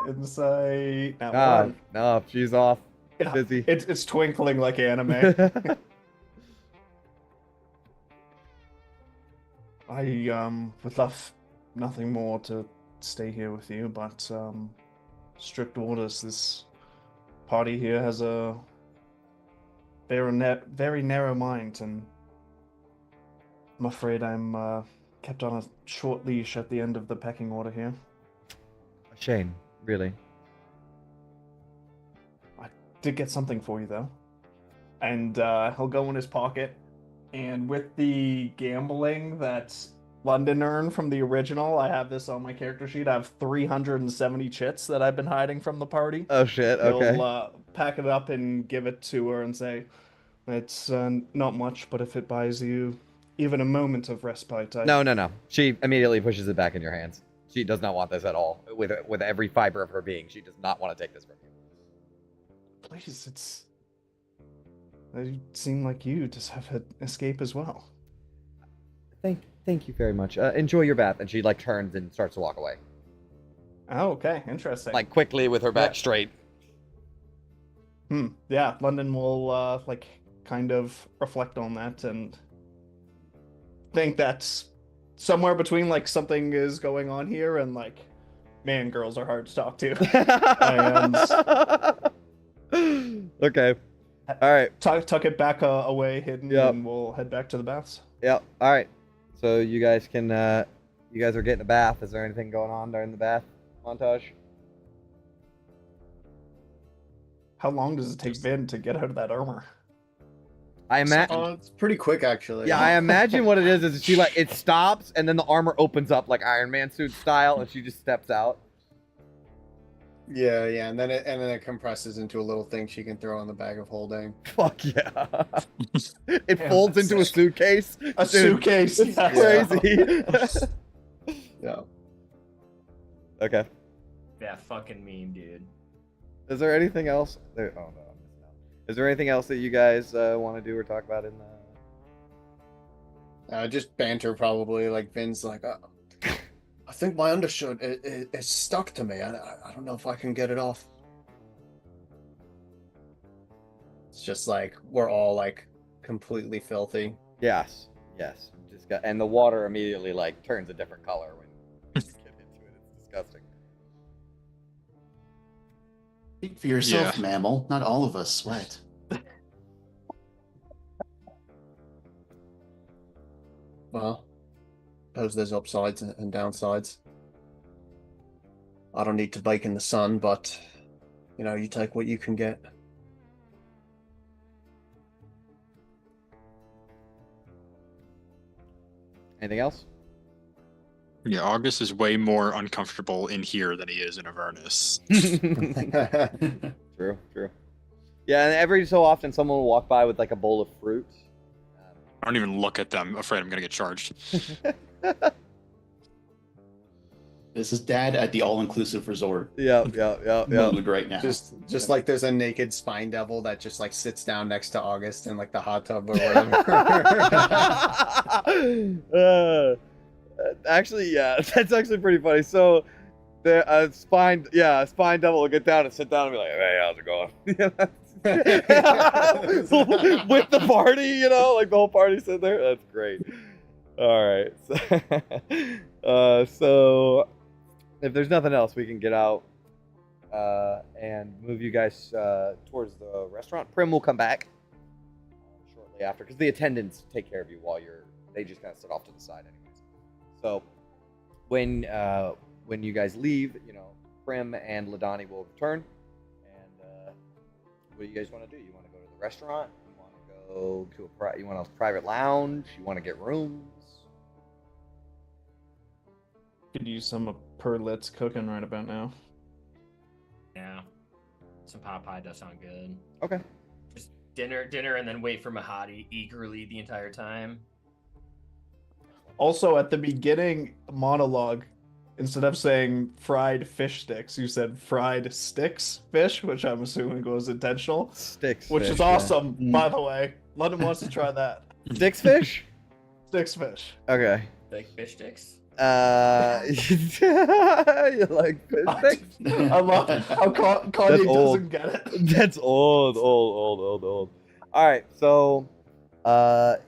[SPEAKER 1] Insight. Not one.
[SPEAKER 5] No, she's off.
[SPEAKER 1] Yeah,
[SPEAKER 5] Busy.
[SPEAKER 1] It's twinkling like anime. I would love nothing more to stay here with you, but strict orders. This party here has a very narrow mind, and I'm afraid I'm kept on a short leash at the end of the pecking order here.
[SPEAKER 5] A shame, really.
[SPEAKER 1] I did get something for you, though. And he'll go in his pocket, and with the gambling that London earned from the original, I have this on my character sheet. I have 370 chits that I've been hiding from the party.
[SPEAKER 5] Oh shit, okay.
[SPEAKER 1] He'll pack it up and give it to her and say, "It's not much, but if it buys you even a moment of respite, I..."
[SPEAKER 5] No. She immediately pushes it back in your hands. She does not want this at all. With every fiber of her being, she does not want to take this from you.
[SPEAKER 1] Please, it's... They seem like you just have had escape as well.
[SPEAKER 5] Thank you very much. Enjoy your bath. And she turns and starts to walk away.
[SPEAKER 1] Oh, okay, interesting.
[SPEAKER 5] Quickly with her back straight.
[SPEAKER 1] Yeah, London will kind of reflect on that and think that's somewhere between something is going on here and man, girls are hard to talk to.
[SPEAKER 5] Okay. All right.
[SPEAKER 1] Tuck it back away, hidden, and we'll head back to the baths.
[SPEAKER 5] Yep. All right. So you guys can, you guys are getting a bath. Is there anything going on during the bath montage?
[SPEAKER 1] How long does it take Vin to get out of that armor?
[SPEAKER 5] I imagine.
[SPEAKER 12] It's pretty quick, actually.
[SPEAKER 5] Yeah, I imagine what it is she it stops and then the armor opens up like Iron Man suit style, and she just steps out.
[SPEAKER 12] Yeah, and then it compresses into a little thing she can throw in the bag of holding.
[SPEAKER 5] Fuck yeah! It folds into a suitcase.
[SPEAKER 1] A suitcase.
[SPEAKER 5] It's crazy.
[SPEAKER 12] Yeah.
[SPEAKER 5] Okay.
[SPEAKER 11] That fucking meme, dude.
[SPEAKER 5] Is there anything else? Oh no, I'm missing out. Is there anything else that you guys want to do or talk about in the?
[SPEAKER 12] Just banter, probably. Vin's I think my undershirt is stuck to me. I don't know if I can get it off. It's just we're all completely filthy.
[SPEAKER 5] Yes. Just and the water immediately turns a different color when you get into it. It's disgusting.
[SPEAKER 10] Speak for yourself, mammal. Not all of us sweat.
[SPEAKER 12] Well, suppose there's upsides and downsides. I don't need to bake in the sun, but you take what you can get.
[SPEAKER 5] Anything else?
[SPEAKER 9] Yeah, August is way more uncomfortable in here than he is in Avernus.
[SPEAKER 5] True. Yeah, and every so often someone will walk by with like a bowl of fruit.
[SPEAKER 9] I don't even look at them, afraid I'm gonna get charged.
[SPEAKER 10] This is Dad at the all-inclusive resort.
[SPEAKER 5] Yeah.
[SPEAKER 10] Mood right now.
[SPEAKER 12] Just like there's a naked spine devil that just like sits down next to August in like the hot tub or whatever.
[SPEAKER 5] Actually, yeah, that's actually pretty funny. So, the spine devil will get down and sit down and be like, "Hey, how's it going?" With the party, like the whole party sitting there. That's great. All right, so if there's nothing else, we can get out and move you guys towards the restaurant. Prim will come back shortly after because the attendants take care of you while they just kind of sit off to the side anyways. So when you guys leave, Prim and Ladani will return. And what do you guys want to do? You want to go to the restaurant? You want to go to you want a private lounge? You want to get rooms?
[SPEAKER 1] Could use some Perlit's cooking right about now.
[SPEAKER 11] Yeah. Some pot pie does sound good.
[SPEAKER 5] Okay.
[SPEAKER 11] Just dinner, and then wait for Mahadi eagerly the entire time.
[SPEAKER 1] Also, at the beginning monologue, instead of saying fried fish sticks, you said fried sticks fish, which I'm assuming was intentional.
[SPEAKER 5] Sticks
[SPEAKER 1] which
[SPEAKER 5] fish,
[SPEAKER 1] is awesome, by the way. London wants to try that.
[SPEAKER 5] Sticks fish?
[SPEAKER 1] Sticks fish.
[SPEAKER 5] Okay.
[SPEAKER 11] Like fish sticks?
[SPEAKER 5] You like fish sticks?
[SPEAKER 1] I love how Kanye doesn't get it.
[SPEAKER 5] That's old. All right, so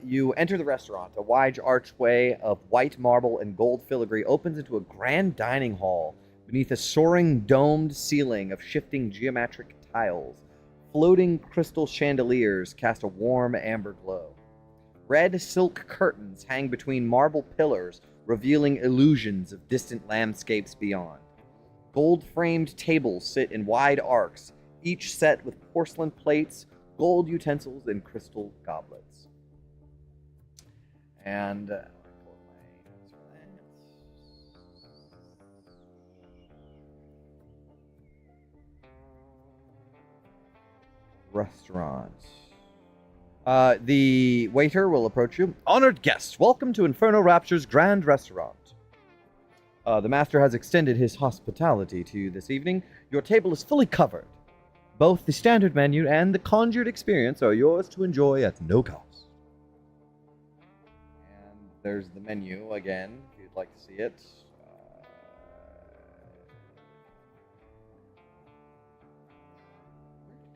[SPEAKER 5] you enter the restaurant. A wide archway of white marble and gold filigree opens into a grand dining hall beneath a soaring domed ceiling of shifting geometric tiles. Floating crystal chandeliers cast a warm amber glow. Red silk curtains hang between marble pillars, revealing illusions of distant landscapes beyond. Gold-framed tables sit in wide arcs, each set with porcelain plates, gold utensils, and crystal goblets. And restaurant. The waiter will approach you. Honored guests, welcome to Inferno Rapture's Grand Restaurant. The master has extended his hospitality to you this evening. Your table is fully covered. Both the standard menu and the conjured experience are yours to enjoy at no cost. And there's the menu again, if you'd like to see it.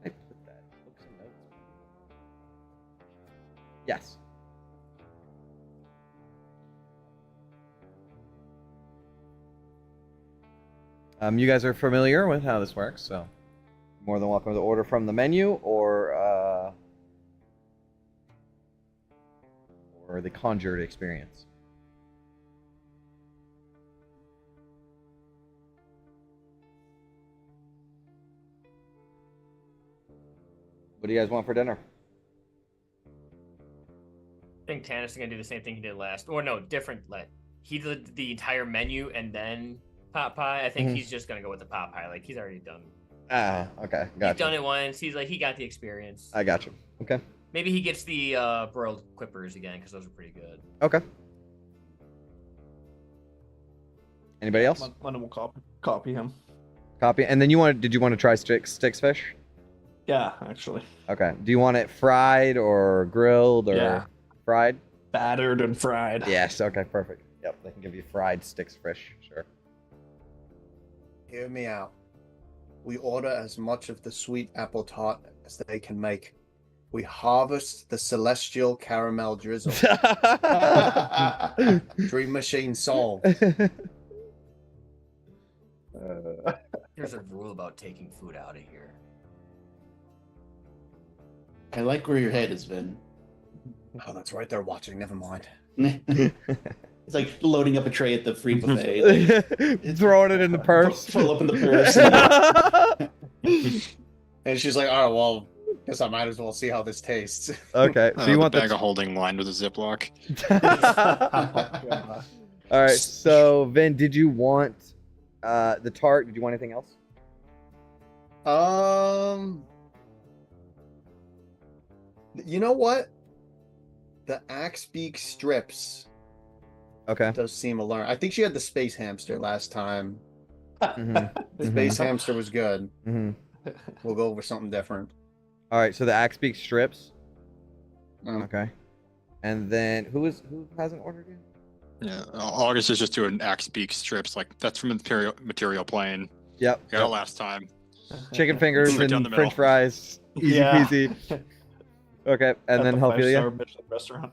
[SPEAKER 5] Where did I put that? Books and notes. Yes. You guys are familiar with how this works, so more than welcome to order from the menu or the conjured experience. What do you guys want for dinner?
[SPEAKER 11] I think Tanis is gonna do the same thing he did last, or no, different. He did the entire menu and then pot pie. I think he's just gonna go with the pot pie. Like he's already done.
[SPEAKER 5] Okay, gotcha.
[SPEAKER 11] He's done it once. He's like he got the experience.
[SPEAKER 5] I got you. Okay.
[SPEAKER 11] Maybe he gets the broiled quippers again because those are pretty good.
[SPEAKER 5] Okay. Anybody else?
[SPEAKER 1] London will copy him.
[SPEAKER 5] Copy. And then did you want to try sticks fish?
[SPEAKER 1] Yeah, actually.
[SPEAKER 5] Okay. Do you want it fried or grilled or fried?
[SPEAKER 1] Battered and fried.
[SPEAKER 5] Yes. Okay. Perfect. Yep. They can give you fried sticks fish. Sure.
[SPEAKER 12] Hear me out. We order as much of the sweet apple tart as they can make. We harvest the celestial caramel drizzle. Dream machine solved.
[SPEAKER 11] There's a rule about taking food out of here.
[SPEAKER 10] I like where your head has been.
[SPEAKER 12] Oh, that's right. They're watching. Never mind.
[SPEAKER 10] It's like loading up a tray at the free buffet. Like,
[SPEAKER 5] Throwing it in the purse.
[SPEAKER 10] Full up in the purse.
[SPEAKER 12] And she's like, "Oh well, guess I might as well see how this tastes."
[SPEAKER 5] Okay, so you want
[SPEAKER 9] the bag
[SPEAKER 5] the
[SPEAKER 9] of holding lined with a Ziploc.
[SPEAKER 5] All right, so Vin, did you want the tart? Did you want anything else?
[SPEAKER 12] You know what? The axe beak strips
[SPEAKER 5] Okay.
[SPEAKER 12] does seem alluring. I think she had the space hamster last time.
[SPEAKER 5] Mhm.
[SPEAKER 12] The space hamster was good.
[SPEAKER 5] Mhm.
[SPEAKER 12] We'll go over something different.
[SPEAKER 5] All right, so the axe beak strips.
[SPEAKER 12] Mm.
[SPEAKER 5] Okay. And then who hasn't ordered yet?
[SPEAKER 9] Yeah, August is just doing axe beak strips. Like that's from the material plane.
[SPEAKER 5] Yep.
[SPEAKER 9] Got it last time.
[SPEAKER 5] Chicken fingers
[SPEAKER 9] Straight down
[SPEAKER 5] and
[SPEAKER 9] the
[SPEAKER 5] French
[SPEAKER 9] middle.
[SPEAKER 5] fries. Easy
[SPEAKER 1] Yeah.
[SPEAKER 5] peasy. Okay, and
[SPEAKER 1] At
[SPEAKER 5] then
[SPEAKER 1] the
[SPEAKER 5] Helphelia.
[SPEAKER 1] 5-star Michelin restaurant.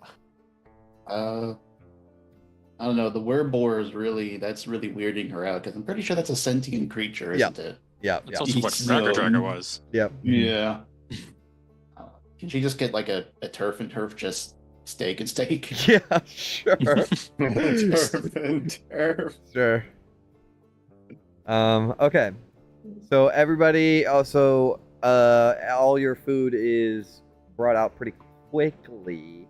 [SPEAKER 10] I don't know. The wereboar that's really weirding her out because I'm pretty sure that's a sentient creature, isn't it?
[SPEAKER 5] Yeah.
[SPEAKER 9] That's
[SPEAKER 5] Yeah.
[SPEAKER 9] also what
[SPEAKER 10] So-
[SPEAKER 9] Cracker Tracker was.
[SPEAKER 5] Yep.
[SPEAKER 10] Yeah. Can she just get like a turf and turf just steak and steak?
[SPEAKER 5] Yeah. Sure.
[SPEAKER 12] Turf and turf.
[SPEAKER 5] Sure. Okay. So everybody also all your food is brought out pretty quickly.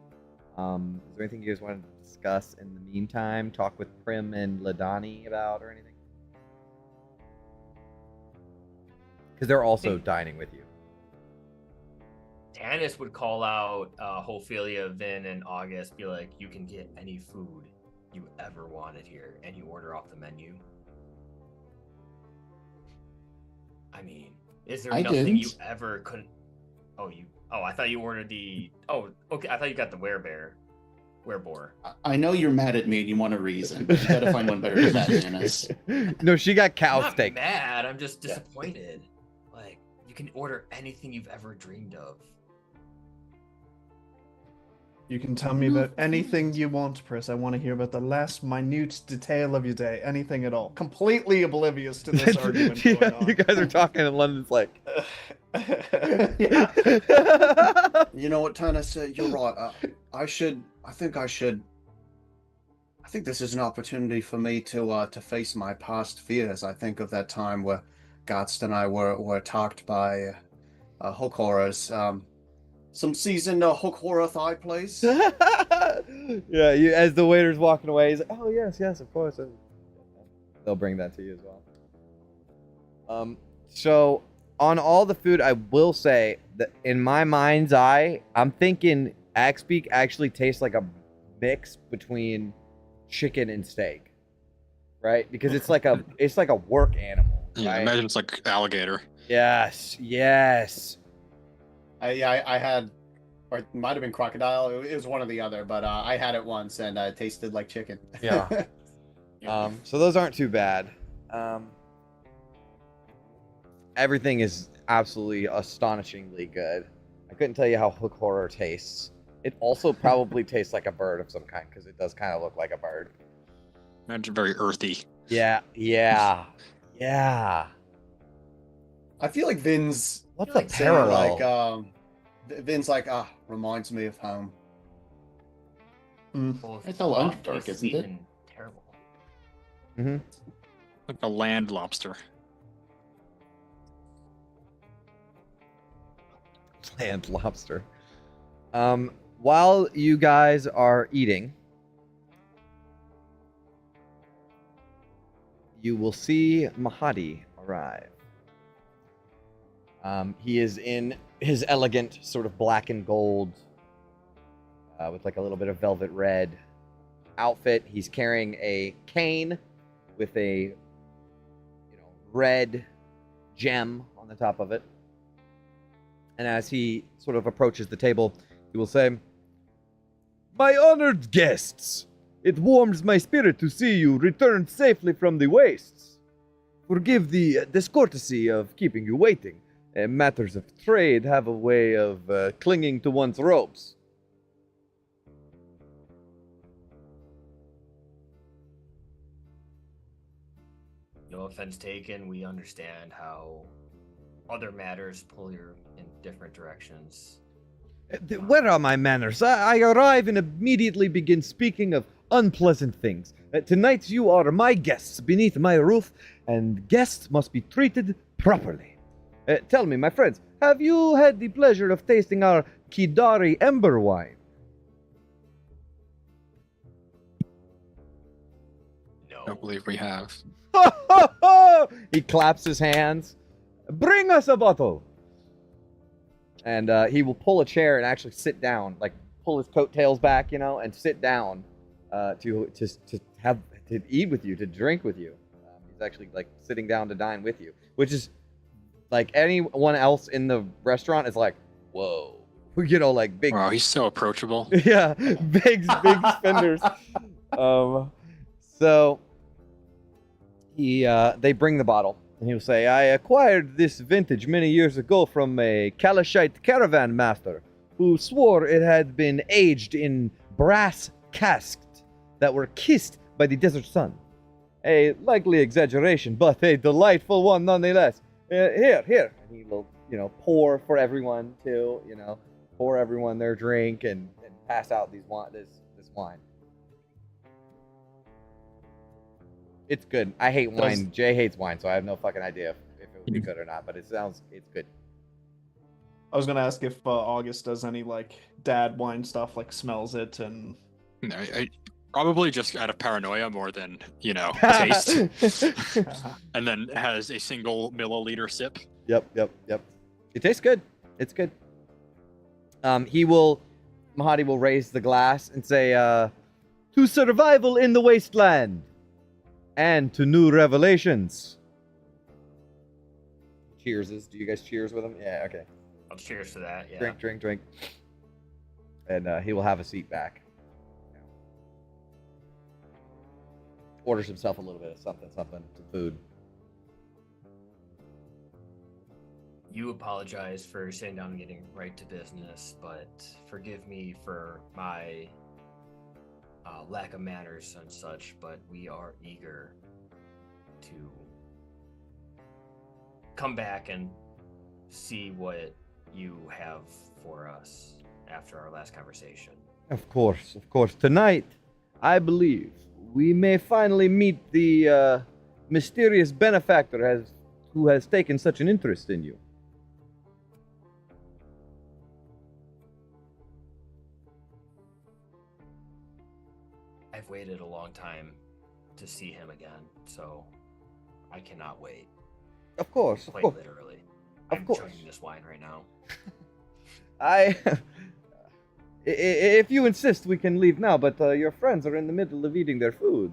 [SPEAKER 5] Is there anything you guys want to discuss in the meantime? Talk with Prim and Ladani about or anything? Because they're also dining with you.
[SPEAKER 11] Tannis would call out Ophelia, Vin, and August, be like, "You can get any food you ever wanted here, and you order off the menu." I mean, is there
[SPEAKER 10] I
[SPEAKER 11] nothing you
[SPEAKER 10] didn't.
[SPEAKER 11] ever couldn't? Oh, I thought you ordered the. Oh, okay. I thought you got the wereboar.
[SPEAKER 10] I know you're mad at me and you want a reason, but you gotta find one better than that, Janice.
[SPEAKER 5] No, she got cow
[SPEAKER 11] I'm not
[SPEAKER 5] steak.
[SPEAKER 11] mad. I'm just disappointed. Like, you can order anything you've ever dreamed of.
[SPEAKER 1] You can tell me about anything you want, Pris. I want to hear about the last minute detail of your day. Anything at all. Completely oblivious to this argument going
[SPEAKER 5] Yeah,
[SPEAKER 1] on.
[SPEAKER 5] you guys are talking in London's like.
[SPEAKER 1] Yeah.
[SPEAKER 12] You know what, Tannis? You're right. I think this is an opportunity for me to face my past fears. I think of that time where Gotst and I were attacked by hook horrors. Some seasoned hook horror thigh plays.
[SPEAKER 5] Yeah, as the waiter's walking away, he's like, "Oh yes, of course." They'll bring that to you as well. So on all the food, I will say that in my mind's eye, I'm thinking Axbeak actually tastes like a mix between chicken and steak, right? Because it's like a work animal.
[SPEAKER 9] Yeah,
[SPEAKER 5] right?
[SPEAKER 9] imagine it's like alligator.
[SPEAKER 5] Yes.
[SPEAKER 12] I had, or it might have been crocodile. It was one or the other, but I had it once and it tasted like chicken.
[SPEAKER 5] Yeah. So those aren't too bad. Everything is absolutely astonishingly good. I couldn't tell you how hook horror tastes. It also probably tastes like a bird of some kind because it does kind of look like a bird.
[SPEAKER 9] Imagine very earthy.
[SPEAKER 5] Yeah.
[SPEAKER 12] I feel like Vin's
[SPEAKER 5] What's the
[SPEAKER 12] saying,
[SPEAKER 5] parallel?
[SPEAKER 12] like Vin's like, reminds me of home.
[SPEAKER 11] Well,
[SPEAKER 10] It's all
[SPEAKER 11] fuck,
[SPEAKER 10] Underdark,
[SPEAKER 11] this is
[SPEAKER 10] isn't it?
[SPEAKER 11] even terrible.
[SPEAKER 5] Mm-hmm.
[SPEAKER 9] Like a land lobster.
[SPEAKER 5] Land lobster. While you guys are eating, you will see Mahadi arrive. He is in his elegant sort of black and gold with like a little bit of velvet red outfit. He's carrying a cane with a red gem on the top of it. And as he sort of approaches the table, he will say, "My honored guests, it warms my spirit to see you returned safely from the wastes. Forgive the discourtesy of keeping you waiting. Matters of trade have a way of clinging to one's ropes."
[SPEAKER 11] No offense taken. We understand how other matters pull you in different directions.
[SPEAKER 5] Where are my manners? I arrive and immediately begin speaking of unpleasant things. Tonight you are my guests beneath my roof, and guests must be treated properly. Tell me, my friends, have you had the pleasure of tasting our Kidari Ember wine?
[SPEAKER 11] No.
[SPEAKER 9] I don't believe we have.
[SPEAKER 5] He claps his hands. Bring us a bottle. And he will pull a chair and actually sit down, like pull his coattails back, and sit down to eat with you, to drink with you. He's actually like sitting down to dine with you, which is like anyone else in the restaurant is like, whoa, like big.
[SPEAKER 9] Wow, he's so approachable.
[SPEAKER 5] Yeah, big spenders. So they bring the bottle, and he'll say, I acquired this vintage many years ago from a Kalashite caravan master who swore it had been aged in brass casks that were kissed by the desert sun. A likely exaggeration, but a delightful one nonetheless. Here. And he will, pour for everyone too, pour everyone their drink and pass out this wine. It's good. I hate wine. Jay hates wine, so I have no fucking idea if it would be good or not, but it's good.
[SPEAKER 1] I was gonna ask if August does any like dad wine stuff, like smells it and.
[SPEAKER 9] No, I probably just out of paranoia more than taste, and then has a single milliliter sip.
[SPEAKER 5] Yep. It tastes good. It's good. Mahadi will raise the glass and say, to survival in the wasteland, and to new revelations. Cheerses. Do you guys cheers with him? Yeah. Okay.
[SPEAKER 11] I'll cheers to that. Yeah.
[SPEAKER 5] Drink. And he will have a seat back. Orders himself a little bit of something, some food.
[SPEAKER 11] You apologize for sitting down and getting right to business, but forgive me for my lack of manners and such, but we are eager to come back and see what you have for us after our last conversation.
[SPEAKER 5] Of course. Tonight, I believe we may finally meet the mysterious benefactor who has taken such an interest in you.
[SPEAKER 11] I've waited a long time to see him again, so I cannot wait.
[SPEAKER 5] Of course.
[SPEAKER 11] Quite literally. I'm chugging this wine right now.
[SPEAKER 5] If you insist, we can leave now, but your friends are in the middle of eating their food.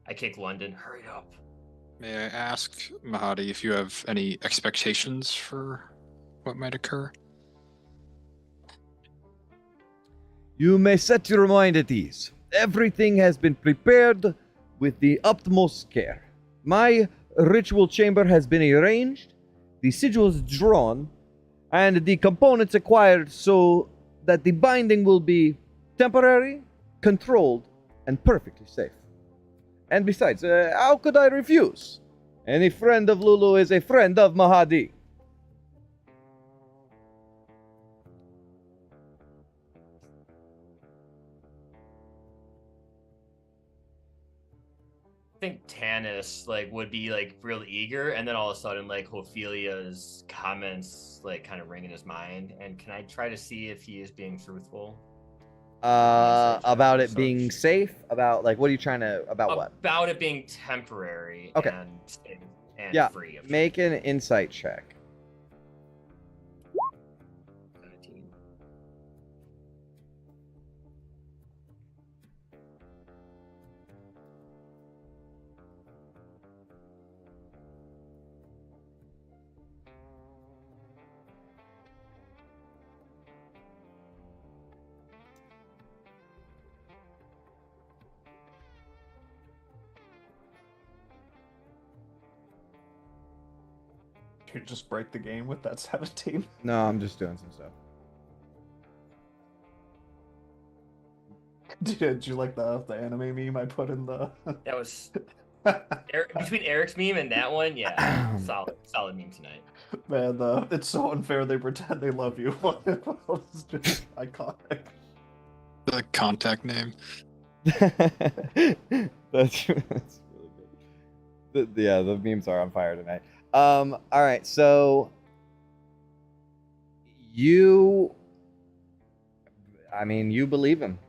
[SPEAKER 11] I kick London. Hurry up.
[SPEAKER 9] May I ask, Mahadi, if you have any expectations for what might occur?
[SPEAKER 5] You may set your mind at ease. Everything has been prepared with the utmost care. My ritual chamber has been arranged, the sigils drawn, and the components acquired so that the binding will be temporary, controlled, and perfectly safe. And besides, how could I refuse? Any friend of Lulu is a friend of Mahadi.
[SPEAKER 11] I think Tanis would be real eager, and then all of a sudden Ophelia's comments kind of ring in his mind. And can I try to see if he is being truthful?
[SPEAKER 5] About it being safe? About what are you trying to what?
[SPEAKER 11] About it being temporary.
[SPEAKER 5] Okay.
[SPEAKER 11] And
[SPEAKER 5] yeah.
[SPEAKER 11] free of
[SPEAKER 5] Make an insight check.
[SPEAKER 11] 17.
[SPEAKER 1] You just break the game with that 17.
[SPEAKER 5] No, I'm just doing some stuff.
[SPEAKER 1] Did you like the anime meme I put in the?
[SPEAKER 11] That was between Eric's meme and that one. Yeah, solid meme tonight.
[SPEAKER 1] Man, it's so unfair. They pretend they love you. It's just iconic.
[SPEAKER 9] The contact name.
[SPEAKER 5] That's really good. Yeah, the memes are on fire tonight. All right, so you believe him.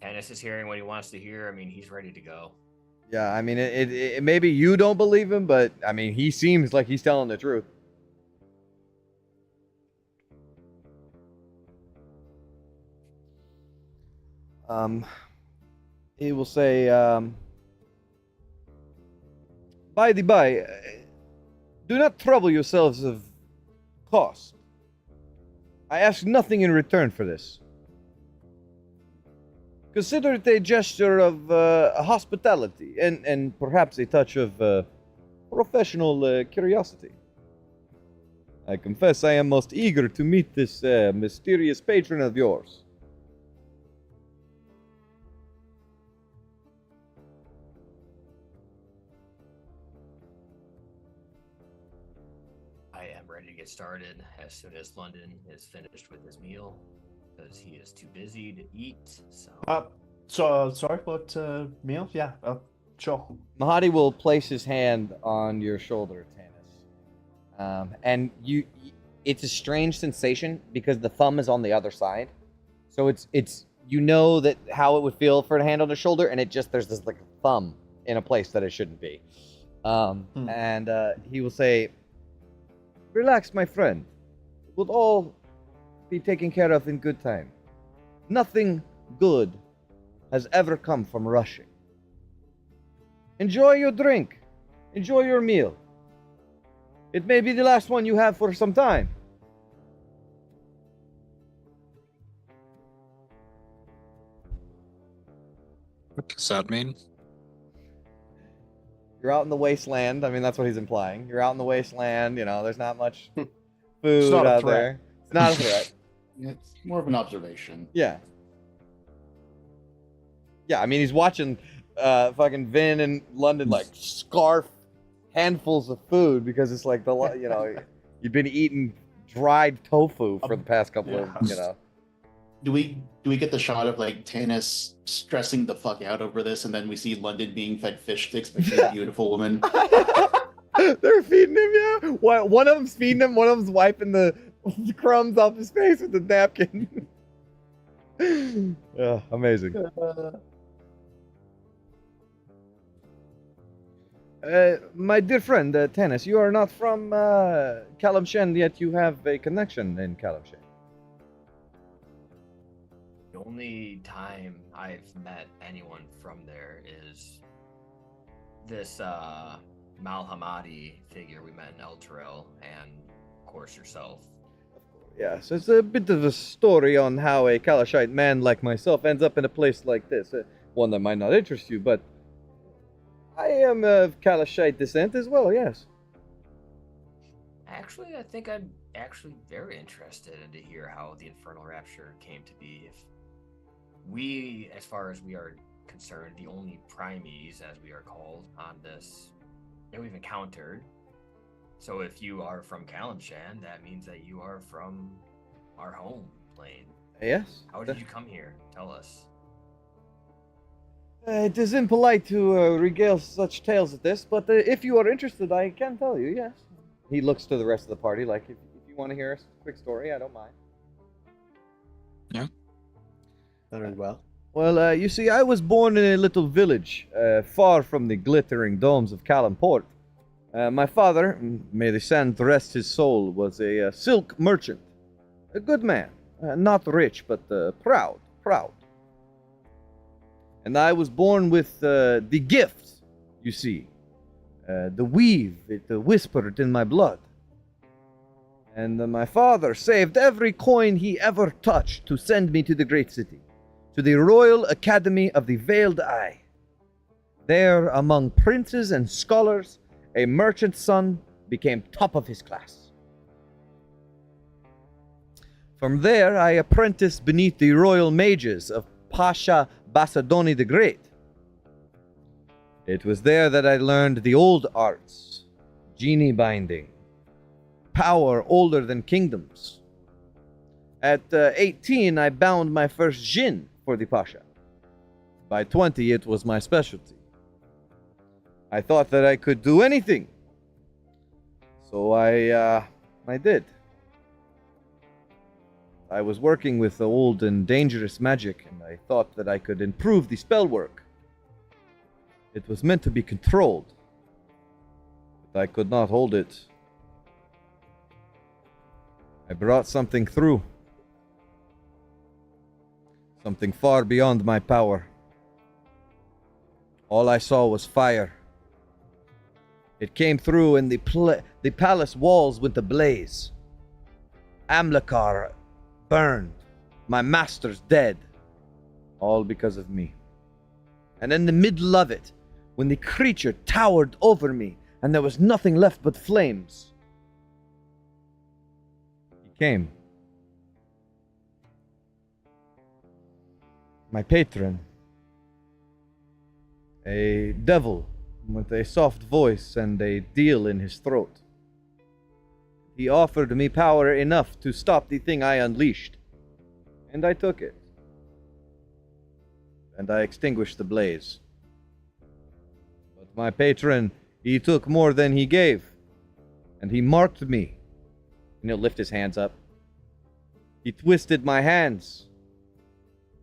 [SPEAKER 11] Dennis is hearing what he wants to hear. I mean, he's ready to go.
[SPEAKER 5] Yeah, I mean, it maybe you don't believe him, but I mean, he seems like he's telling the truth. He will say, by the by, do not trouble yourselves of cost. I ask nothing in return for this. Consider it a gesture of hospitality and perhaps a touch of professional curiosity. I confess I am most eager to meet this mysterious patron of yours.
[SPEAKER 11] I am ready to get started as soon as London is finished with his meal, because he is too busy to eat.
[SPEAKER 1] So sorry, what meal? Yeah, sure.
[SPEAKER 5] Mahadi will place his hand on your shoulder, Tanis. And it's a strange sensation because the thumb is on the other side. So it's you know that how it would feel for a hand on the shoulder, and there's this like thumb in a place that it shouldn't be. And he will say, "Relax, my friend. It will all be taken care of in good time. Nothing good has ever come from rushing. Enjoy your drink. Enjoy your meal. It may be the last one you have for some time."
[SPEAKER 9] What does that mean?
[SPEAKER 5] You're out in the wasteland. I mean, that's what he's implying. You're out in the wasteland. You know, there's not much
[SPEAKER 1] It's
[SPEAKER 5] food
[SPEAKER 1] not a
[SPEAKER 5] out
[SPEAKER 1] threat.
[SPEAKER 5] there. It's not a threat.
[SPEAKER 10] It's more of an observation.
[SPEAKER 5] Yeah. Yeah, I mean, he's watching fucking Vin in London like scarf handfuls of food because it's like you've been eating dried tofu for the past couple of
[SPEAKER 10] Do we get the shot of like Tanis stressing the fuck out over this, and then we see London being fed fish sticks by a beautiful woman?
[SPEAKER 5] They're feeding him, yeah. One of them's feeding him, one of them's wiping the crumbs off his face with the napkin. Yeah, amazing. My dear friend, Tanis, you are not from Kalamshan, yet you have a connection in Kalamshan.
[SPEAKER 11] The only time I've met anyone from there is this Malhamadi figure we met in El Terrell, and of course yourself.
[SPEAKER 5] Yes, it's a bit of a story on how a Kalashite man like myself ends up in a place like this. One that might not interest you, but I am of Kalashite descent as well, yes.
[SPEAKER 11] Actually, I think I'm actually very interested to hear how the Infernal Rapture came to be. If we, as far as we are concerned, the only primies, as we are called, on this that we've encountered. So if you are from Kalamshan, that means that you are from our home plane.
[SPEAKER 5] Yes.
[SPEAKER 11] How did you come here? Tell us.
[SPEAKER 5] It is impolite to regale such tales as this, but if you are interested, I can tell you, yes. He looks to the rest of the party like, if you want to hear a quick story, I don't mind.
[SPEAKER 9] Yeah.
[SPEAKER 12] Very well.
[SPEAKER 5] Well, you see, I was born in a little village, far from the glittering domes of Kalamport. My father, may the sand rest his soul, was a silk merchant. A good man. Not rich, but proud. And I was born with the gift, you see. The weave, it whispered in my blood. And my father saved every coin he ever touched to send me to the great city, to the Royal Academy of the Veiled Eye. There, among princes and scholars, a merchant's son became top of his class. From there, I apprenticed beneath the royal mages of Pasha Basadoni the Great. It was there that I learned the old arts, genie binding, power older than kingdoms. At 18, I bound my first djinn for the Pasha. By 20, it was my specialty. I thought that I could do anything. So I did. I was working with old and dangerous magic, and I thought that I could improve the spell work. It was meant to be controlled, but I could not hold it. I brought something through. Something far beyond my power. All I saw was fire. It came through and the palace walls went ablaze. Amlakar burned. My master's dead. All because of me. And in the middle of it, when the creature towered over me and there was nothing left but flames, he came. My patron. A devil with a soft voice and a deal in his throat. He offered me power enough to stop the thing I unleashed, and I took it. And I extinguished the blaze. But my patron, he took more than he gave, and he marked me. And he'll lift his hands up. He twisted my hands.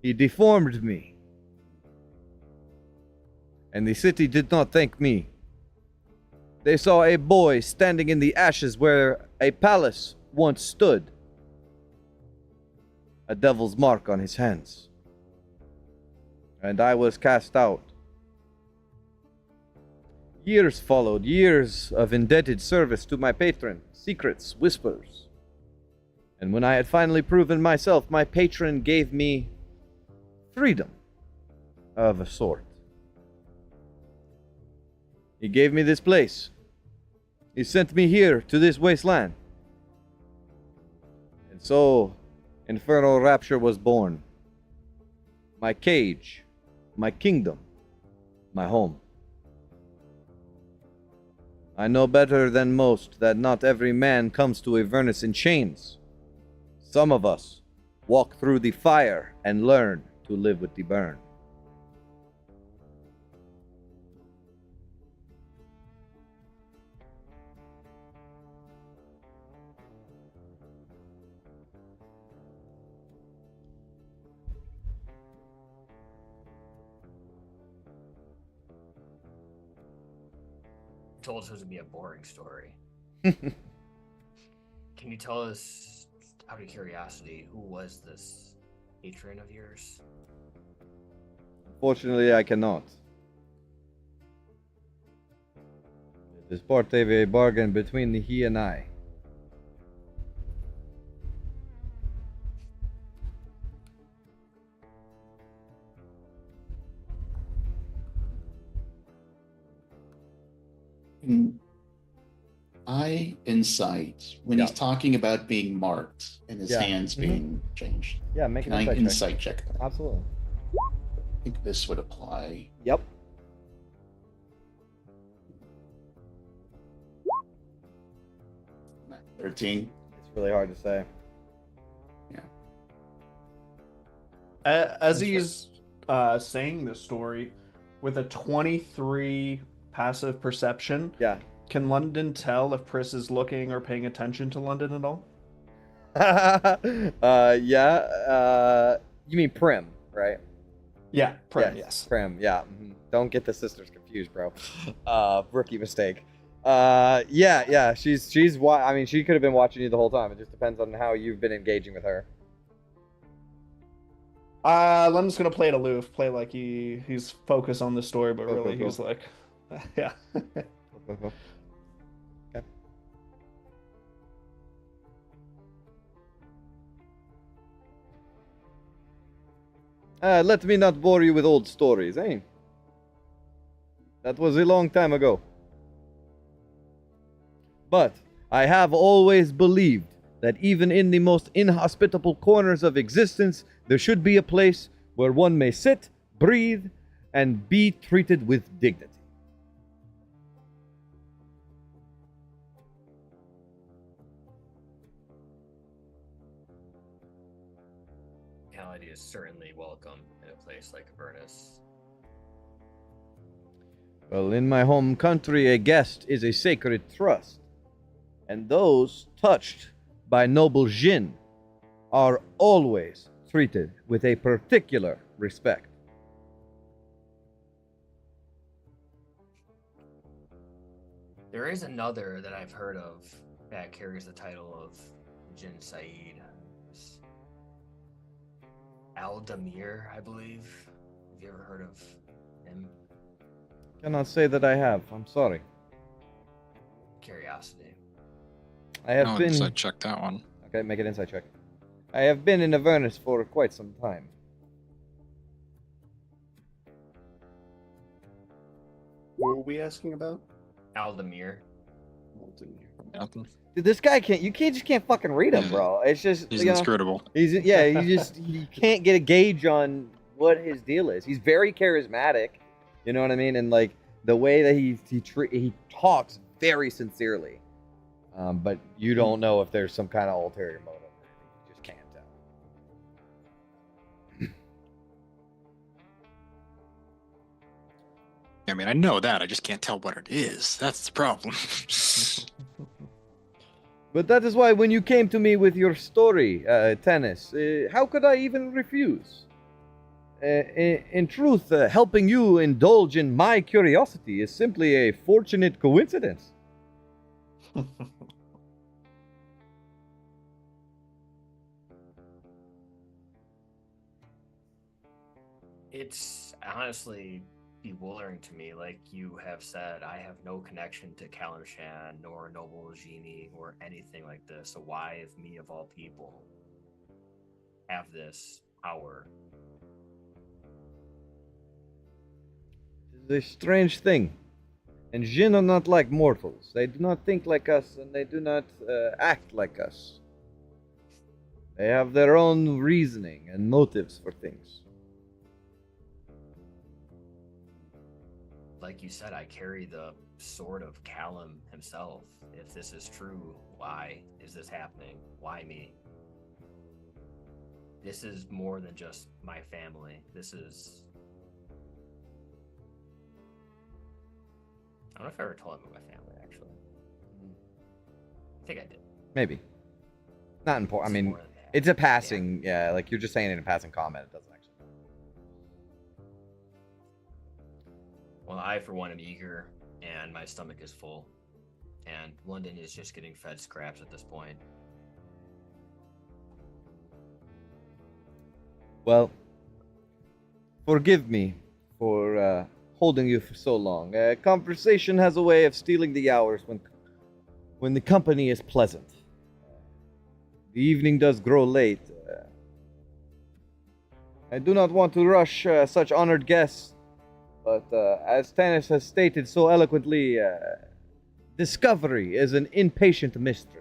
[SPEAKER 5] He deformed me. And the city did not thank me. They saw a boy standing in the ashes where a palace once stood. A devil's mark on his hands. And I was cast out. Years followed, years of indebted service to my patron, secrets, whispers. And when I had finally proven myself, my patron gave me freedom of a sort. He gave me this place. He sent me here to this wasteland. And so, Infernal Rapture was born. My cage, my kingdom, my home. I know better than most that not every man comes to Avernus in chains. Some of us walk through the fire and learn to live with the burn.
[SPEAKER 11] Told us it was gonna be a boring story. Can you tell us, out of curiosity, who was this patron of yours?
[SPEAKER 5] Unfortunately, I cannot. It is part of a bargain between he and I.
[SPEAKER 10] I insight when he's talking about being marked and his hands being changed.
[SPEAKER 5] Yeah, make
[SPEAKER 10] Can
[SPEAKER 5] an
[SPEAKER 10] I
[SPEAKER 5] insight
[SPEAKER 10] check that?
[SPEAKER 5] Absolutely.
[SPEAKER 10] I think this would apply.
[SPEAKER 5] Yep.
[SPEAKER 10] Not 13.
[SPEAKER 5] It's really hard to say.
[SPEAKER 1] As he's saying this story, with a 23 passive perception, can London tell if Pris is looking or paying attention to London at all?
[SPEAKER 5] You mean Prim, right?
[SPEAKER 1] Yeah, Prim, yes.
[SPEAKER 5] Prim, yeah. Don't get the sisters confused, bro. Rookie mistake. She's I mean, she could have been watching you the whole time. It just depends on how you've been engaging with her.
[SPEAKER 1] London's gonna play it aloof, play like he's focused on the story, but really he's like, yeah.
[SPEAKER 5] Okay. Let me not bore you with old stories, eh? That was a long time ago. But I have always believed that even in the most inhospitable corners of existence, there should be a place where one may sit, breathe, and be treated with dignity.
[SPEAKER 11] hospitality is certainly welcome in a place like Avernus.
[SPEAKER 5] Well, in my home country, a guest is a sacred trust, and those touched by noble Jin are always treated with a particular respect.
[SPEAKER 11] There is another that I've heard of that carries the title of Jin Said. It's Aldamir, I believe. Have you ever heard of him?
[SPEAKER 5] Cannot say that I have. I'm sorry.
[SPEAKER 11] Curiosity.
[SPEAKER 5] I have
[SPEAKER 9] No,
[SPEAKER 5] been.
[SPEAKER 9] inside check that one.
[SPEAKER 5] Okay, make an insight check. I have been in Avernus for quite some time.
[SPEAKER 12] What were we asking about?
[SPEAKER 11] Aldamir.
[SPEAKER 9] Nothing.
[SPEAKER 5] Dude, this guy just can't fucking read him, bro. It's just
[SPEAKER 9] He's
[SPEAKER 5] you know,
[SPEAKER 9] inscrutable.
[SPEAKER 5] you can't get a gauge on what his deal is. He's very charismatic, you know what I mean, and like the way that he talks very sincerely, but you don't know if there's some kind of ulterior motive. You just can't tell.
[SPEAKER 9] I mean, I know that. I just can't tell what it is. That's the problem.
[SPEAKER 5] But that is why when you came to me with your story, Tennis, how could I even refuse? In truth, helping you indulge in my curiosity is simply a fortunate coincidence.
[SPEAKER 11] It's honestly bewildering to me. Like you have said, I have no connection to Kalimshan nor Noble Genie or anything like this. So why, if me of all people, have this power?
[SPEAKER 5] It is a strange thing. And Jinn are not like mortals. They do not think like us, and they do not act like us. They have their own reasoning and motives for things.
[SPEAKER 11] Like you said, I carry the sword of Callum himself. If this is true, why is this happening? Why me? This is more than just my family. This is... I don't know if I ever told him about my family, actually. I think I did.
[SPEAKER 5] Maybe. Not important. I mean,
[SPEAKER 11] More than that.
[SPEAKER 5] it's a passing, yeah, like you're just saying it in a passing comment. It doesn't actually.
[SPEAKER 11] Well, I, for one, am eager, and my stomach is full. And London is just getting fed scraps at this point.
[SPEAKER 5] Well, forgive me for holding you for so long. Conversation has a way of stealing the hours when the company is pleasant. The evening does grow late. I do not want to rush such honored guests, but as Tanis has stated so eloquently, discovery is an impatient mistress.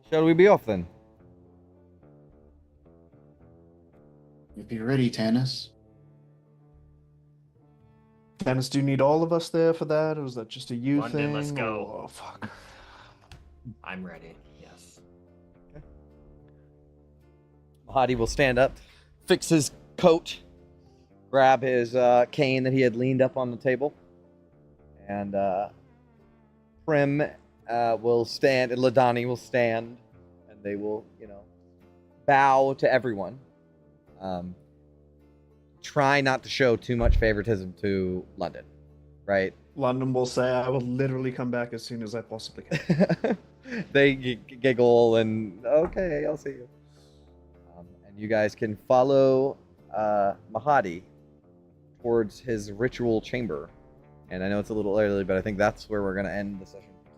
[SPEAKER 5] Shall we be off then?
[SPEAKER 10] If you're ready, Tanis.
[SPEAKER 1] Dennis, do you need all of us there for that, or is that just a you
[SPEAKER 11] London,
[SPEAKER 1] thing?
[SPEAKER 11] let's go.
[SPEAKER 1] Oh, fuck.
[SPEAKER 11] I'm ready, yes.
[SPEAKER 5] Mahadi will stand up, fix his coat, grab his cane that he had leaned up on the table, and Prim will stand, and Ladani will stand, and they will, bow to everyone. Try not to show too much favoritism to London, right?
[SPEAKER 1] London will say, I will literally come back as soon as I possibly can.
[SPEAKER 5] They giggle and, okay, I'll see you. And you guys can follow Mahadi towards his ritual chamber. And I know it's a little early, but I think that's where we're going to end the session for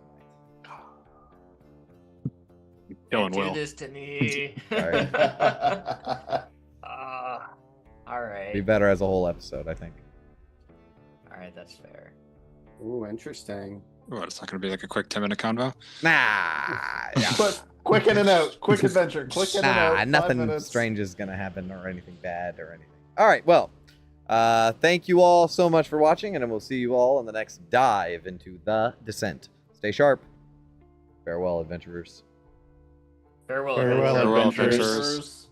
[SPEAKER 5] tonight.
[SPEAKER 9] Killing
[SPEAKER 11] Do
[SPEAKER 9] Will.
[SPEAKER 11] this to me. All right.
[SPEAKER 5] Be better as a whole episode, I think.
[SPEAKER 11] All right, that's fair.
[SPEAKER 12] Ooh, interesting.
[SPEAKER 9] What, it's not going to be like a quick 10-minute convo?
[SPEAKER 5] Nah, yeah.
[SPEAKER 1] But quick in and out, quick adventure, quick in and out. 5
[SPEAKER 5] nothing
[SPEAKER 1] minutes.
[SPEAKER 5] strange is going to happen or anything bad or anything. All right, well, thank you all so much for watching, and we'll see you all in the next dive into the Descent Stay sharp. Farewell, adventurers.
[SPEAKER 11] Farewell,
[SPEAKER 1] Farewell,
[SPEAKER 9] Farewell,
[SPEAKER 1] adventurers.
[SPEAKER 9] adventurers.